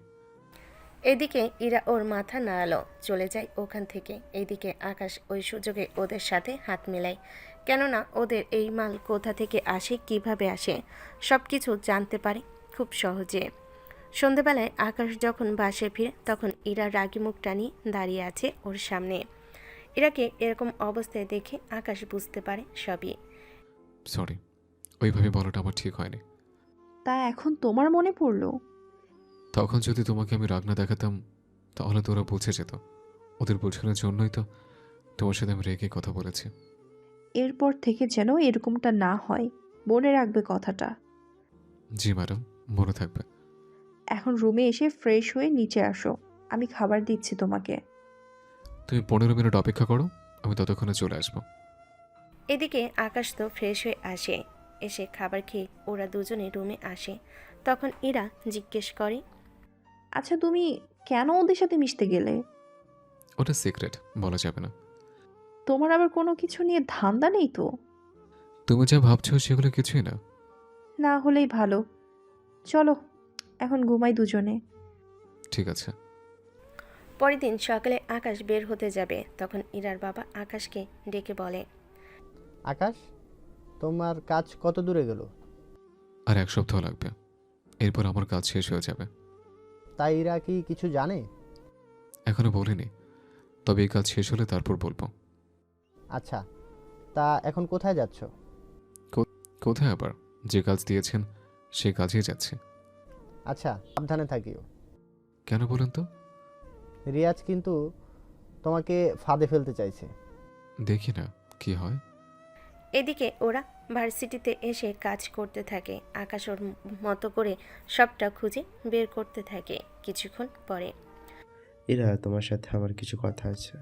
এদিকে ইরা ওর মাথা নাড়ালো, চলে যায় ওখান থেকে। এইদিকে আকাশ ওই সুযোগে ওদের সাথে হাত মেলায়, কেননা ওদের এই মাল কোথা থেকে আসে, কিভাবে আসে, সব কিছু জানতে পারে খুব সহজে। সন্ধেবেলায় আকাশ যখন বাসে ফিরে তখন ইরা রাগি মুখটা নিয়ে দাঁড়িয়ে আছে ওর সামনে। ইরাকে এরকম অবস্থায় দেখে আকাশ বুঝতে পারে সবই। সরি, ওইভাবে বলাটা আমার ঠিক হয়নি। তা এখন তোমার মনে পড়লো? তখন যদি তোমাকে আমি রাগ না দেখাতাম তাহলে তো ওরা বুঝে যেত। ওদের বোঝানোর জন্যই তো তোমার সাথে আমি রেগে কথা বলেছি। এরপর থেকে যেন এরকমটা না হয়, মনে রাখবে কথাটা। জি ম্যাডাম, মনে থাকবে। এখন রুমে এসে ফ্রেশ হয়ে নিচে আসো, আমি খাবার দিচ্ছি তোমাকে। তুমি 15 মিনিট অপেক্ষা করো, আমি ততক্ষণে চলে আসবো। এদিকে আকাশ তো ফ্রেশ হয়ে আসে, এসে খাবার খেয়ে ওরা দুজনে রুমে আসে। তখন ইরা জিজ্ঞেস করে, আচ্ছা তুমি কেন ওদের সাথে মিশতে গেলে? ওটা সিক্রেট, বলা যাবে না। তোমার আবার কোনো কিছু নিয়ে ধান্দা নেই তো? তুমি যা ভাবছো সেগুলো কিছুই না। না হলেই ভালো। চলো এখন ঘুমাই দুজনে। ঠিক আছে। পরের দিন সকালে আকাশ বের হতে যাবে, তখন ইরার বাবা আকাশকে ডেকে বলে, আকাশ, তোমার কাজ কত দূরে গেল? আর 1 সপ্তাহ লাগবে, এরপর আমার কাজ শেষ হয়ে যাবে। তাই এরা কি কিছু জানে? এখনো বলিনি, তবে এই কাজ শেষ হলে তারপর বলবো। আচ্ছা, তা এখন কোথায় যাচ্ছ? কোথায় আবার, যে কাজ দিয়েছেন সে কাজেই যাচ্ছে। আচ্ছা, সাবধানে থাকিও। কেন বলেন তো? রিয়াজ কিন্তু তোমাকে ফাঁদে ফেলতে চাইছে। দেখি না কি হয়। এদিকে ওরা ভার্সিটিতে এসে কাজ করতে থাকে। আকাশ ওর মতো করে সবটা খুঁজে বের করতে থাকে। কিছুক্ষণ পরে, এরা তোমার সাথে আমার কিছু কথা আছে।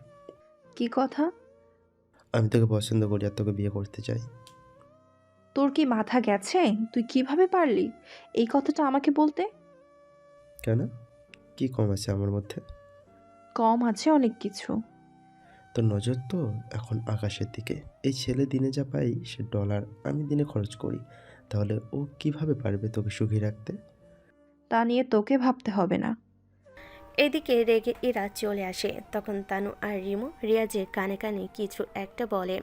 কি কথা? আমি তোকে পছন্দ করি আর তোকে বিয়ে করতে চাই। তোর কি মাথা গেছে? তুই কিভাবে পারলি এই কথাটা আমাকে বলতে? কেন, কি কম আছে আমার মধ্যে? কম আছে অনেক কিছু। তোর নজর তো এখন আকাশের দিকে। এই ছেলে দিনে যা পাই সে ডলার আমি দিনে খরচ করি, তাহলে ও কিভাবে পারবে তোকে সুখী রাখতে? তা নিয়ে তোকে ভাবতে হবে না। এদিকে রেগে ইরা চলে আসে। তখন তানু আর রিমু রিয়াজের কানে কানে কিছু একটা বলে।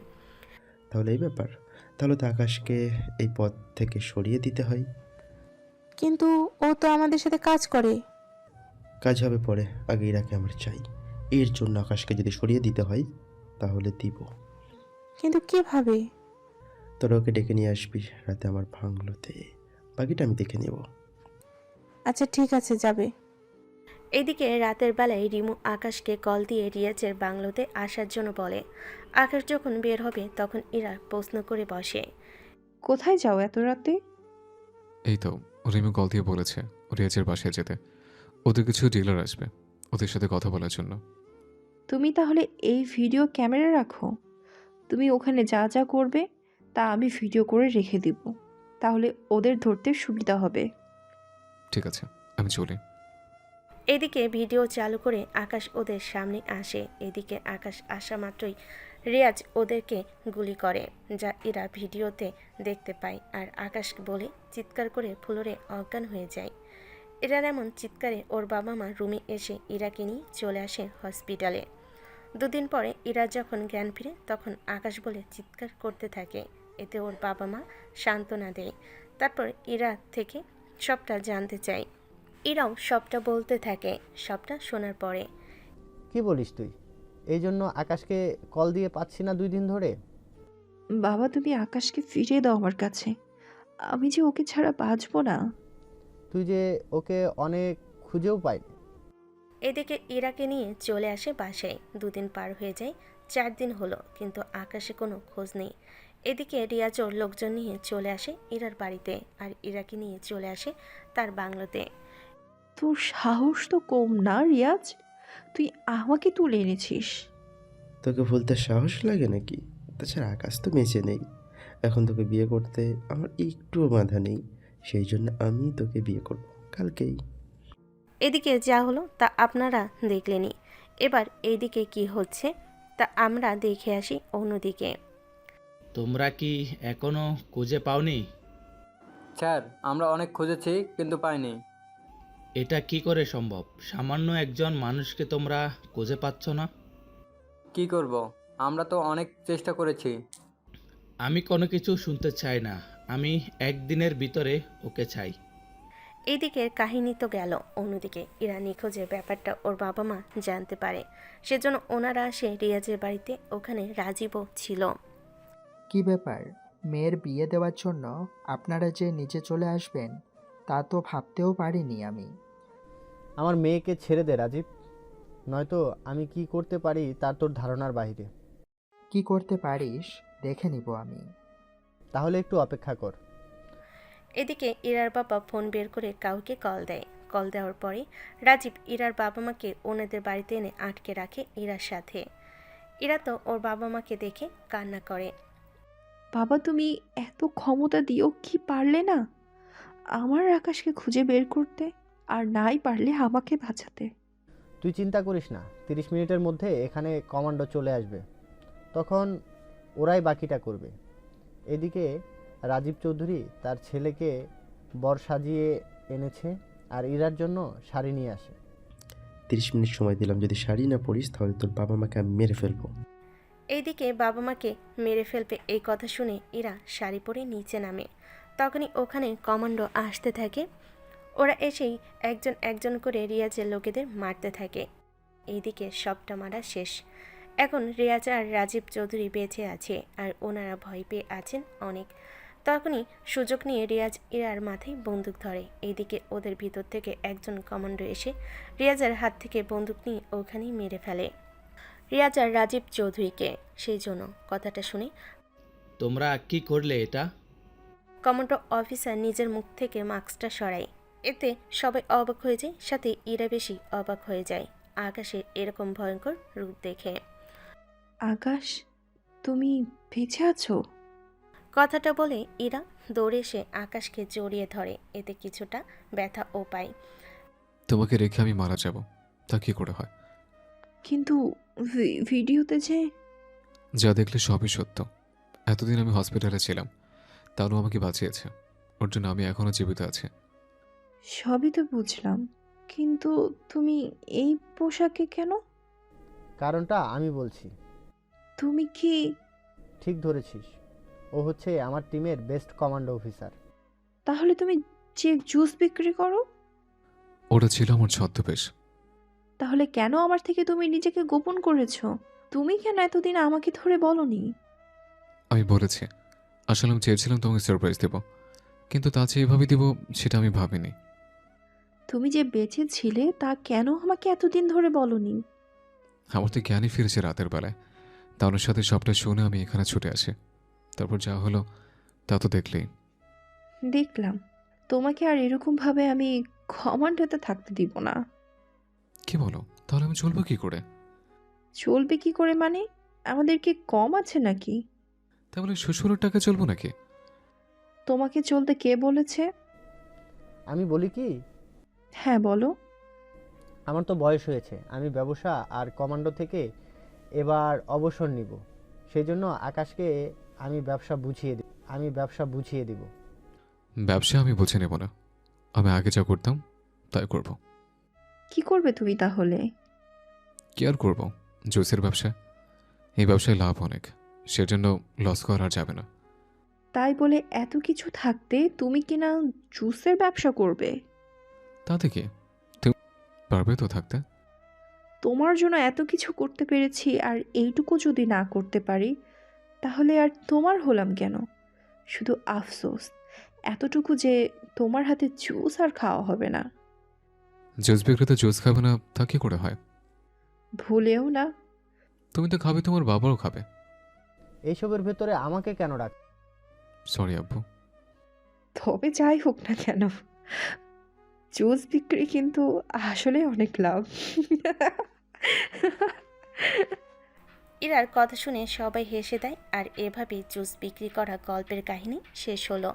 তাহলে এই ব্যাপার, তাহলে তো আকাশকে এই পথ থেকে সরিয়ে দিতে হয়। কিন্তু ও তো আমাদের সাথে কাজ করে। কাজ হবে পরে, আগে ইরাকে আমার চাই। এর জন্য আকাশকে যদি সরিয়ে দিতে হয় তাহলে দিব। কিন্তু কিভাবে? তোরা ওকে ডেকে নিয়ে আসবি রাতে আমার বাংলোতে, বাকিটা আমি দেখে নেব। আচ্ছা ঠিক আছে, যাবে। এদিকে রাতের বেলায় রিমু আকাশকে কল দিয়ে রিয়াজের বাংলোতে আসার জন্য বলে। আকাশ যখন বের হবে তখন ইরা প্রশ্ন করে বসে, কোথায় যাও এত রাতে? এই তো রিমু কল দিয়ে বলেছে রিয়াজের বাসায় যেতে। ওদের কিছু ডিলার আসবে, ওদের সাথে কথা বলার জন্য। তুমি তাহলে এই ভিডিও ক্যামেরা রাখো। তুমি ওখানে যা যা করবে তা আমি ভিডিও করে রেখে দিব, তাহলে ওদের ধরতে সুবিধা হবে। ঠিক আছে, আমি চলি। এদিকে ভিডিও চালু করে আকাশ ওদের সামনে আসে। এদিকে আকাশ আসা মাত্রই রিয়াজ ওদেরকে গুলি করে, যা ইরা ভিডিওতে দেখতে পায়। আর আকাশ বলে চিৎকার করে ফ্লোরে অজ্ঞান হয়ে যায়। ইরার এমন চিৎকারে ওর বাবা মা রুমে এসে ইরাকে নিয়ে চলে আসে হসপিটালে। 2 দিন পরে ইরা যখন জ্ঞান ফিরে তখন আকাশ বলে চিৎকার করতে থাকে। এতে ওর বাবা মা সান্ত্বনা দেয়। তারপর ইরা থেকে সবটা জানতে চায়। ইরাও সবটা বলতে থাকে। সবটা শোনার পরে, কি বলিস তুই? এই জন্য আকাশকে কল দিয়ে পাচ্ছি না 2 দিন ধরে। বাবা তুমি আকাশকে ফিরিয়ে দাও আমার কাছে, আমি যে ওকে ছাড়া বাঁচবো না। তুই যে ওকে অনেক খুঁজেও পাইনি। এদিকে ইরাকে নিয়ে চলে আসে বাসায়। 2 দিন পার হয়ে যায়, 4 দিন হলো, কিন্তু আকাশে কোনো খোঁজ নেই। এদিকে রিয়াজও লোকজন নিয়ে চলে আসে ইরার বাড়িতে, আর ইরাকে নিয়ে চলে আসে তার বাংলোতে। তোর সাহস তো কম না রিয়াজ, তুই আমাকে তুলে এনেছিস। তোকে বলতে সাহস লাগে নাকি? তাছাড়া আকাশ তো বেঁচে নেই, এখন তোকে বিয়ে করতে আমার একটুও বাধা নেই। সেই জন্য আমি তোকে বিয়ে করব কালকেই। এদিকে যা হলো তা আপনারা দেখলেনই। এবার এইদিকে কি হচ্ছে তা আমরা দেখে আসি অন্যদিকে। তোমরা কি এখনো খুঁজে পাওনি? স্যার, আমরা অনেক খুঁজেছি কিন্তু পাইনি। এটা কি করে সম্ভব? সামান্য একজন মানুষকে তোমরা খুঁজে পাচ্ছ না? কি করব, আমরা তো অনেক চেষ্টা করেছি। আমি কোনো কিছু শুনতে চাই না, আমি একদিনের ভিতরে ওকে চাই। এইদিকে কাহিনী তো গেল, অন্যদিকে ইরা নিখোঁজের ব্যাপারটা ওর বাবা মা জানতে পারে। সেজন্য ওনারা আসে রিয়াজের বাড়িতে। ওখানে রাজীবও ছিল। কি ব্যাপার, মেয়ের বিয়ে দেওয়ার জন্য আপনারা যে নিচে চলে আসবেন তা তো ভাবতেও পারিনি আমি। আমার মেয়েকে ছেড়ে দে রাজীব, নয়তো আমি কি করতে পারি তার তোর ধারণার বাইরে। কি করতে পারিস দেখে নিব আমি। তাহলে একটু অপেক্ষা কর। এদিকে ইরার বাবা ফোন বের করে কাউকে কল দেয়। কল দেওয়ার পরে রাজীব ইরার বাবা মাকে ওনাদের বাড়িতে এনে আটকে রাখে ইরার সাথে। ইরা তো ওর বাবা মাকে দেখে কান্না করে। বাবা, তুমি এত ক্ষমতা দিও কি পারলে না আমার আকাশকে খুঁজে বের করতে, আর নাই পারলে আমাকে বাঁচাতে? তুই চিন্তা করিস না, 30 মিনিটের মধ্যে এখানে কমান্ডো চলে আসবে, তখন ওরাই বাকিটা করবে। এদিকে রাজীব চৌধুরী তার ছেলেকে বর সাজিয়ে এনেছে আর ইরার জন্য শাড়ি নিয়ে আসে। 30 মিনিট সময় দিলাম, যদি শাড়ি না পরিস তাহলে তোর বাবা মাকে আমি মেরে ফেলবো। এইদিকে বাবা মাকে মেরে ফেলবে এই কথা শুনে ইরা শাড়ি পরে নিচে নামে। তখনই ওখানে কমান্ডো আসতে থাকে। ওরা এসেই একজন একজন করে রিয়াজের লোকেদের মারতে থাকে। এইদিকে সবটা মারা শেষ। এখন রিয়াজ আর রাজীব চৌধুরী বেঁচে আছে আর ওনারা ভয় পেয়ে আছেন অনেক। তখনই সুযোগ নিয়ে রিয়াজ ইরার মাথায় বন্দুক ধরে। এইদিকে ওদের ভিতর থেকে একজন কমান্ডো এসে রিয়াজের হাত থেকে বন্দুক নিয়ে ওখানেই মেরে ফেলে রিয়াজ আর রাজীব চৌধুরীকে। সেই জন্য কথাটা শুনে তোমরা কি করলে এটা? কমান্ডো অফিসার নিজের মুখ থেকে মাস্কটা সরায়। এতে সবাই অবাক হয়ে যায়, সাথে ইরা বেশি অবাক হয়ে যায় আকাশের এরকম ভয়ঙ্কর রূপ দেখে। আকাশ, তুমি বেঁচে আছো? কথাটা বলে ইরা দৌড়ে এসে আকাশকে জড়িয়ে ধরে। এতে কিছুটা ব্যথা ও পায়। তোমাকে রেখে আমি মারা যাব, তা কি করে হয়? কিন্তু ভিডিওতে যে যা দেখলে সবই সত্য। এতদিন আমি হসপিটালে ছিলাম, তারও আমাকে বাঁচিয়েছে। ওর জন্য আমি এখনো জীবিত আছি। সবই তো বুঝলাম, কিন্তু তুমি এই পোশাকে কেন? কারণটা আমি বলছি। তুমি কি? ঠিক ধরেছিস, ও হচ্ছে আমার টিমের বেস্ট কমান্ডো অফিসার। তাহলে তুমি যে জুস বিক্রি করো? ওটা ছিল আমার ছদ্মবেশ। তাহলে কেন আমার থেকে তুমি নিজেকে গোপন করেছো? তুমি কেন এতদিন আমাকে ধরে বলনি? আমি বলেছি, আসলে আমি চেয়েছিলাম তোমাকে সারপ্রাইজ দেব, কিন্তু তা যে এভাবে দিব সেটা আমি ভাবিনি। তুমি যে বেঁচে ছিলে তা কেন আমাকে এতদিন ধরে বলনি? আমার তো জ্ঞানই ফিরেছে রাতের বেলায়। তার সাথে সবটা শুনে আমি এখানে ছুটে আসি। তারপর যা হলো তা তো দেখলেই। দেখলাম, তোমাকে আর এরকম ভাবে আমি কমান্ডোতে থাকতে দিব না। কি বলো? তাহলে আমি চলবো কি করে? চলবে কি করে মানে? আমাদের কি কম আছে নাকি? তাহলে শ্বশুরের টাকা চলবো নাকি? তোমাকে চলতে কে বলেছে? আমি বলি কি? হ্যাঁ বলো। আমার তো বয়স হয়েছে, আমি ব্যবসা আর কমান্ডো থেকে এবার অবসর নিব। সেই জন্য আকাশকে আমি ব্যবসা বুঝিয়ে দিব। ব্যবসা আমি বুঝে নেব না, আমি আগে যা করতাম তাই করব। কি করবে তুমি তাহলে? কি আর করবো, জুসের ব্যবসা। এই ব্যবসায় লাভ অনেক, সেজন্য লস করা যাবে না। তাই বলে এত কিছু থাকতে তুমি কিনা জুসের ব্যবসা করবে? তাতে কি, তুমি পারবে তো থাকতে? তোমার জন্য এত কিছু করতে পেরেছি, আর এইটুকু যদি না করতে পারি তাহলে আর তোমার হলাম কেন? শুধু আফসোস এতটুকু যে তোমার হাতে জুস আর খাওয়া হবে না। জুস বিক্রেতা জুস খাবে না তা কি করে হয়? ভুলেও না। তুমি তো খাবে, তোমার বাবাও খাবে। এইসবের ভেতরে আমাকে কেন ডাক? সরি আব্বু। তবে যাই হোক না কেন, জুস বিক্রি কিন্তু আসলে অনেক লাভ। ইরার কথা শুনে সবাই হেসে দেয়। আর এভাবেই জুস বিক্রি করা গল্পের কাহিনী শেষ হলো।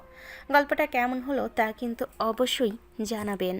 গল্পটা কেমন হলো তা কিন্তু অবশ্যই জানাবেন।